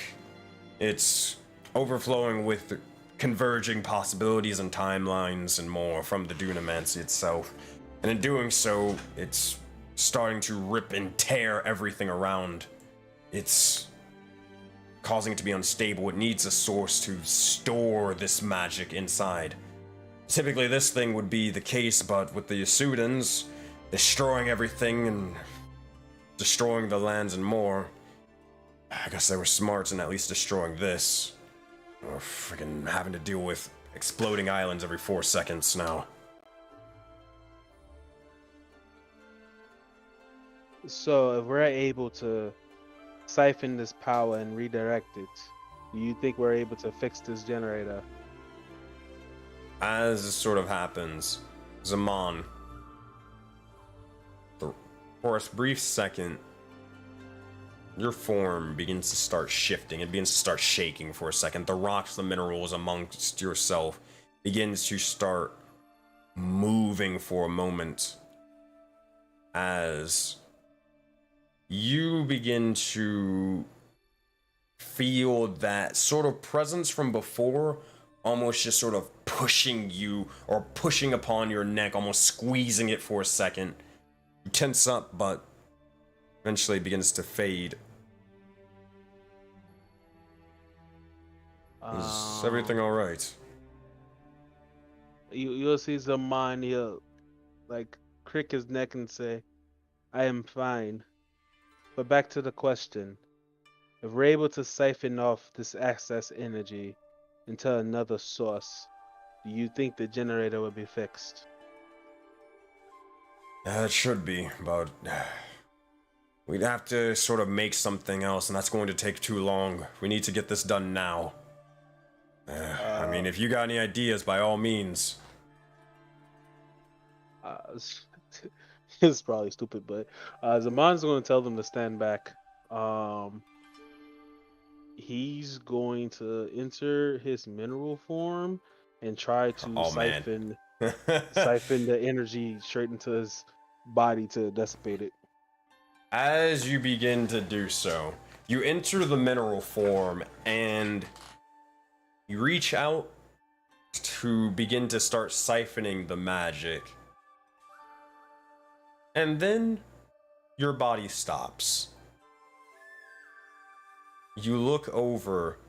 It's overflowing with converging possibilities and timelines and more from the Dunamancy itself. And in doing so, it's starting to rip and tear everything around. It's causing it to be unstable. It needs a source to store this magic inside. Typically this thing would be the case, but with the Yasudans destroying everything and destroying the lands and more, I guess they were smart in at least destroying this. Or freaking having to deal with exploding islands every 4 seconds now. So if we're able to siphon this power and redirect it, do you think we're able to fix this generator? As this sort of happens, Zaman, for a brief second, your form begins to start shifting. It begins to start shaking for a second. The rocks, the minerals amongst yourself begins to start moving for a moment as you begin to feel that sort of presence from before, almost just sort of pushing you or pushing upon your neck, almost squeezing it for a second. You tense up, but eventually it begins to fade. Is everything all right? You'll see Zaman, he'll like crick his neck and say, I am fine. But back to the question. If we're able to siphon off this excess energy into another source, do you think the generator will be fixed? It should be, but we'd have to sort of make something else, and that's going to take too long. We need to get this done now. I mean, if you got any ideas, by all means. It's probably stupid, but Zaman's going to tell them to stand back. He's going to enter his mineral form and try to siphon the energy straight into his body to dissipate it. As you begin to do so, you enter the mineral form and you reach out to begin to start siphoning the magic. And then your body stops. You look over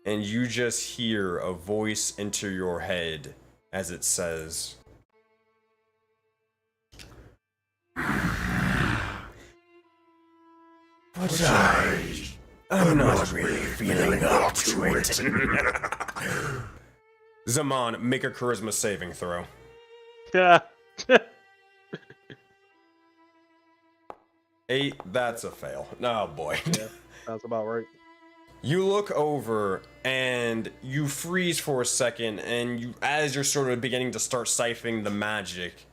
and you just hear a voice enter your head as it says, but I'm not really feeling up to it. Zaman, make a charisma saving throw. Yeah. 8, that's a fail. Oh boy. Yeah, that's about right. You look over and you freeze for a second, and as you're sort of beginning to start siphoning the magic,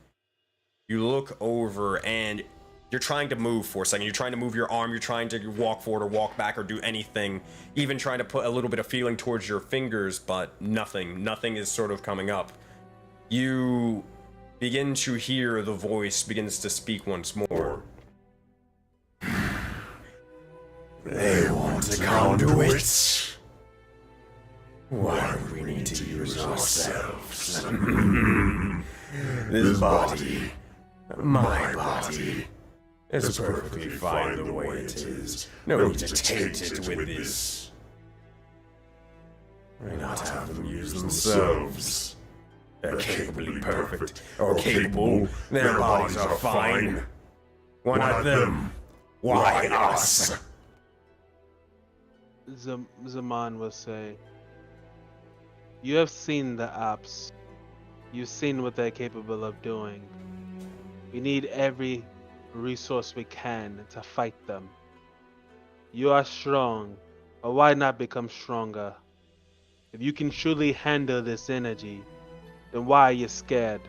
you look over and you're trying to move for a second. You're trying to move your arm, you're trying to walk forward or walk back or do anything, even trying to put a little bit of feeling towards your fingers, but nothing is sort of coming up. You begin to hear the voice begins to speak once more. They want a conduit. Why would we need to use ourselves? This body, my body, is perfectly fine the way it is. No need to taint it with this. Why not have them use themselves? They're capably perfect, or capable. Their bodies are fine. Why not them? Why us? Zaman will say, you have seen the apps. You've seen what they're capable of doing. We need every resource we can to fight them. You are strong, but why not become stronger? If you can truly handle this energy, then why are you scared?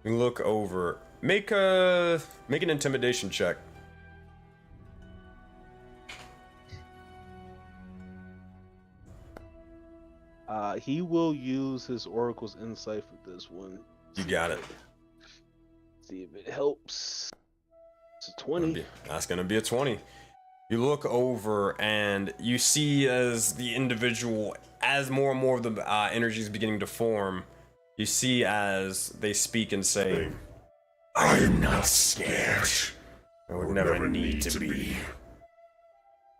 You look over. Make an intimidation check. He will use his Oracle's insight for this one. You got it. See if it helps. It's a 20. That's gonna be a 20. You look over and you see as the individual, as more and more of the energy is beginning to form, you see as they speak and say, I am not scared. I would never need to be.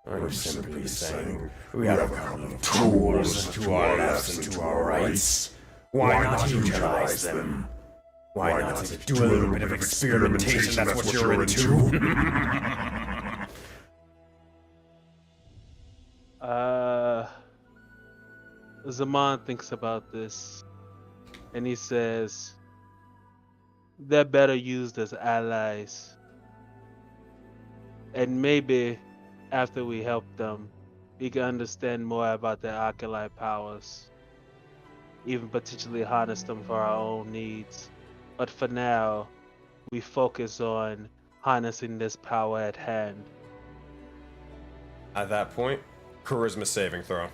I'm simply saying, we have a couple of tools to our lefts and to our rights. Why not utilize them? Why not do a little bit of experimentation? That's what you're into. Zaman thinks about this, and he says, they're better used as allies. And maybe after we help them, we can understand more about their acolyte powers. Even potentially harness them for our own needs. But for now, we focus on harnessing this power at hand. At that point, charisma saving throw.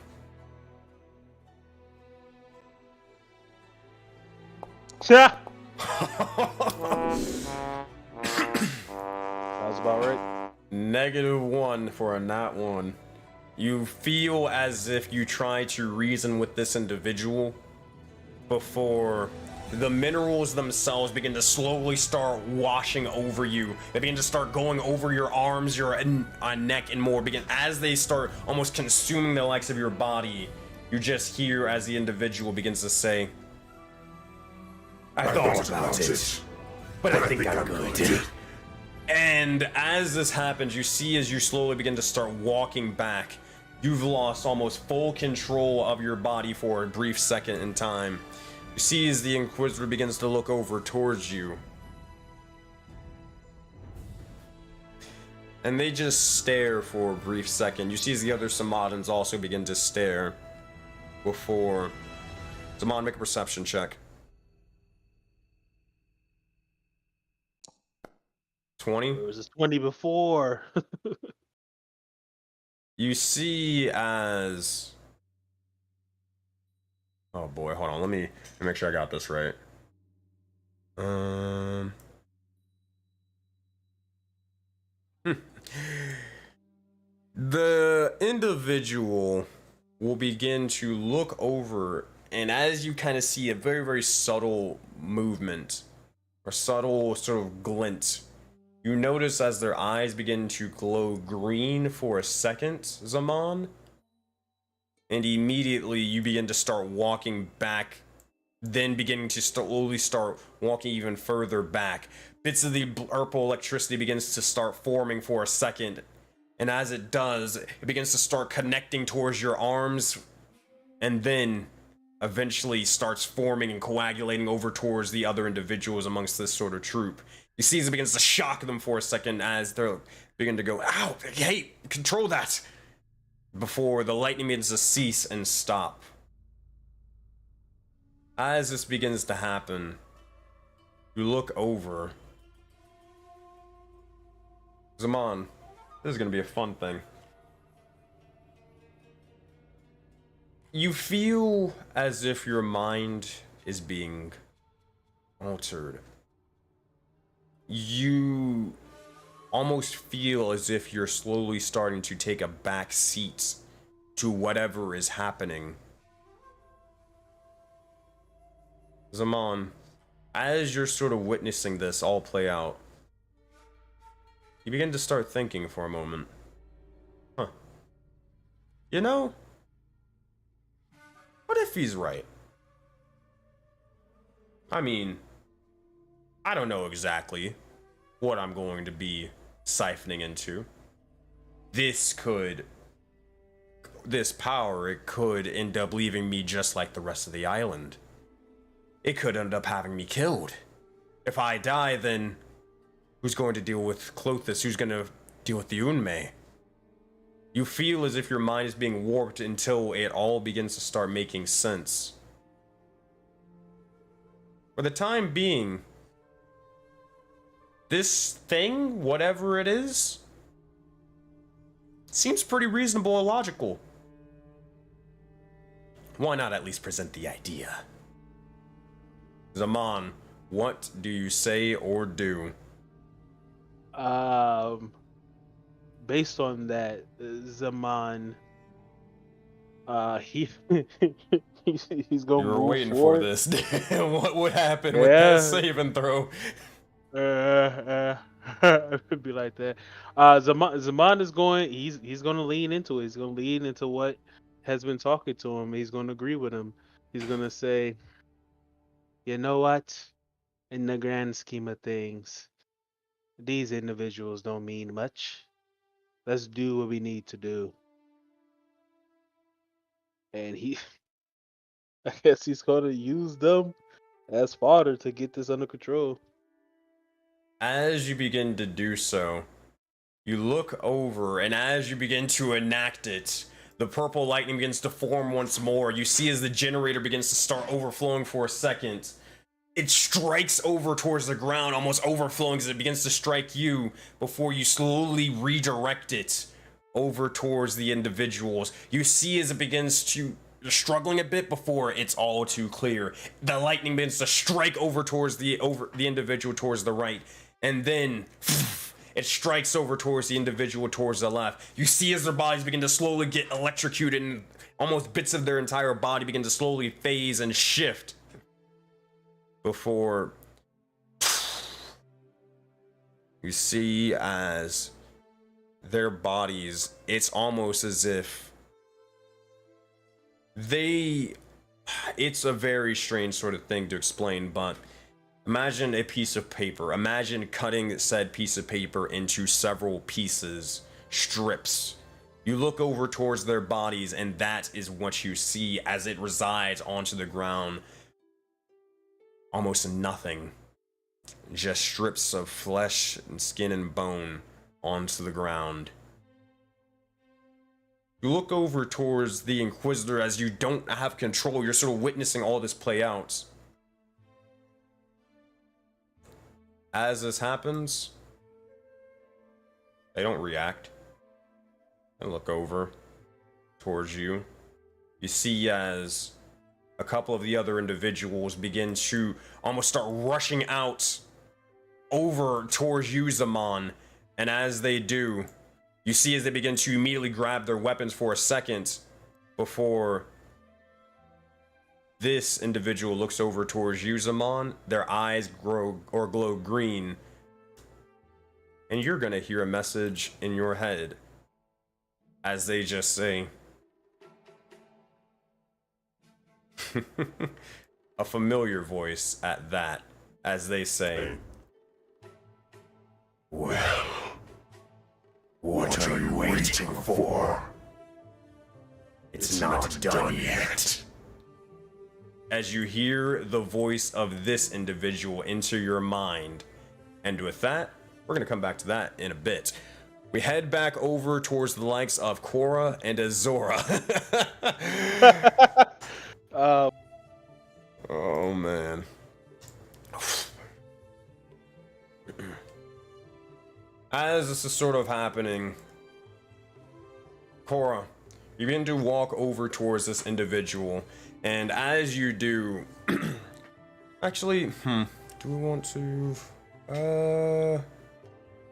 That was about right. -1 for a nat 1. You feel as if you try to reason with this individual before the minerals themselves begin to slowly start washing over you. They begin to start going over your arms, your neck, and more. As they start almost consuming the likes of your body, you just hear as the individual begins to say, I thought about it, but I think I'm good. And as this happens, you see as you slowly begin to start walking back, you've lost almost full control of your body for a brief second in time. You see as the Inquisitor begins to look over towards you. And they just stare for a brief second. You see as the other Samadans also begin to stare before... Samad, make a perception check. 20? There was a 20 before. You see as... Oh boy, hold on. Let me make sure I got this right. The individual will begin to look over, and as you kind of see a very, very subtle movement, or subtle sort of glint, you notice as their eyes begin to glow green for a second, Zaman, and immediately you begin to start walking back, then beginning to slowly start walking even further back. Bits of the purple electricity begins to start forming for a second, and as it does, it begins to start connecting towards your arms, and then eventually starts forming and coagulating over towards the other individuals amongst this sort of troop. You see as it begins to shock them for a second as they're begin to go, ow, hey, control that, before the lightning begins to cease and stop. As this begins to happen, you look over. Zaman, this is going to be a fun thing. You feel as if your mind is being altered. You almost feel as if you're slowly starting to take a back seat to whatever is happening. Zaman, as you're sort of witnessing this all play out, you begin to start thinking for a moment. Huh. You know, what if he's right? I mean, I don't know exactly what I'm going to be siphoning into. This power, it could end up leaving me just like the rest of the island. It could end up having me killed. If I die, then who's going to deal with Clothis? Who's going to deal with the Unme? You feel as if your mind is being warped until it all begins to start making sense. For the time being, this thing, whatever it is, seems pretty reasonable or logical. Why not at least present the idea? Zaman, what do you say or do? Based on that, Zaman, he he's gonna You were move waiting forward. for this. What would happen with that save and throw? It could be like that. Zaman is going. He's going to lean into it. He's going to lean into what has been talking to him. He's going to agree with him. He's going to say, you know what? In the grand scheme of things, these individuals don't mean much. Let's do what we need to do. And I guess he's going to use them as fodder to get this under control. As you begin to do so, you look over, and as you begin to enact it, the purple lightning begins to form once more. You see as the generator begins to start overflowing for a second. It strikes over towards the ground, almost overflowing as it begins to strike you before you slowly redirect it over towards the individuals. You see as it begins to struggling a bit before it's all too clear. The lightning begins to strike over towards the individual towards the right, and then it strikes over towards the individual towards the left. You see as their bodies begin to slowly get electrocuted, and almost bits of their entire body begin to slowly phase and shift before you see as their bodies, it's almost as if it's a very strange sort of thing to explain, but imagine a piece of paper. Imagine cutting said piece of paper into several pieces, strips. You look over towards their bodies, and that is what you see as it resides onto the ground. Almost nothing. Just strips of flesh and skin and bone onto the ground. You look over towards the Inquisitor as you don't have control. You're sort of witnessing all this play out. As this happens, they don't react. They look over towards you. You see as a couple of the other individuals begin to almost start rushing out over towards you, Zaman. And as they do, you see as they begin to immediately grab their weapons for a second before this individual looks over towards you, Zaman. Their eyes glow green. And you're gonna hear a message in your head as they just say, a familiar voice at that, as they say, well, what are you waiting for? It's not done yet. As you hear the voice of this individual enter your mind. And with that, we're gonna come back to that in a bit. We head back over towards the likes of Korra and Azora. Oh man. As this is sort of happening, Korra, you begin to walk over towards this individual, and as you do, actually, do we want to?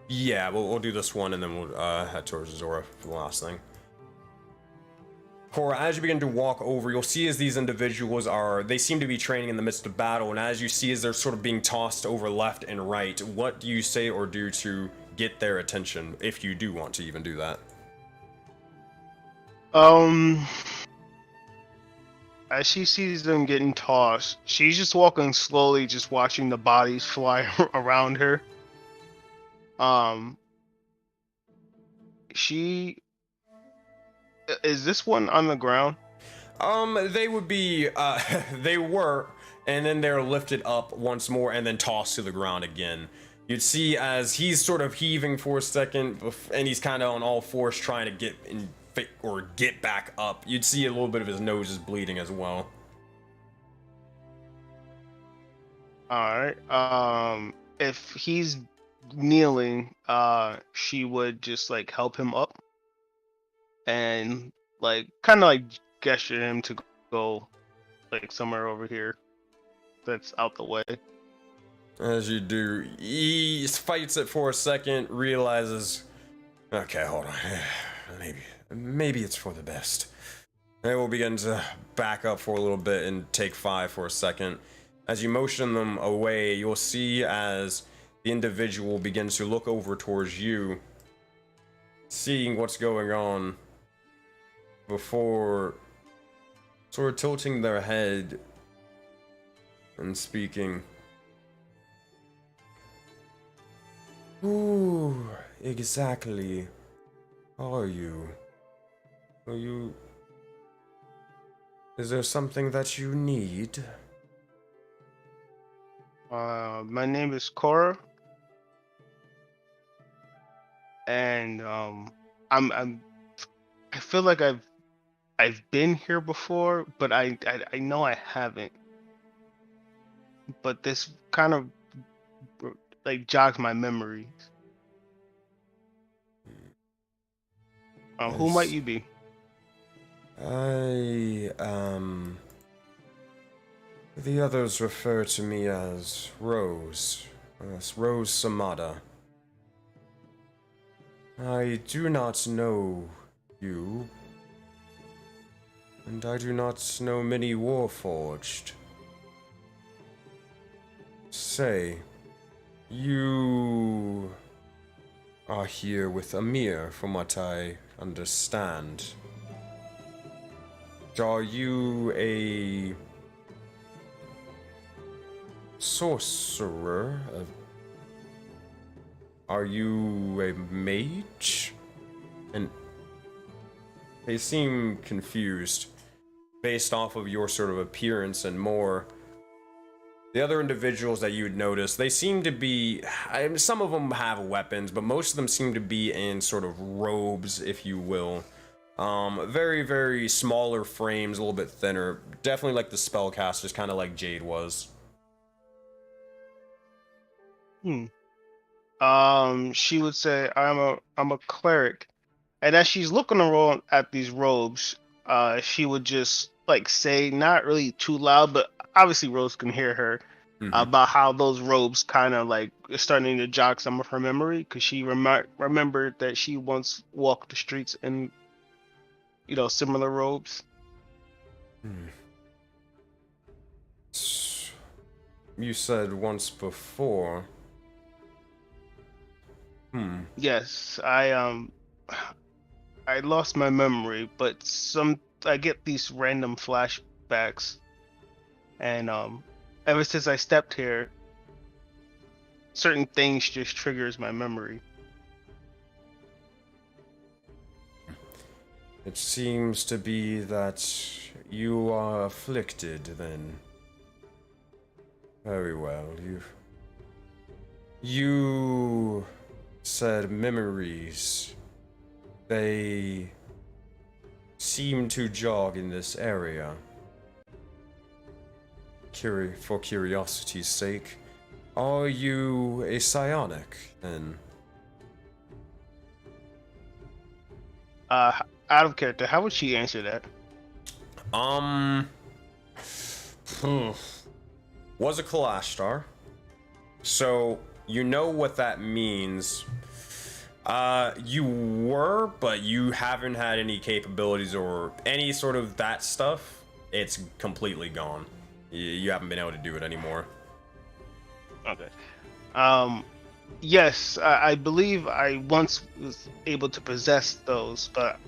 Yeah, we'll do this one, and then we'll head towards Azora for the last thing. Korra, as you begin to walk over, you'll see as these individuals they seem to be training in the midst of battle, and as you see as they're sort of being tossed over left and right, what do you say or do to get their attention, if you do want to even do that? As she sees them getting tossed, she's just walking slowly, just watching the bodies fly around her. Is this one on the ground? They would be, they were, and then they're lifted up once more and then tossed to the ground again. You'd see as he's sort of heaving for a second, and he's kind of on all fours trying to get in or get back up. You'd see a little bit of his nose is bleeding as well. All right. If he's kneeling, she would just like help him up and like kind of like gesture him to go like somewhere over here that's out the way. As you do, he fights it for a second, realizes, okay, hold on, maybe it's for the best. They will begin to back up for a little bit and take 5 for a second. As you motion them away, you'll see as the individual begins to look over towards you, seeing what's going on, before sort of tilting their head and speaking. Who exactly are you? Is there something that you need? My name is Cora, and I feel like I've been here before, but I know I haven't. But this kind of like jogs my memories. Who might you be? The others refer to me as Rose. Rose Samada. I do not know you, and I do not know many Warforged. Say, you are here with Amir, from what I understand. Are you a sorcerer? Are you a mage? And they seem confused based off of your sort of appearance and more. The other individuals that you would notice, they seem to be, some of them have weapons, but most of them seem to be in sort of robes, if you will. Very, very smaller frames, a little bit thinner. Definitely like the spellcasters, kind of like Jade was. She would say, I'm a cleric. And as she's looking around at these robes, she would just like say, not really too loud, but obviously Rose can hear her, about how those robes kind of like are starting to jog some of her memory, because she remembered that she once walked the streets in, similar robes. You said once before. Yes, I lost my memory, but I get these random flashbacks, and ever since I stepped here, certain things just triggers my memory. It seems to be that you are afflicted, then. Very well. You said memories. They seem to jog in this area. For curiosity's sake, are you a psionic, then? Out of character, how would she answer that? Was a Kalashtar. So, you know what that means. You were, but you haven't had any capabilities or any sort of that stuff. It's completely gone. You haven't been able to do it anymore. Okay. Yes, I believe I once was able to possess those, but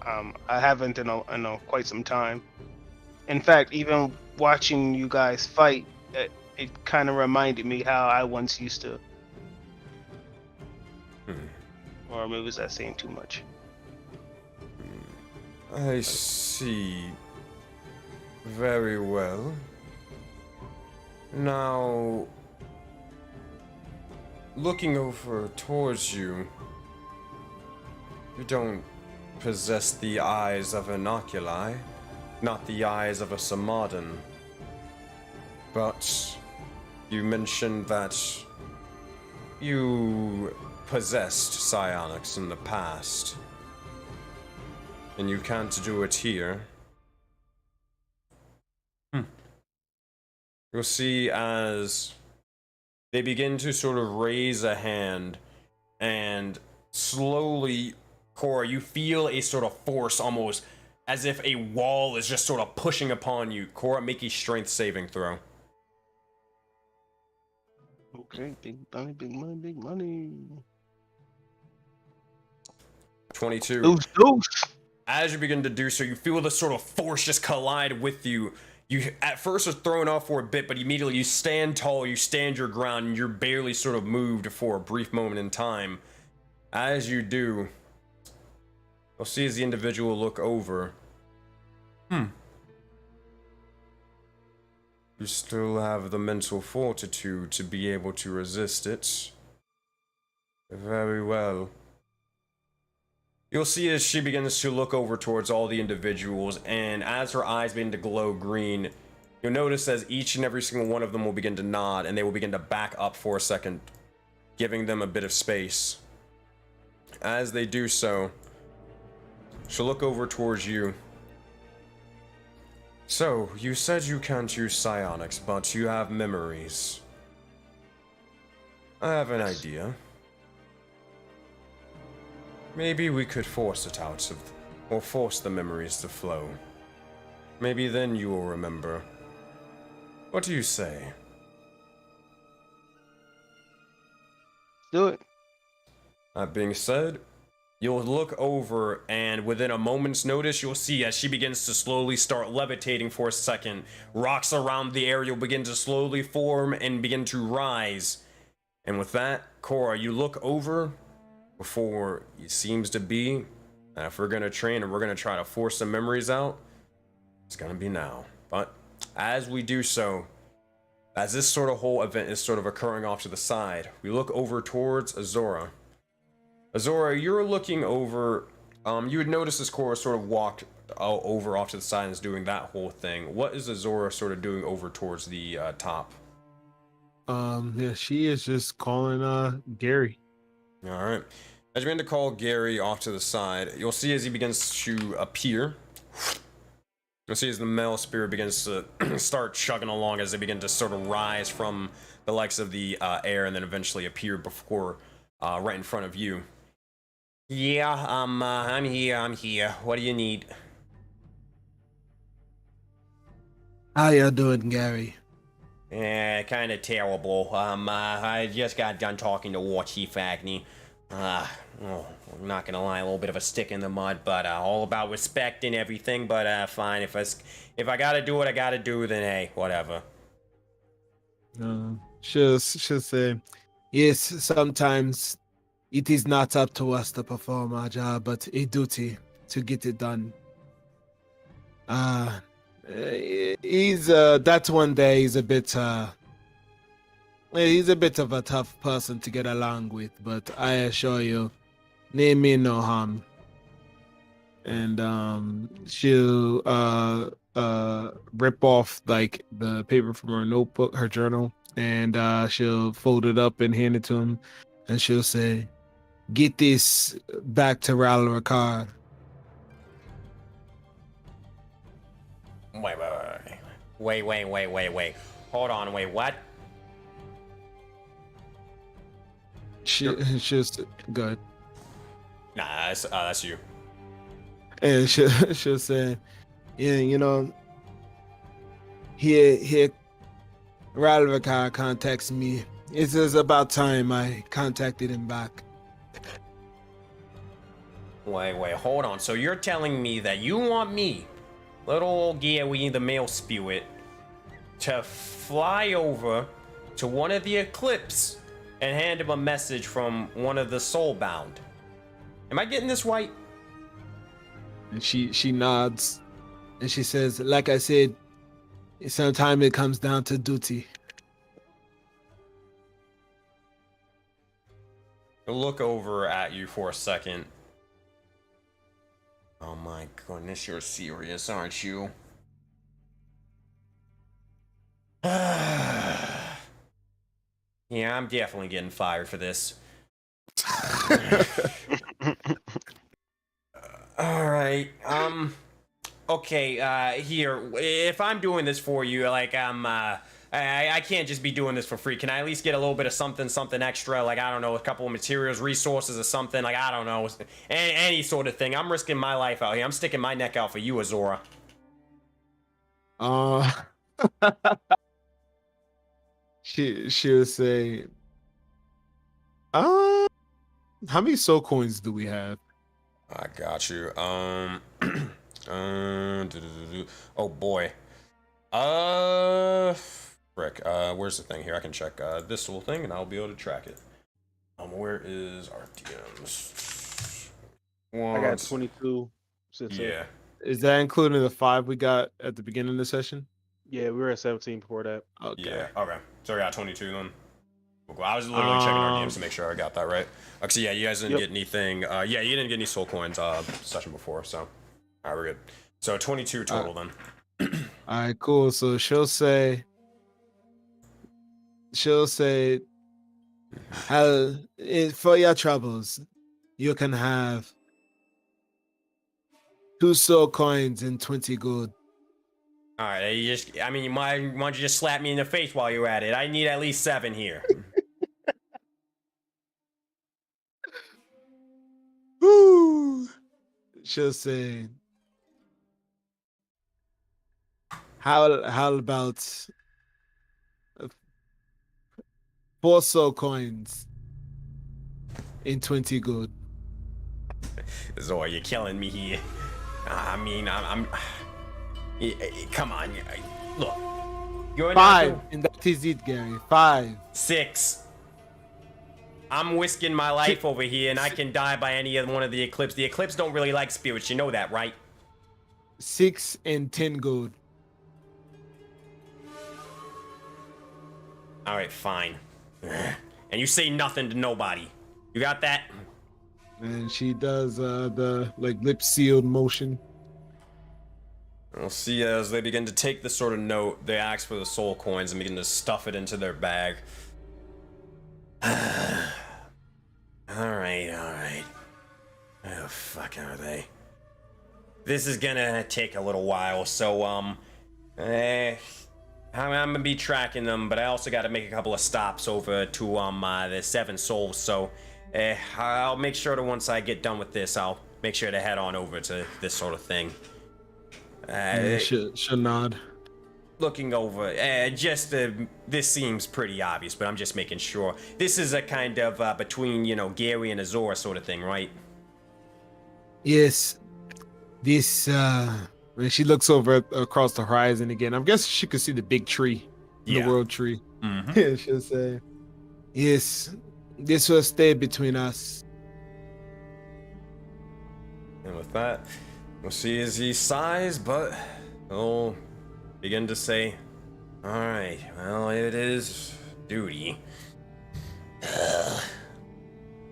I haven't in quite some time. In fact, even watching you guys fight, it kind of reminded me how I once used to. Or maybe was that saying too much? I see. Very well. Now, looking over towards you, you don't possess the eyes of an oculi, not the eyes of a Samadin. But you mentioned that you possessed psionics in the past, and you can't do it here. You'll see as they begin to sort of raise a hand, and slowly, Cora, you feel a sort of force, almost as if a wall is just sort of pushing upon you. Cora, make a strength saving throw. Okay, big money, big money, big money. 22. Deuce. As you begin to do so, you feel this sort of force just collide with you. You at first are thrown off for a bit, but immediately you stand tall, you stand your ground, and you're barely sort of moved for a brief moment in time. As you do, you'll see as the individual look over. You still have the mental fortitude to be able to resist it. Very well. You'll see as she begins to look over towards all the individuals, and as her eyes begin to glow green, you'll notice as each and every single one of them will begin to nod, and they will begin to back up for a second, giving them a bit of space. As they do so, she'll look over towards you. So, you said you can't use psionics, but you have memories. I have an idea. Maybe we could force it out or force the memories to flow. Maybe then you will remember. What do you say? Do it. That being said, you'll look over, and within a moment's notice, you'll see as she begins to slowly start levitating for a second, rocks around the area will begin to slowly form and begin to rise. And with that, Cora, you look over before it seems to be, and if we're going to train and we're going to try to force some memories out, it's going to be now. But as we do so, as this sort of whole event is sort of occurring off to the side, we look over towards Azora. Azora, you're looking over, you would notice this Cora sort of walked over off to the side and is doing that whole thing. What is Azora sort of doing over towards the top? Yeah, she is just calling Gary. All right. As you begin to call Gary off to the side, you'll see as he begins to appear, you'll see as the male spirit begins to start chugging along as they begin to sort of rise from the likes of the air and then eventually appear before, right in front of you. Yeah, I'm here. What do you need? How you doing, Gary? Kind of terrible. I just got done talking to War Chief Agni. I'm not gonna lie, a little bit of a stick in the mud, but all about respect and everything. But fine, if I gotta do what I gotta do, then hey, whatever. She'll say, yes, sometimes it is not up to us to perform our job, but a duty to get it done. That one day he's a bit of a tough person to get along with, but I assure you, they mean no harm. And she'll rip off like the paper from her notebook, her journal, and she'll fold it up and hand it to him, and she'll say, get this back to Ral Ricard. Wait. Hold on, wait, what? She's good. Nah, that's you. And she'll say, yeah, you know, here, Ral Ricard contacts me. It is about time I contacted him back. Wait, hold on. So you're telling me that you want me, little old Gary the male spirit, to fly over to one of the Eclipse and hand him a message from one of the Soulbound? Am I getting this right? And she nods, and she says, like I said, sometimes it comes down to duty. look over at you for a second. Oh my goodness, you're serious, aren't you? Yeah, I'm definitely getting fired for this. All right. Okay. Here, if I'm doing this for you, like I can't just be doing this for free. Can I at least get a little bit of something extra? Like, I don't know, a couple of materials, resources, or something. Like, I don't know, any sort of thing. I'm risking my life out here. I'm sticking my neck out for you, Azora. She'll say, how many soul coins do we have? I got you. Oh boy. Frick. Where's the thing here? I can check this little thing, and I'll be able to track it. Where is our DMs? I got 22. Sensei. Yeah. Is that including the 5 we got at the beginning of the session? Yeah, we were at 17 before that. Okay. Yeah. Okay. So I got 22 then. Cool. I was literally checking our DMs to make sure I got that right. So yeah, you guys didn't get anything. Yeah, you didn't get any soul coins session before, so alright, we're good. So 22 total then. All right, cool. So she'll say, for your troubles, you can have 2 soul coins and 20 gold. All right, why don't you just slap me in the face while you're at it? I need at least 7 here. Woo! She'll say, how about 4 soul coins in 20 gold? Zora, you're killing me here. I'm come on, look. You're 5, and that is it, Gary. 5. 6. I'm risking my life over here, and I can die by any of one of the Eclipse. The Eclipse don't really like spirits, you know that, right? 6 and 10 gold. All right, fine. And you say nothing to nobody. You got that? And she does the lip sealed motion. We'll see as they begin to take this sort of note, they ask for the soul coins and begin to stuff it into their bag. Alright. Oh, fuck are they? This is gonna take a little while, so, I'm gonna be tracking them, but I also gotta make a couple of stops over to, the 7 souls, so, I'll make sure that once I get done with this, I'll make sure to head on over to this sort of thing. She'll nod. Looking over, this seems pretty obvious, but I'm just making sure. This is a kind of between, Gary and Azora sort of thing, right? Yes. This, when she looks over across the horizon again, I'm guessing she could see the big tree, the world tree. Mm-hmm. Yeah, she'll say, yes, this will stay between us. And with that, we'll see as he sighs, but he'll begin to say, alright, well, it is duty.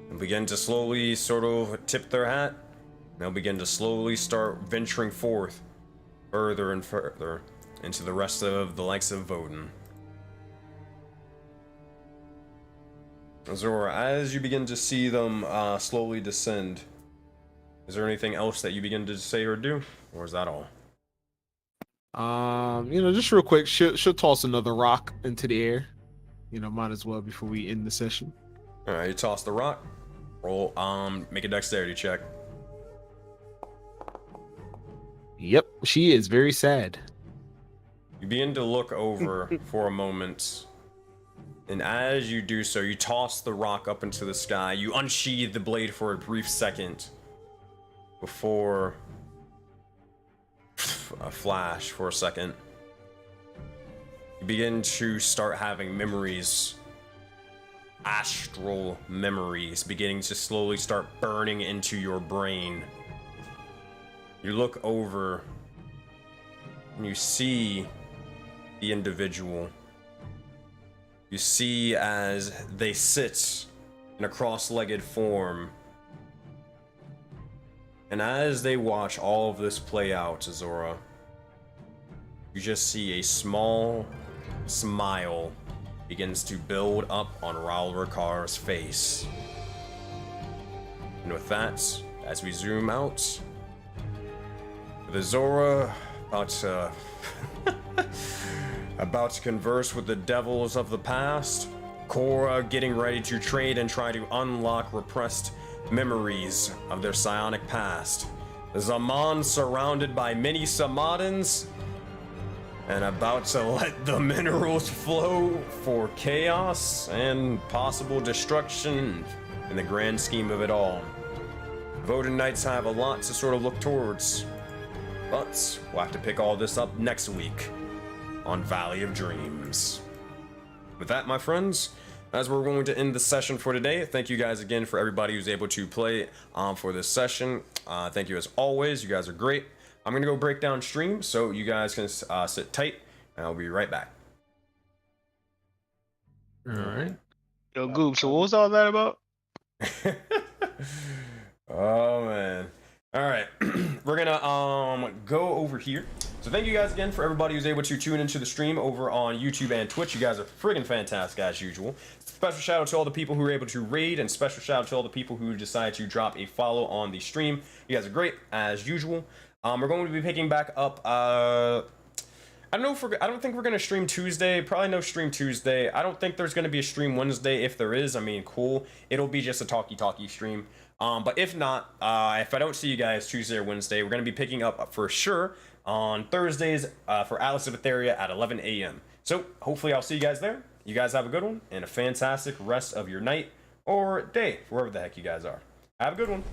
And begin to slowly sort of tip their hat. They'll begin to slowly start venturing forth further and further into the rest of the likes of Voden. Azora, as you begin to see them slowly descend, is there anything else that you begin to say or do? Or is that all? Just real quick, she'll toss another rock into the air. Might as well before we end the session. Alright, you toss the rock. Roll, make a dexterity check. Yep, she is very sad. You begin to look over for a moment, and as you do so, you toss the rock up into the sky. You unsheathe the blade for a brief second before a flash for a second. You begin to start having memories, astral memories, beginning to slowly start burning into your brain. You look over and you see the individual. You see as they sit in a cross-legged form. And as they watch all of this play out, Azora, you just see a small smile begins to build up on Raul Ricar's face. And with that, as we zoom out, with Azora about to converse with the devils of the past, Korra getting ready to trade and try to unlock repressed memories of their psionic past, Zaman surrounded by many Samadans, and about to let the minerals flow for chaos and possible destruction in the grand scheme of it all. Voden Knights have a lot to sort of look towards, but we'll have to pick all this up next week on Valley of Dreams. With that, my friends, as we're going to end the session for today, thank you guys again for everybody who's able to play for this session. Thank you as always. You guys are great. I'm going to go break down stream, so you guys can sit tight, and I'll be right back. All right. Yo, Goob, so what was all that about? Oh, man. All right. We're going to go over here. So thank you guys again for everybody who's able to tune into the stream over on YouTube and Twitch. You guys are friggin' fantastic as usual. Special shout out to all the people who were able to raid, and special shout out to all the people who decided to drop a follow on the stream. You guys are great as usual. We're going to be picking back up. I don't think we're going to stream Tuesday. Probably no stream Tuesday. I don't think there's going to be a stream Wednesday. If there is, I mean, cool. It'll be just a talkie stream. But if not, if I don't see you guys Tuesday or Wednesday, we're going to be picking up for sure on Thursdays for Atlas of Etheria at 11 a.m. So hopefully I'll see you guys there. You guys have a good one and a fantastic rest of your night or day, wherever the heck you guys are. Have a good one.